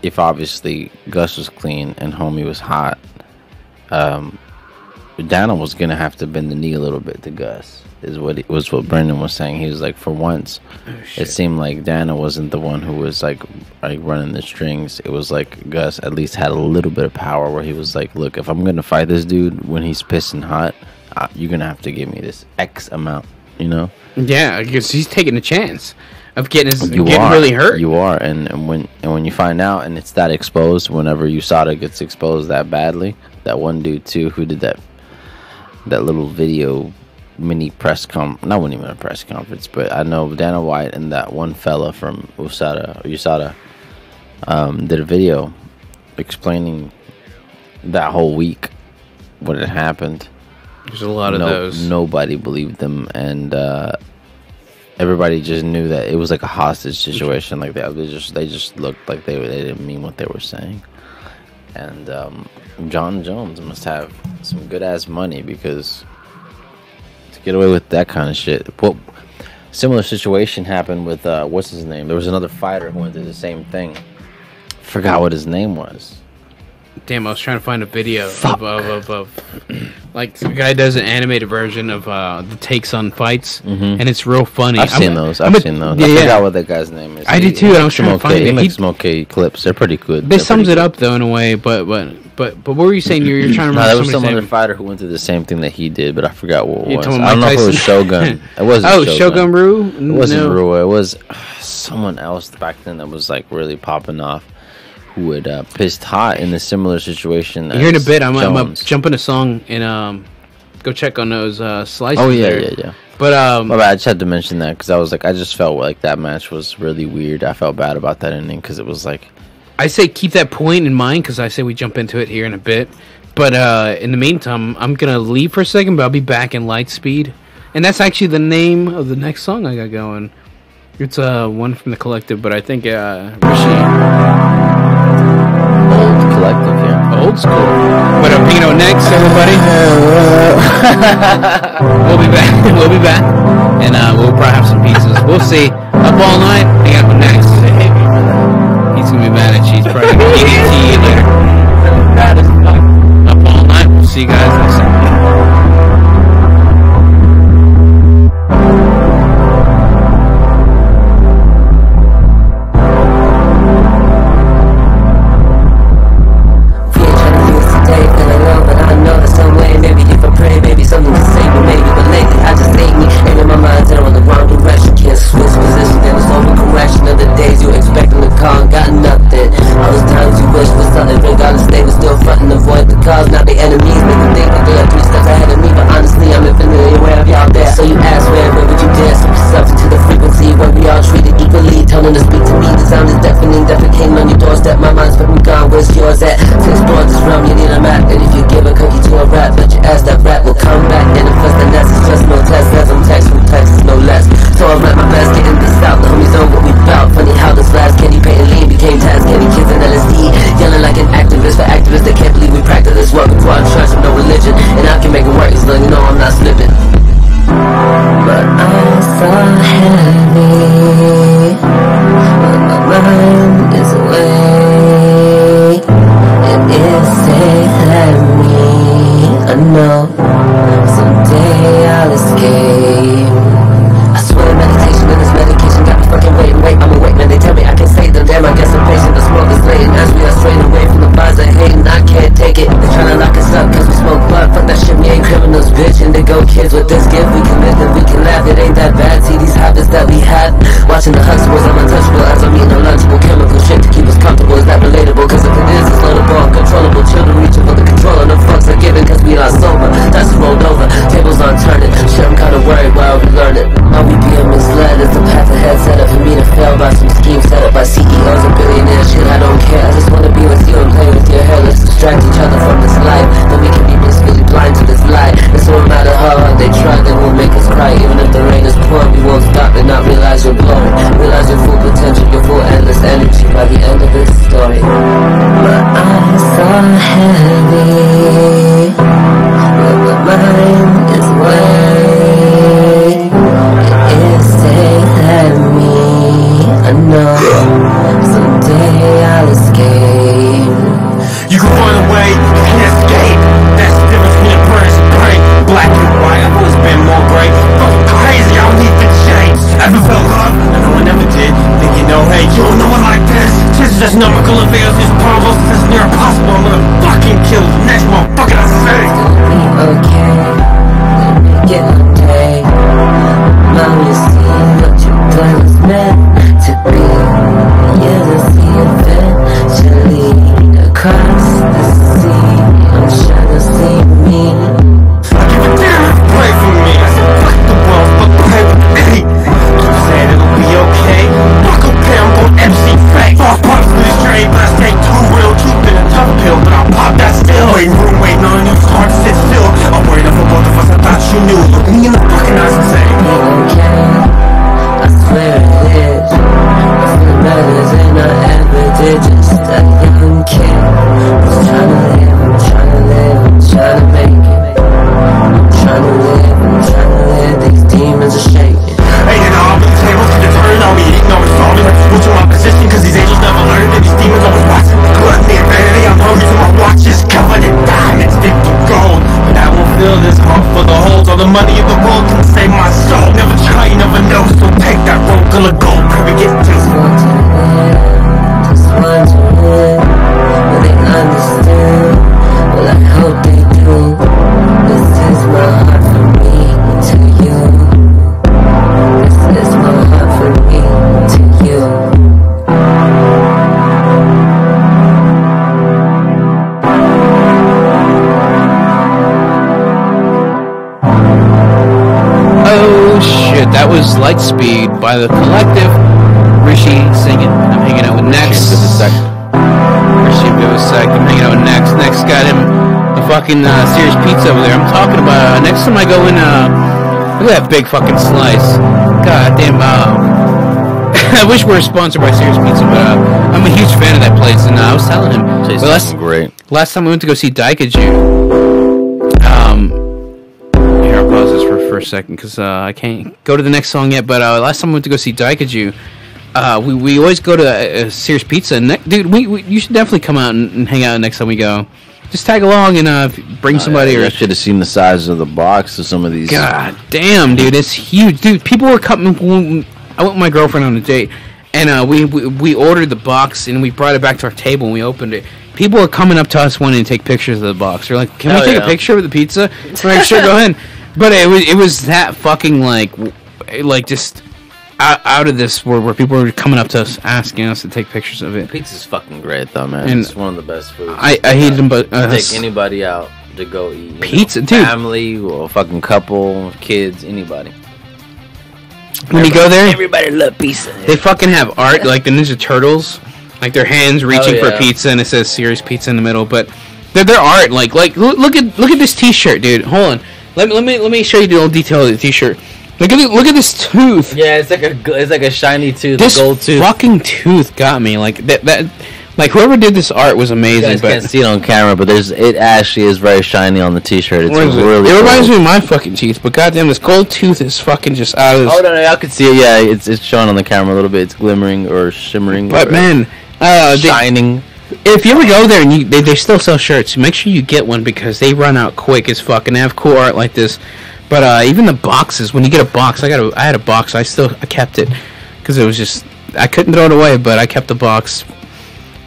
Speaker 2: if obviously Gus was clean and homie was hot, Dana was gonna have to bend the knee a little bit to Gus. Was what Brendan was saying. He was like, for once, it seemed like Dana wasn't the one who was like running the strings. It was like Gus at least had a little bit of power, where he was like, look, if I'm gonna fight this dude when he's pissing hot, you're gonna have to give me this X amount,
Speaker 1: Yeah, because he's taking a chance of getting really hurt.
Speaker 2: You are, and when you find out, and it's that exposed, whenever USADA gets exposed that badly, that one dude too who did that little video mini not even a press conference, but I know Dana White and that one fella from USADA did a video explaining that whole week what had happened.
Speaker 1: There's a lot of those.
Speaker 2: Nobody believed them, and everybody just knew that it was like a hostage situation. Like they just looked like they didn't mean what they were saying. And John Jones must have some good ass money, because to get away with that kind of shit. Well, similar situation happened with what's his name? There was another fighter who went through the same thing. Forgot what his name was.
Speaker 1: Damn, I was trying to find a video of like the guy does an animated version of the takes on fights, and it's real funny.
Speaker 2: I've seen those.
Speaker 1: Yeah,
Speaker 2: I forgot what that guy's name is.
Speaker 1: I did too. I was trying to find it.
Speaker 2: He makes some okay clips. They're pretty good.
Speaker 1: They sums it up though in a way, but what were you saying? You're trying to remember.
Speaker 2: There was some other fighter who went through the same thing that he did, but I forgot what it was.
Speaker 1: I
Speaker 2: don't know if it was Shogun. It wasn't.
Speaker 1: Shogun Ryu.
Speaker 2: It wasn't Ryu. It was someone else back then that was like really popping off, who had pissed hot in a similar situation.
Speaker 1: Here in a bit, I'm up jumping a song and go check on those slices.
Speaker 2: Oh yeah.
Speaker 1: But
Speaker 2: my bad. I just had to mention that because I just felt like that match was really weird. I felt bad about that ending because it was like,
Speaker 1: I say keep that point in mind, because I say we jump into it here in a bit. But in the meantime, I'm gonna leave for a second, but I'll be back in light speed, and that's actually the name of the next song I got going. It's one from the collective, but I think Rishi.
Speaker 2: Old collective here.
Speaker 1: Old school. But next, everybody. We'll be back. We'll be back, and we'll probably have some pizzas. We'll see. Up all night. Hang out with next. He's gonna be mad at you. He's probably gonna be eating tea later. Up all night. We'll see you guys next time.
Speaker 4: kids with this gift. We can live and we can laugh, it ain't that bad. See these habits that we have. Watching the Huxtables, I'm untouchable as I'm eating unlunchable. Chemical shit to keep us comfortable, is that relatable? Cause if it is, it's loadable, uncontrollable. Children reaching for the controller, no fucks are given cause we not sober. That's rolled over, tables on turning. Shit, I'm kinda worried while we learn it. Are we being misled? Is the path ahead set up for me to fail by some schemes set up by CEOs and billionaires? Shit, I don't care, I just wanna be with you and play with your hair. Let's distract each other from this life, then we can be blissfully blind to this light. It's no matter how hard they try, they won't make us cry. Even if the rain is pouring, we won't stop and not realize your glory. Realize your full potential, your full endless energy by the end of this story. My eyes are heavy, but my mind is weight. It is safe at me, I know someday I'll escape.
Speaker 5: You can run away, you can't escape. That's the difference between a bird and brain. Black and white, I've always been more gray. Fucking crazy, I don't need to change. Ever felt love? No one ever did. Think you know, hey, you don't know one like this. This is just numerical avails, this problems, this is near impossible. I'm gonna fucking kill the next motherfucker I say.
Speaker 4: Be okay, make it one day. Now you see what you've done is meant to be. You'll see eventually across the sea. I'm sure they'll see me.
Speaker 5: I give a damn if you pray for me. I said fuck the world, fuck pray with me. Keep saying it'll be okay. Fuck okay, I'm gon' MC fake. False props to the straight, but I stay too real. Truth in a tough pill, but I'll pop that still. Waiting room, waiting on you, it's hard to sit still. I'm worried for both of us, I thought you knew. Look me in the fucking eyes and say,
Speaker 4: Be okay, I swear it is. Nothing better than I ever did. Just a young kid who's trying to live, I'm trying to live, I'm trying to make it. I'm trying to live, I'm trying to live, these demons are shaking.
Speaker 5: hey, you know, I'll be tables to the turn, I'll be eating, I'll be solving. Like switching my position, cause these angels never learn. And these demons always watching. Gluttony and vanity, I'm hungry, so my watch is covered in diamonds, dipped in gold. But I won't fill this heart for the holes. All the money in the world can save my soul. Never try, you never know, so take that road, full of gold, pray we get to.
Speaker 4: Just want to live, will they understand? Well, I hope they do. This is my heart from me to you. This is my heart from me to you.
Speaker 1: Oh shit, that was Lightspeed by the Collective. Rishi singing. I'm hanging out with Next. Rishi Vivisek. I'm hanging out with Next. Next got him a fucking Sears Pizza over there. I'm talking about next time I go in. Look at that big fucking slice. God damn. I wish we were sponsored by Sears Pizza, but I'm a huge fan of that place, and I was telling him.
Speaker 2: Tastes great.
Speaker 1: Last time we went to go see Daikaju. Here, I'll pause this for a second because I can't go to the next song yet. But last time we went to go see Daikaju, we always go to Sears Pizza. And dude, you should definitely come out and hang out next time we go. Just tag along and bring somebody.
Speaker 2: I should have seen the size of the box of some of these.
Speaker 1: God damn, dude, it's huge, dude. People were coming. I went with my girlfriend on a date, and we ordered the box and we brought it back to our table and we opened it. People were coming up to us wanting to take pictures of the box. They're like, "Can we take a picture of the pizza?" We're like, "Sure, go ahead." But it was that fucking like just out of this where people were coming up to us asking us to take pictures of it.
Speaker 2: Pizza's fucking great though, man.
Speaker 1: And
Speaker 2: it's one of the best foods.
Speaker 1: I hate them, but
Speaker 2: take anybody out to go eat
Speaker 1: pizza, dude.
Speaker 2: Family or fucking couple, kids, anybody.
Speaker 1: When you go there,
Speaker 2: everybody love pizza.
Speaker 1: They fucking have art like the Ninja Turtles, like their hands reaching for pizza, and it says Sears Pizza in the middle. But their art, like look at this T-shirt, dude. Hold on, let me show you the little detail of the T-shirt. Look at this tooth.
Speaker 2: Yeah, it's like a shiny tooth,
Speaker 1: this
Speaker 2: gold tooth.
Speaker 1: Fucking tooth got me. Like that. Like whoever did this art was amazing.
Speaker 2: You guys can't see it on camera, but it actually is very shiny on the T-shirt. It's really.
Speaker 1: It reminds me of my fucking teeth, but goddamn, this gold tooth is fucking just out of this.
Speaker 2: Oh no, I could see it. Yeah, it's showing on the camera a little bit. It's glimmering or shimmering.
Speaker 1: But
Speaker 2: or
Speaker 1: man,
Speaker 2: shining.
Speaker 1: If you ever go there and they still sell shirts, make sure you get one because they run out quick as fuck and they have cool art like this. But even the boxes, when you get a box, I had a box. I kept it because it was just I couldn't throw it away, but I kept the box.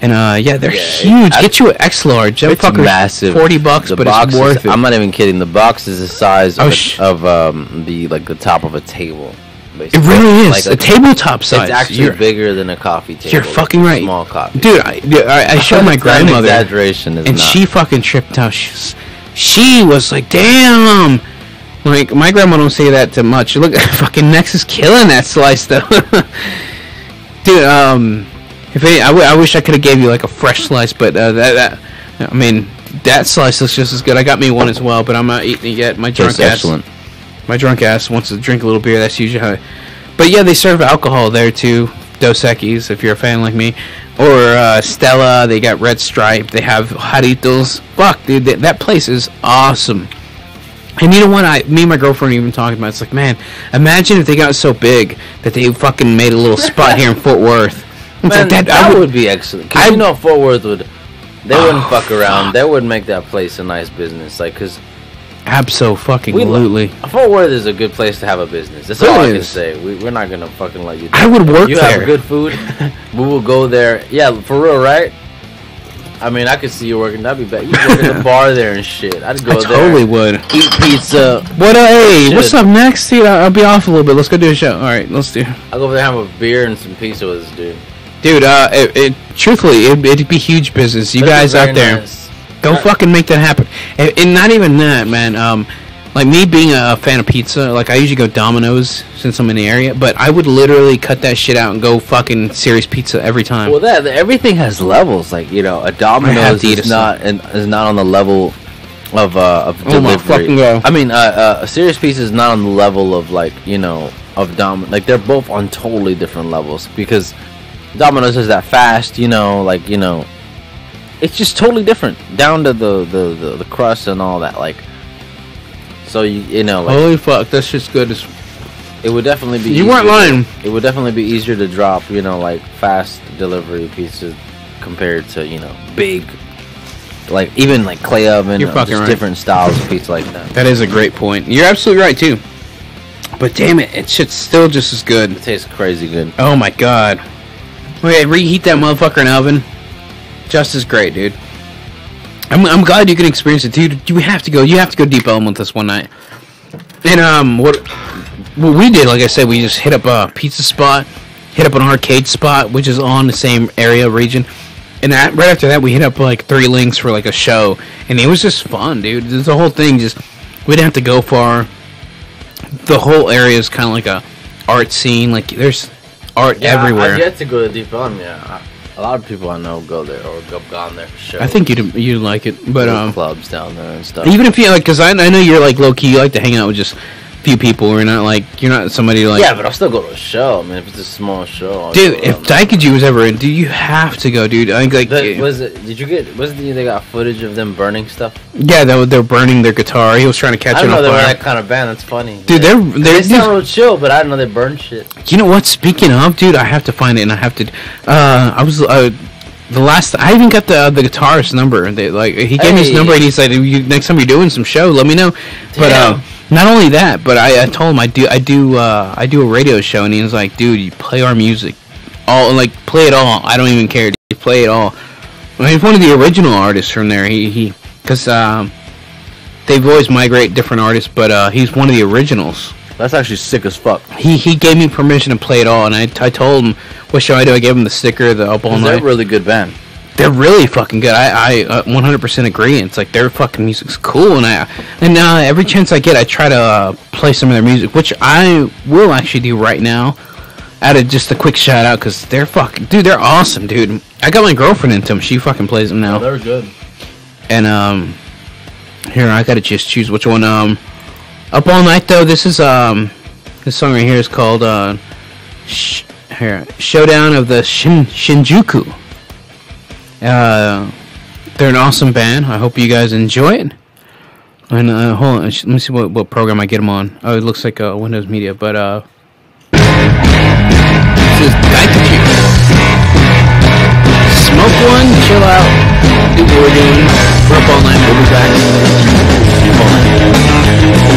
Speaker 1: And yeah, they're
Speaker 2: Yeah,
Speaker 1: huge. Get you an X large. That
Speaker 2: It's
Speaker 1: fucker's
Speaker 2: massive.
Speaker 1: $40,
Speaker 2: The
Speaker 1: but
Speaker 2: box
Speaker 1: it's worth
Speaker 2: is,
Speaker 1: it.
Speaker 2: I'm not even kidding. The box is the size
Speaker 1: Oh,
Speaker 2: of the top of a table.
Speaker 1: It
Speaker 2: Basically.
Speaker 1: really is
Speaker 2: Like
Speaker 1: a tabletop size.
Speaker 2: It's actually
Speaker 1: You're-
Speaker 2: bigger than a coffee table.
Speaker 1: You're fucking right,
Speaker 2: Small coffee.
Speaker 1: dude. I showed my
Speaker 2: It's not an
Speaker 1: grandmother,
Speaker 2: exaggeration, it's
Speaker 1: and
Speaker 2: not.
Speaker 1: she fucking tripped out. She was like, "Damn!" Like my grandma don't say that too much. Look, fucking Nex is killing that slice though, dude. If any, I wish I could have gave you like a fresh slice, but I mean, that slice looks just as good. I got me one as well, but I'm not eating it yet. My drunk
Speaker 2: Tastes
Speaker 1: ass.
Speaker 2: excellent.
Speaker 1: My drunk ass wants to drink a little beer. That's usually how. But yeah, they serve alcohol there too. Dos Equis, if you're a fan like me, or Stella. They got Red Stripe. They have Jarritos. Fuck, dude, that place is awesome. And you know what? Me and my girlfriend were even talking about. It's like, man, imagine if they got so big that they fucking made a little spot here in Fort Worth. It's
Speaker 2: Man,
Speaker 1: like
Speaker 2: that would be excellent. Cause you know Fort Worth would. They wouldn't fuck around.
Speaker 1: fuck.
Speaker 2: They would make that place a nice business. Like, cause
Speaker 1: Absolutely.
Speaker 2: Fort Worth is a good place to have a business. That's
Speaker 1: It
Speaker 2: all I can
Speaker 1: is.
Speaker 2: say. We're not gonna fucking let you.
Speaker 1: I would work
Speaker 2: You
Speaker 1: there.
Speaker 2: have good food. We will go there. Yeah, for real, right? I mean, I could see you working. That'd be bad. You work at the bar there and shit. I'd go
Speaker 1: I
Speaker 2: there.
Speaker 1: totally would.
Speaker 2: Eat pizza.
Speaker 1: What? Hey,
Speaker 2: Shit.
Speaker 1: what's up next, dude? I'll be off a little bit. Let's go do a show. All right, let's do.
Speaker 2: I'll go over there, have a beer and some pizza with this dude.
Speaker 1: Dude, truthfully, it'd be huge business. You
Speaker 2: That'd be
Speaker 1: guys
Speaker 2: very
Speaker 1: out there,
Speaker 2: nice.
Speaker 1: go fucking make that happen. And not even that, man. Like me being a fan of pizza, like I usually go Domino's since I'm in the area, but I would literally cut that shit out and go fucking Serious Pizza every time.
Speaker 2: Well, everything has levels. Like, you know, a Domino's
Speaker 1: to eat
Speaker 2: is
Speaker 1: a
Speaker 2: not on the level of
Speaker 1: Oh
Speaker 2: delivery.
Speaker 1: my fucking God.
Speaker 2: I mean, a Serious Pizza is not on the level of, like, you know, of Like, they're both on totally different levels, because Domino's is that fast, you know, like, you know, it's just totally different down to the crust and all that. Like, so you know, like,
Speaker 1: Holy fuck, that's just good as.
Speaker 2: it would definitely be.
Speaker 1: You weren't lying.
Speaker 2: It would definitely be easier to drop, you know, like fast delivery pizza compared to, you know, big, like even like clay oven.
Speaker 1: You're
Speaker 2: or
Speaker 1: fucking
Speaker 2: just
Speaker 1: right.
Speaker 2: different styles of pizza like that.
Speaker 1: That is a great point. You're absolutely right too. But damn it, it's still just as good.
Speaker 2: It tastes crazy good.
Speaker 1: Oh my god. Okay, reheat that motherfucker in the oven. Just as great, dude. I'm glad you can experience it, dude. You have to go. You have to go Deep Ellum with us one night. And what we did, like I said, we just hit up a pizza spot, hit up an arcade spot, which is on the same area region. And right after that, we hit up like 3 Links for like a show, and it was just fun, dude. The whole thing just we didn't have to go far. The whole area is kind of like a art scene. Like there's art everywhere.
Speaker 2: I've yet to go to Deep Ellum. Yeah, a lot of people I know go there or have gone there for sure.
Speaker 1: I think you'd like it, but
Speaker 2: clubs down there and stuff.
Speaker 1: even if you like, because I know you're like low key, you like to hang out with just few people. You're not somebody like.
Speaker 2: Yeah, but I'll still go to a show. I mean, if it's a small show, I'll
Speaker 1: Dude,
Speaker 2: go
Speaker 1: if
Speaker 2: down there.
Speaker 1: Daikaiju was ever in, dude, you have to go, dude. I think like
Speaker 2: They got footage of them burning stuff?
Speaker 1: yeah, they're burning their guitar. He was trying to catch
Speaker 2: I
Speaker 1: it
Speaker 2: don't know
Speaker 1: on
Speaker 2: they were
Speaker 1: fire.
Speaker 2: that kind of band. That's funny.
Speaker 1: Dude,
Speaker 2: they
Speaker 1: they're
Speaker 2: sound real chill, but I didn't know they burned shit.
Speaker 1: You know what? Speaking of, dude, I have to find it, and I have to. I was the last. I even got the guitarist's number. They he gave me his
Speaker 2: Hey.
Speaker 1: number, and he said, "Next time you're doing some show, let me know." But
Speaker 2: Damn.
Speaker 1: not only that, but I told him I do a radio show, and he was like, "Dude, you play our music, play it all. I don't even care. You play it all." I mean, he's one of the original artists from there. Because they've always migrate different artists, but he's one of the originals.
Speaker 2: That's actually sick as fuck.
Speaker 1: He gave me permission to play it all, and I told him what show I do. I gave him the sticker, the Up All
Speaker 2: They're a
Speaker 1: Night.
Speaker 2: really good band.
Speaker 1: They're really fucking good. I 100% agree. It's like their fucking music's cool, and every chance I get, I try to play some of their music, which I will actually do right now. Added just a quick shout out because they're fucking dude. They're awesome, dude. I got my girlfriend into them. She fucking plays them now.
Speaker 2: They're good.
Speaker 1: And here I gotta just choose which one. Up All Night though. This is this song right here is called Showdown of the Shinjuku. They're an awesome band. I hope you guys enjoy it. And hold on, let me see what program I get them on. Oh, it looks like Windows Media, but this is Daikaiju. Smoke one, chill out, do what we're doing. We're Up All Night. We'll be back. Up All Night.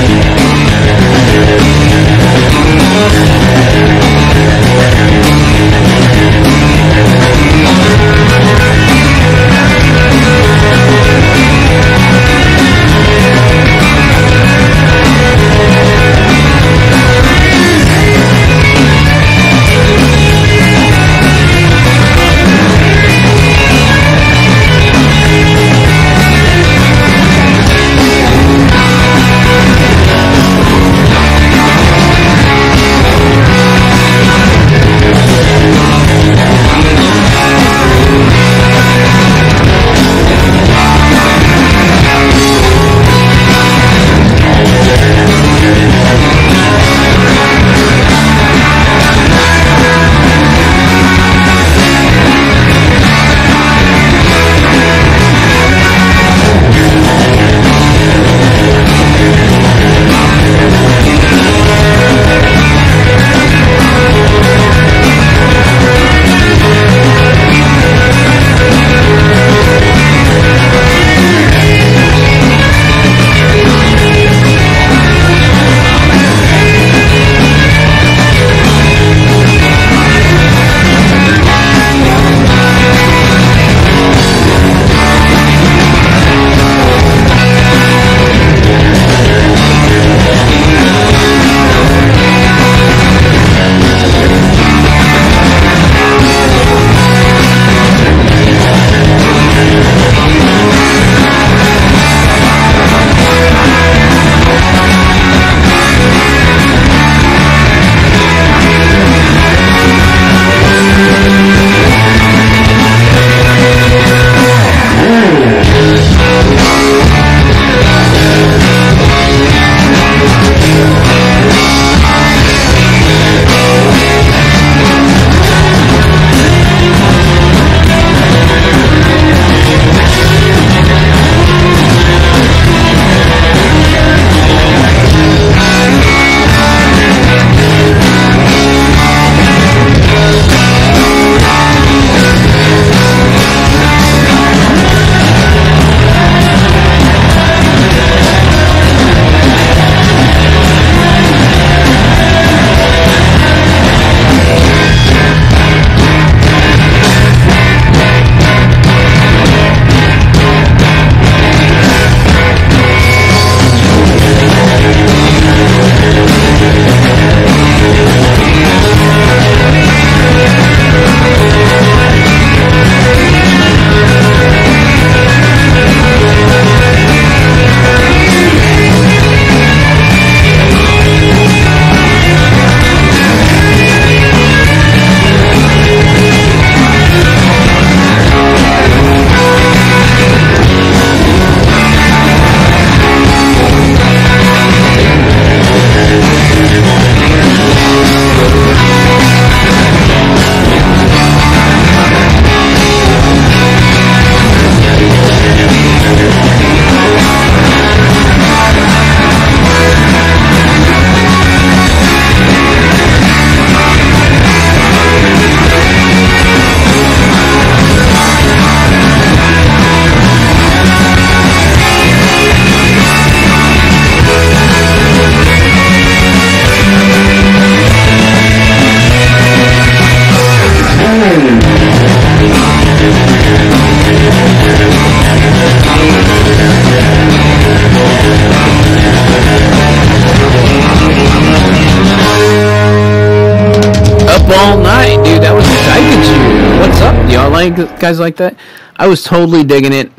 Speaker 1: y'all like guys like that? I was totally digging it.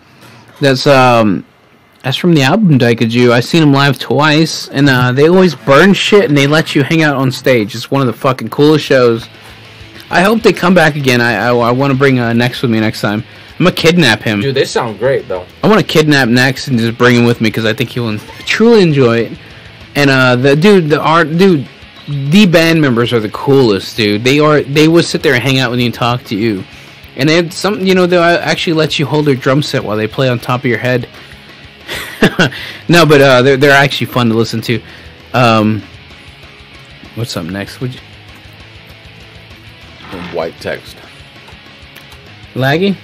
Speaker 1: That's from the album Daikaju. I seen them live twice, and they always burn shit and they let you hang out on stage. It's one of the fucking coolest shows. I hope they come back again. I want to bring Nex with me next time. I'm gonna kidnap him.
Speaker 2: Dude, they sound great though.
Speaker 1: I want to kidnap Nex and just bring him with me because I think he will truly enjoy it. And the band members are the coolest, dude. They would sit there and hang out with you and talk to you. And they have some, they'll actually let you hold their drum set while they play on top of your head. No, but they're actually fun to listen to. What's up next?
Speaker 6: White text.
Speaker 1: Laggy?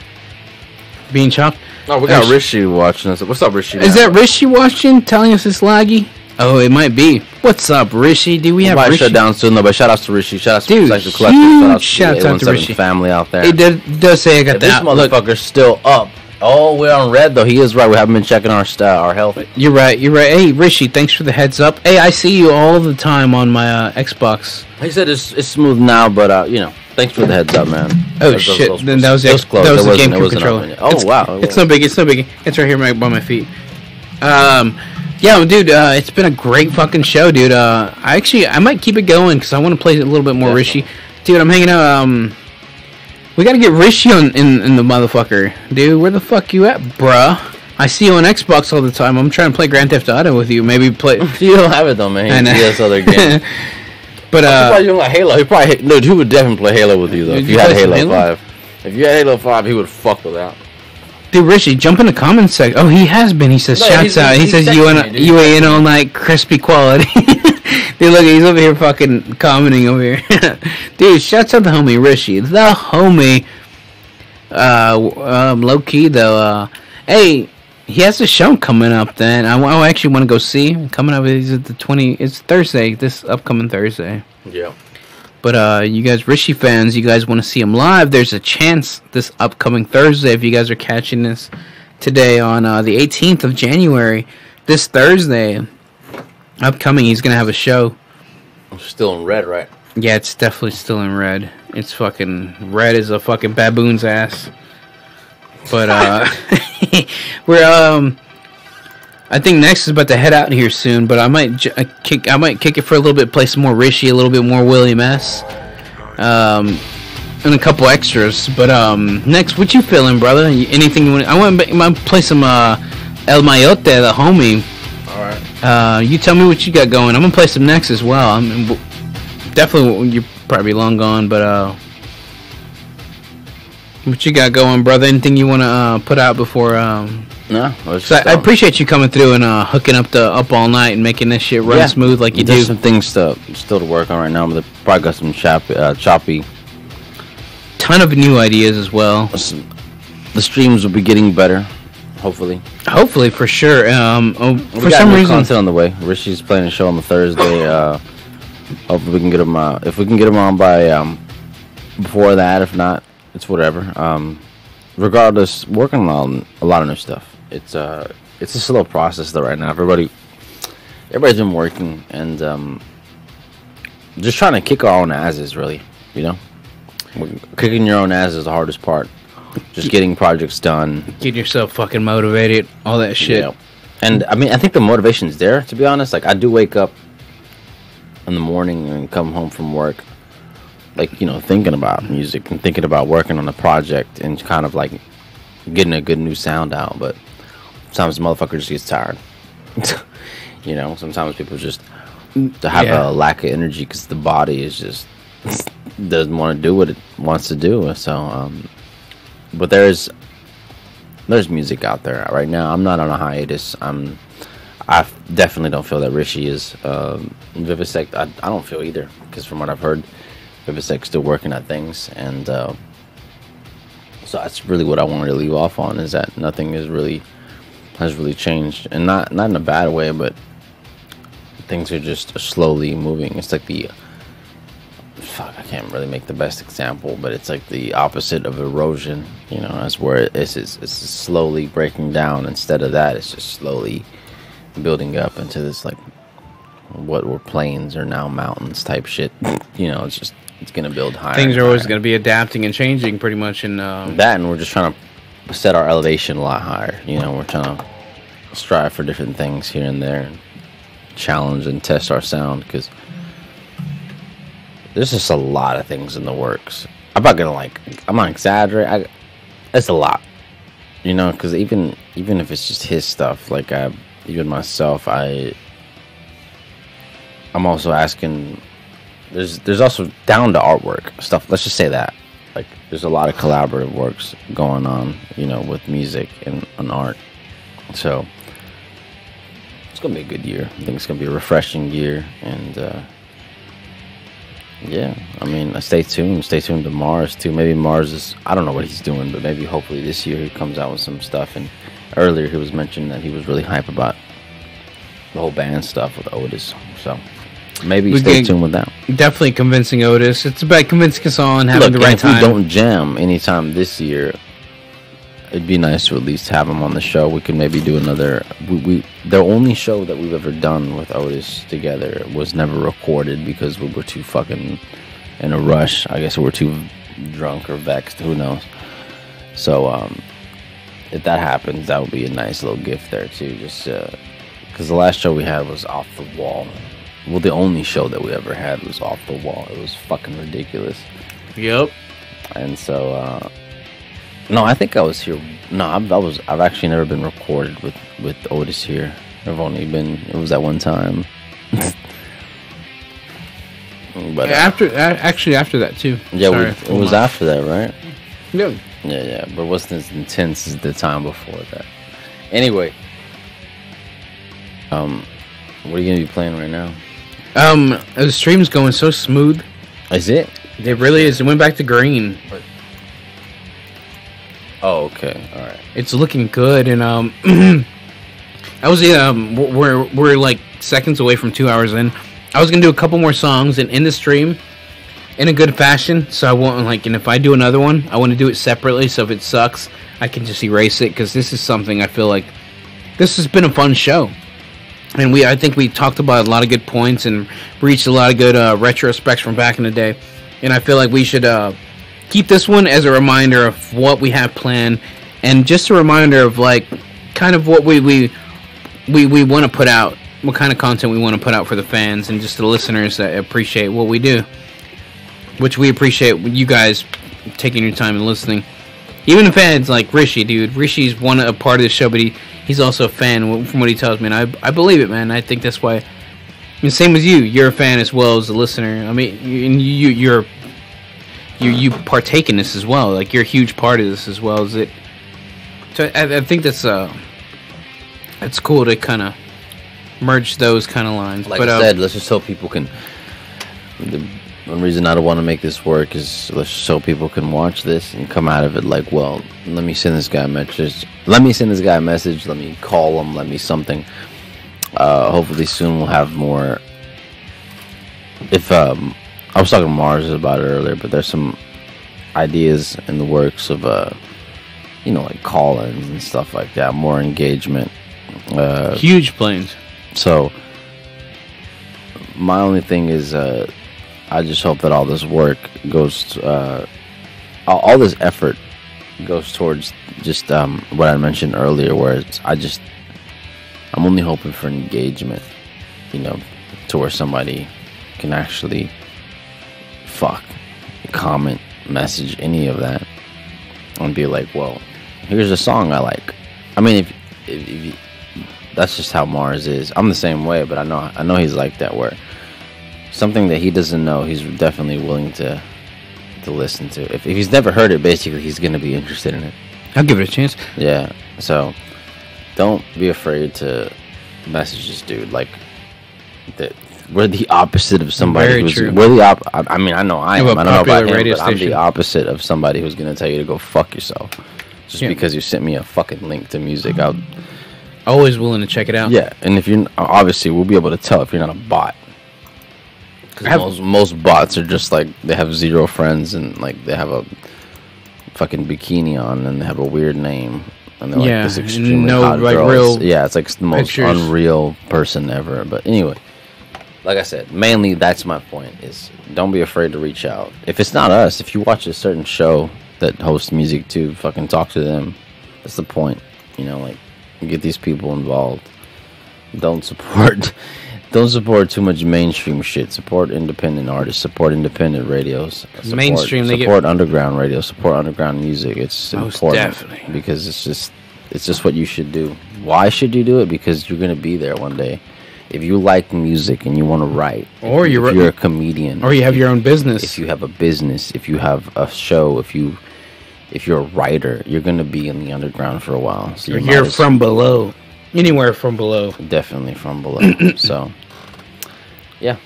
Speaker 1: Being chopped?
Speaker 6: Oh, we got Rishi watching us. What's up, Rishi?
Speaker 1: Is that Rishi watching, telling us it's laggy? Oh, it might be. What's up, Rishi? Do we have
Speaker 6: might
Speaker 1: Rishi?
Speaker 6: shut down soon, though, but shout outs to Rishi. Shout outs to
Speaker 1: Dude,
Speaker 6: Psycho Collective.
Speaker 1: shout out to Rishi.
Speaker 6: Family out there.
Speaker 1: It does say I got
Speaker 2: If this
Speaker 1: that.
Speaker 2: motherfucker's still up. Oh, we're on red though. He is right. We haven't been checking our health.
Speaker 1: You're right. Hey, Rishi, thanks for the heads up. Hey, I see you all the time on my Xbox.
Speaker 2: He said it's smooth now, but thanks for the heads up, man.
Speaker 1: Oh shit! Then that was the GameCube controller.
Speaker 2: Oh wow!
Speaker 1: It's no biggie. It's no biggie. It's right here by my feet. Yeah, dude. It's been a great fucking show, dude. I might keep it going because I want to play a little bit more Rishi. Dude, I'm hanging out. We gotta get Rishi in the motherfucker, dude. Where the fuck you at, bruh? I see you on Xbox all the time. I'm trying to play Grand Theft Auto with you. Maybe play.
Speaker 2: You don't have it though, man. He has other games.
Speaker 1: But
Speaker 2: you don't like Halo. He would definitely play Halo with you though. If you had Halo 5, if you had Halo 5, he would fuck with that.
Speaker 1: Dude, Rishi, jump in the comments section. Oh, he has been. He says, shouts out. He says, UA all night, crispy quality. Dude, look, he's over here fucking commenting over here. Dude, shouts out the homie Rishi. The homie. Low key, though. Hey, he has a show coming up then. I actually want to go see. Coming up is the 20. It's Thursday, this upcoming Thursday.
Speaker 2: Yeah.
Speaker 1: But you guys, Rishi fans, you guys want to see him live, there's a chance this upcoming Thursday, if you guys are catching this today on the 18th of January, this Thursday, upcoming, he's going to have a show.
Speaker 2: I'm still in red, right?
Speaker 1: Yeah, it's definitely still in red. It's fucking red as a fucking baboon's ass. But, we're, I think Nex is about to head out here soon, but I might kick it for a little bit, play some more Rishi, a little bit more William S. And a couple extras. But Nex, what you feeling, brother? Anything you want? I want to play some El Mayote, the homie.
Speaker 2: All right.
Speaker 1: You tell me what you got going. I'm gonna play some Nex as well. Definitely, you're probably long gone, but what you got going, brother? Anything you want to put out before?
Speaker 2: No,
Speaker 1: I appreciate you coming through and hooking up the Up All Night and making this shit run smooth like you do.
Speaker 2: There's some things still to work on right now, but probably got some choppy.
Speaker 1: Ton of new ideas as well.
Speaker 2: The streams will be getting better, hopefully.
Speaker 1: Hopefully, for sure.
Speaker 2: For some reason, content on the way. Rishi's playing a show on the Thursday. Hopefully, we can get him. If we can get him on by before that, if not, it's whatever. Regardless, working on a lot of new stuff. It's a slow process though right now. Everybody's been working and just trying to kick our own asses, really. Kicking your own ass is the hardest part. Just getting projects done.
Speaker 1: Get yourself fucking motivated. All that shit.
Speaker 2: Yeah. And I mean, I think the motivation's there. To be honest, like I do wake up in the morning and come home from work, like thinking about music and thinking about working on a project and kind of like getting a good new sound out, but sometimes the motherfucker just gets tired. Sometimes people just have a lack of energy because the body is just doesn't want to do what it wants to do. So, but there's music out there right now. I'm not on a hiatus. I definitely don't feel that Rishi is. Vivisect, I don't feel either because from what I've heard, Vivisect's still working at things, and so that's really what I wanted to leave off on, is that nothing has really changed, and not in a bad way, but things are just slowly moving. It's like I can't really make the best example, but it's like the opposite of erosion, as where it's slowly breaking down. Instead of that, it's just slowly building up into this like what were plains are now mountains type shit. You know, it's gonna build higher.
Speaker 1: Things
Speaker 2: and
Speaker 1: are always
Speaker 2: higher.
Speaker 1: going to be adapting and changing, pretty much. And
Speaker 2: That, and we're just trying to set our elevation a lot higher. You know, we're trying to strive for different things here and there, and challenge and test our sound, because there's just a lot of things in the works. I'm not exaggerating. It's a lot, you know, because even if it's just his stuff, like even myself, I'm also asking. There's also down to artwork stuff. Let's just say that, like, there's a lot of collaborative works going on, you know, with music and art. So it's gonna be a good year. I think it's gonna be a refreshing year, and yeah, I mean, stay tuned. Stay tuned to Mars too. Maybe Mars is, I don't know what he's doing, but maybe hopefully this year he comes out with some stuff. And earlier he was mentioning that he was really hype about the whole band stuff with Otis. So maybe stay tuned with that.
Speaker 1: definitely convincing Otis. It's about convincing us all and having
Speaker 2: Look,
Speaker 1: the right
Speaker 2: if
Speaker 1: time.
Speaker 2: we don't jam anytime this year, it'd be nice to at least have him on the show. We could maybe do another. The only show that we've ever done with Otis together was never recorded because we were too fucking in a rush. I guess we were too drunk or vexed. Who knows? So if that happens, that would be a nice little gift there too. Just because the last show we had was off the wall. Well, the only show that we ever had was off the wall. It was fucking ridiculous.
Speaker 1: Yep.
Speaker 2: And so, no, I think I was here. No, I've actually never been recorded with Otis here. I've only been. It was that one time. But
Speaker 1: After that too.
Speaker 2: yeah,
Speaker 1: Sorry,
Speaker 2: it was after that, right?
Speaker 1: Yeah.
Speaker 2: Yeah. But it wasn't as intense as the time before that. Anyway, what are you gonna be playing right now?
Speaker 1: The stream's going so smooth.
Speaker 2: Is it?
Speaker 1: It really is. It went back to green.
Speaker 2: Oh, okay. All right.
Speaker 1: It's looking good, and I was we're like seconds away from 2 hours in. I was gonna do a couple more songs and in the stream in a good fashion. So I won't and if I do another one, I want to do it separately. So if it sucks, I can just erase it, because this is something I feel like this has been a fun show. And I think we talked about a lot of good points and reached a lot of good retrospects from back in the day. And I feel like we should keep this one as a reminder of what we have planned, and just a reminder of kind of what we want to put out, what kind of content we want to put out for the fans and just the listeners that appreciate what we do. Which we appreciate you guys taking your time and listening. Even the fans like Rishi, dude. Rishi's a part of the show, but he's also a fan from what he tells me, and I believe it, man. I think that's why. And same as you, you're a fan as well as a listener. I mean, you partake in this as well. Like, you're a huge part of this as well as it. So I think that's cool to kind of merge those kind of lines.
Speaker 2: Like I said, let's just hope people can. The one reason I don't want to make this work is let's just so people can watch this and come out of it like, well, let me send this guy a message. Let me call him. Let me something. Hopefully soon we'll have more. If I was talking to Mars about it earlier, but there's some ideas in the works of like call-ins and stuff like that, more engagement.
Speaker 1: Huge plans.
Speaker 2: So my only thing is I just hope that all this work goes all this effort goes towards just what I mentioned earlier, where I'm only hoping for engagement, to where somebody can actually comment, message, any of that, and be like, well, here's a song I like. I mean, if that's just how Mars is. I'm the same way, but I know he's like that, where something that he doesn't know, he's definitely willing to listen to. If he's never heard it, basically, he's going to be interested in it.
Speaker 1: I'll give it a chance.
Speaker 2: Yeah, so don't be afraid to message this dude. Like, we're the opposite of somebody
Speaker 1: Very
Speaker 2: who's...
Speaker 1: true.
Speaker 2: I mean, I know I am. I don't know about him, but I'm the opposite of somebody who's going to tell you to go fuck yourself. Just because you sent me a fucking link to music.
Speaker 1: Always willing to check it out.
Speaker 2: Yeah, and if you're... Obviously, we'll be able to tell if you're not a bot. Because most bots are just like, they have 0 friends and like they have a fucking bikini on and they have a weird name and they're like this extremely hot girl. It's like the most unreal person ever. But anyway, like I said, mainly that's my point. Is don't be afraid to reach out. If it's not us, if you watch a certain show that hosts music too, fucking talk to them. That's the point. You know, like get these people involved. Don't support too much mainstream shit. Support independent artists. Support independent radios.
Speaker 1: Mainstream, they
Speaker 2: support underground radio. Support underground music. It's
Speaker 1: Most
Speaker 2: important
Speaker 1: definitely.
Speaker 2: because it's just what you should do. Why should you do it? Because you're gonna be there one day. If you like music and you want to write,
Speaker 1: Or
Speaker 2: if you're a comedian,
Speaker 1: or you have your own business.
Speaker 2: if you have a business, if you have a show, if you're a writer, you're gonna be in the underground for a while. So
Speaker 1: Or
Speaker 2: you might
Speaker 1: you're
Speaker 2: as-
Speaker 1: from below. Anywhere from below.
Speaker 2: definitely from below. So yeah,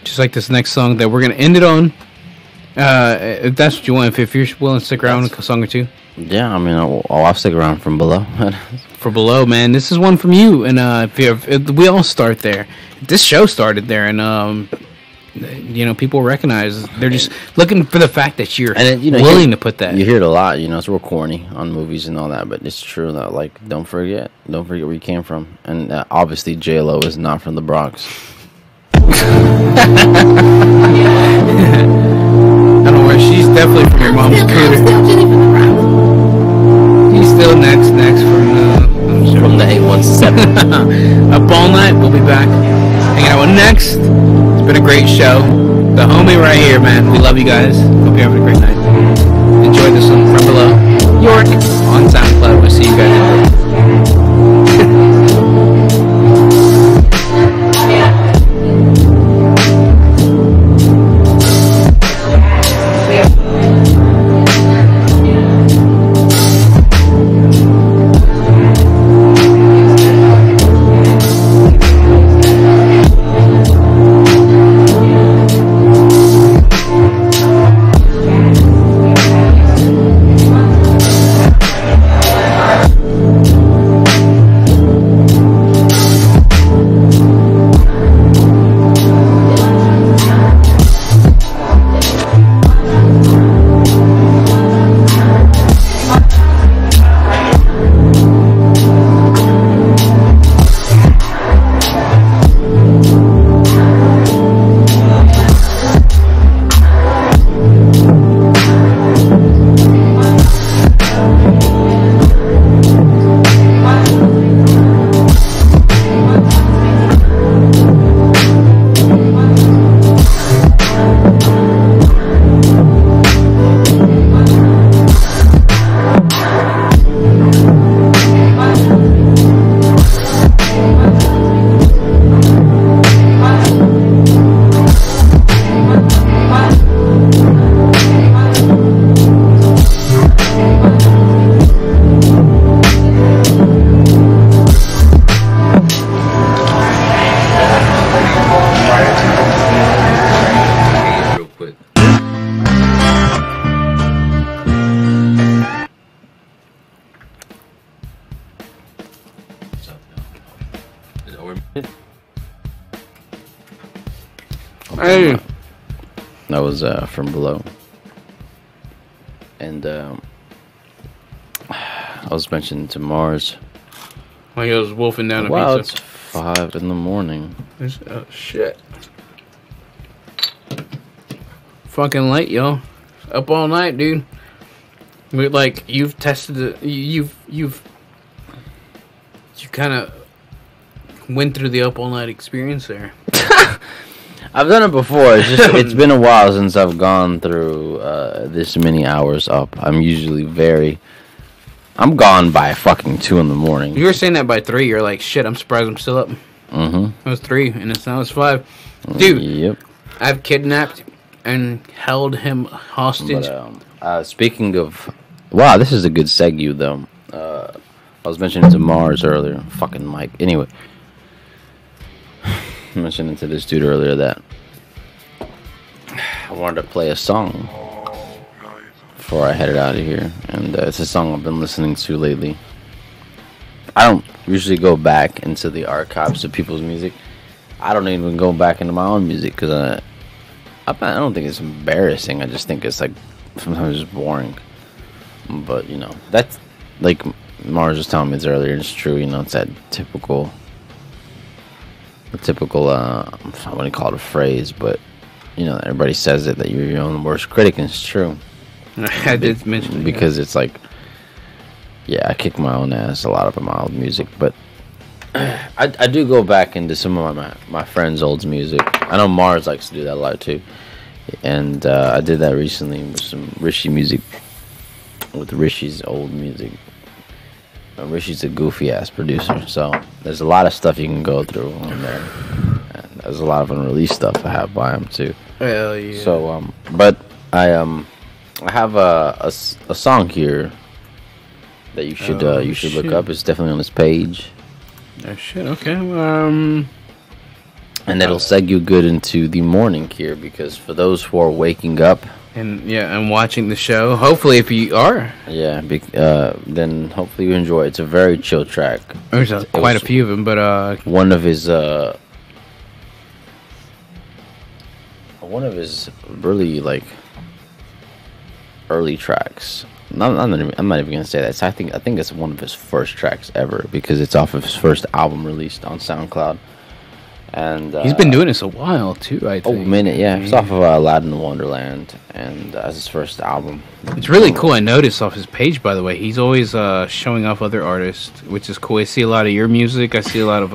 Speaker 1: Just like this next song that we're going to end it on. If that's what you want. If you're willing to stick around a song or two.
Speaker 2: yeah. I mean, I'll stick around from below.
Speaker 1: For below, man. This is one from you. And if we all start there. This show started there. And, people recognize. They're just looking for the fact that you're willing to put that.
Speaker 2: You hear it a lot. It's real corny on movies and all that, but it's true that don't forget where you came from. And obviously, J-Lo is not from the Bronx.
Speaker 1: I don't know where she's definitely from your mom's cooter. He's still next
Speaker 2: From the 817.
Speaker 1: Up all night. We'll be back hanging out with next. It's been a great show. The homie right here, man. We love you guys. Hope you're having a great night. Enjoy this one from below. York on SoundCloud. We'll see you guys later. Hey.
Speaker 2: That was from below. And I was mentioning to Mars.
Speaker 1: Like he was wolfing down a
Speaker 2: Wow, it's
Speaker 1: pizza.
Speaker 2: 5 in the morning.
Speaker 1: Oh, shit. Fucking late, yo. Up all night, dude. Like, you've tested it. You kind of went through the up all night experience there.
Speaker 2: I've done it before. It's just it's been a while since I've gone through this many hours up. I'm gone by fucking 2 in the morning.
Speaker 1: You were saying that by 3. You're like, shit, I'm surprised I'm still up.
Speaker 2: Mm-hmm.
Speaker 1: It was 3, and now it's 5. Dude,
Speaker 2: Yep.
Speaker 1: I've kidnapped and held him hostage.
Speaker 2: But, speaking of... Wow, this is a good segue, though. I was mentioning to Mars earlier. Fucking Mike. Anyway. I mentioned to this dude earlier that I wanted to play a song before I headed out of here. And it's a song I've been listening to lately. I don't usually go back into the archives of people's music. I don't even go back into my own music because I don't think it's embarrassing. I just think it's like sometimes it's boring. But you know, that's like Mars was telling me this earlier. It's true. You know, it's that typical the typical I wouldn't call it a phrase, but everybody says it that you're your own worst critic, and it's true.
Speaker 1: I did mention it,
Speaker 2: because it's like, yeah, I kick my own ass a lot of my old music, but I do go back into some of my friends' old music. I know Mars likes to do that a lot too, and I did that recently with some Rishi music, with Rishi's old music. Rishi's a goofy ass producer, so there's a lot of stuff you can go through on there, and there's a lot of unreleased stuff I have by him too.
Speaker 1: Hell yeah.
Speaker 2: So but I have a song here that you should look up. It's definitely on this page.
Speaker 1: Oh shit. Okay.
Speaker 2: And it'll seg you good into the morning here, because for those who are waking up
Speaker 1: and watching the show, hopefully if you are,
Speaker 2: then hopefully you enjoy it. It's a very chill track.
Speaker 1: There's quite a few of them, but
Speaker 2: one of his really like early tracks. I'm not even gonna say that. I think it's one of his first tracks ever, because it's off of his first album released on SoundCloud. And
Speaker 1: he's been doing this a while too, I think.
Speaker 2: Oh, minute, yeah. It's off of Aladdin in Wonderland, and as his first album.
Speaker 1: It's really cool. I noticed off his page, by the way, he's always showing off other artists, which is cool. I see a lot of your music. I see a lot of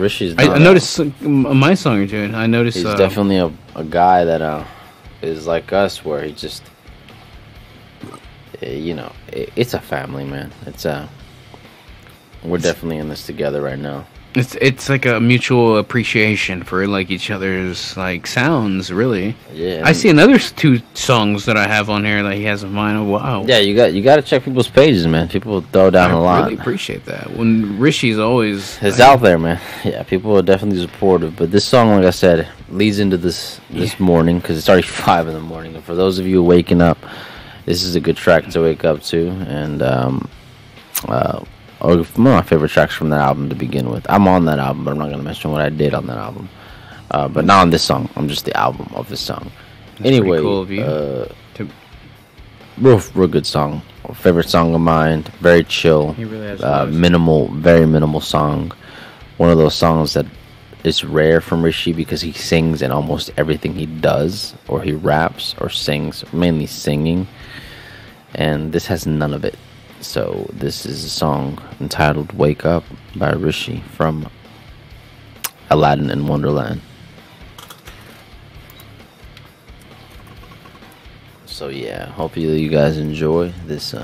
Speaker 2: Rishi's.
Speaker 1: I noticed my song you're doing. I noticed
Speaker 2: he's definitely a guy that is like us, where he just it's a family, man. We're definitely in this together right now.
Speaker 1: It's like a mutual appreciation for like each other's like sounds, really.
Speaker 2: Yeah.
Speaker 1: I see another 2 songs that I have on here that he has of mine. Oh wow.
Speaker 2: Yeah, you got to check people's pages, man. People throw down a lot.
Speaker 1: I really appreciate that. When Rishi's always
Speaker 2: it's out there, man. Yeah, people are definitely supportive. But this song, like I said, leads into this morning, because it's already 5 in the morning. And for those of you waking up, this is a good track to wake up to, and one of my favorite tracks from that album to begin with. I'm on that album, but I'm not going to mention what I did on that album. But not on this song. I'm just the album of this song.
Speaker 1: That's
Speaker 2: anyway,
Speaker 1: cool of you.
Speaker 2: Real good song. Favorite song of mine. Very chill.
Speaker 1: He really has
Speaker 2: very minimal song. One of those songs that is rare from Rishi, because he sings in almost everything he does, or he raps or sings, mainly singing. And this has none of it. So this is a song entitled "Wake Up" by Rishi from Aladdin in Wonderland. So yeah, hopefully you guys enjoy this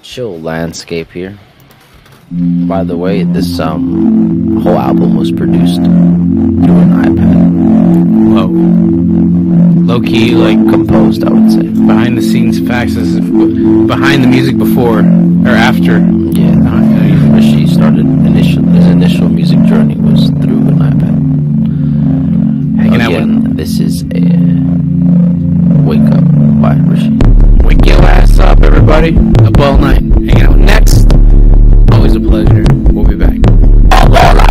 Speaker 2: chill landscape here. By the way, this whole album was produced through an iPad.
Speaker 1: Whoa. Low key, like
Speaker 2: composed, I would say.
Speaker 1: Behind the scenes facts is behind the music before or after.
Speaker 2: Yeah, Rishi started his initial music journey was through an iPad. Again, this is a Wake Up by Rishi.
Speaker 1: Wake your ass up, everybody. Up all night. Hanging out next. Always a pleasure. We'll be back.
Speaker 2: Up all night.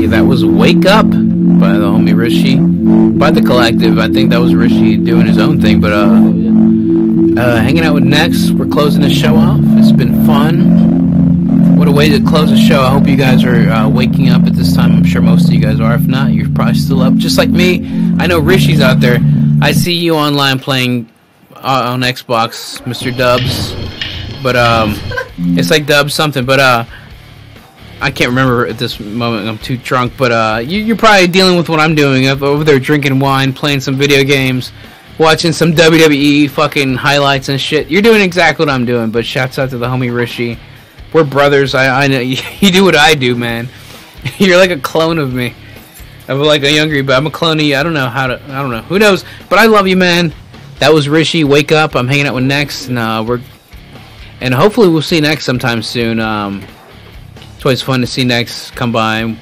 Speaker 1: That was Wake Up by the homie Rishi. By the Collective. I think that was Rishi doing his own thing. But hanging out with Next. We're closing the show off. It's been fun. What a way to close the show. I hope you guys are waking up at this time. I'm sure most of you guys are. If not, you're probably still up. Just like me. I know Rishi's out there. I see you online playing on Xbox, Mr. Dubs. But it's like Dubs something. But I can't remember at this moment. I'm too drunk. But you're probably dealing with what I'm doing. I'm over there drinking wine, playing some video games, watching some WWE fucking highlights and shit. You're doing exactly what I'm doing. But shouts out to the homie Rishi. We're brothers. I know you do what I do, man. You're like a clone of me. I'm like a younger, but I'm a clone of you. I don't know. Who knows? But I love you, man. That was Rishi. Wake Up. I'm hanging out with Next, and hopefully we'll see Next sometime soon. It's always fun to see Next come by.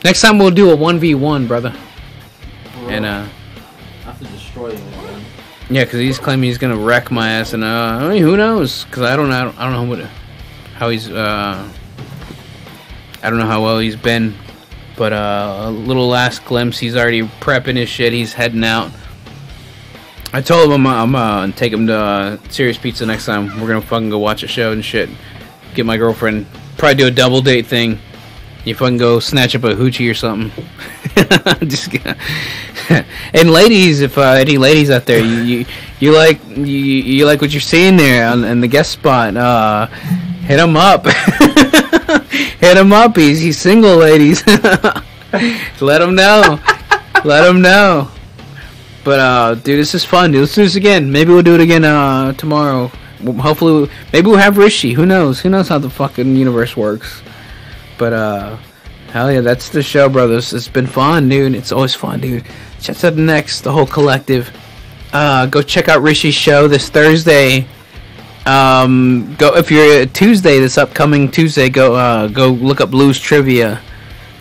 Speaker 1: Next time we'll do a 1v1, brother. Bro, and
Speaker 2: I have to destroy him, man.
Speaker 1: Yeah, because he's claiming he's gonna wreck my ass, and I mean, who knows? Because I don't know how he's I don't know how well he's been, but a little last glimpse. He's already prepping his shit. He's heading out. I told him I'm gonna take him to Serious Pizza next time. We're gonna fucking go watch a show and shit. Get my girlfriend. Probably do a double date thing. You fucking go snatch up a hoochie or something. Just and ladies, if any ladies out there, you like what you're seeing there in the guest spot, hit him up. Hit him up. He's single, ladies. Let him know. Let him know. But dude, this is fun, dude. Let's do this again. Maybe we'll do it again tomorrow. Hopefully, maybe we'll have Rishi. Who knows? Who knows how the fucking universe works? But hell yeah, that's the show, brothers. It's been fun, dude. It's always fun, dude. Check out Next, the whole collective. Go check out Rishi's show this Thursday. Go if you're Tuesday, this upcoming Tuesday. Go look up Blues Trivia.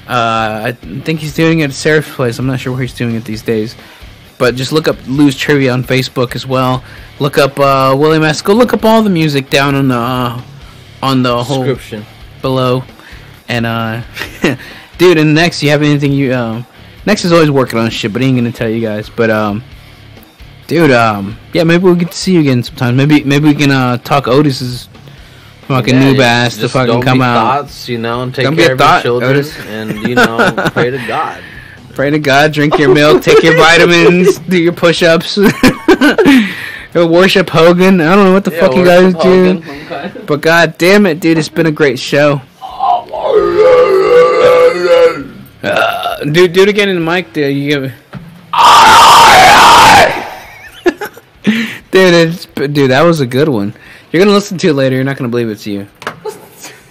Speaker 1: I think he's doing it at Sarah's place. I'm not sure where he's doing it these days. But just look up Blues Trivia on Facebook as well. Look up William S. Go look up all the music down on the whole
Speaker 2: description
Speaker 1: below. And dude, and Next, you have anything you Next is always working on shit, but he ain't gonna tell you guys. But dude, yeah, maybe we'll get to see you again sometime. Maybe we can talk Otis's fucking noob ass to fucking come out.
Speaker 2: Thoughts, and take care of your children, Otis. And pray to God.
Speaker 1: Pray to God, drink your milk, take your vitamins, do your push-ups. Worship Hogan. I don't know what the fuck you guys do. Okay. But god damn it, dude, it's been a great show. Do it again in the mic, dude. You give it. Dude, that was a good one. You're gonna listen to it later. You're not gonna believe it's you.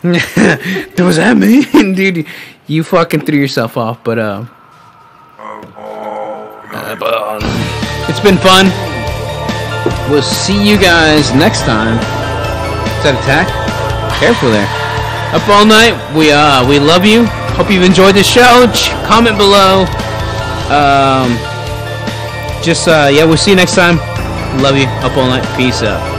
Speaker 1: Was that me? Dude, you fucking threw yourself off. But it's been fun. We'll see you guys next time. Is that attack? Careful there. Up All Night. We love you. Hope you've enjoyed the show. Comment below. Yeah, we'll see you next time. Love you. Up All Night. Peace out.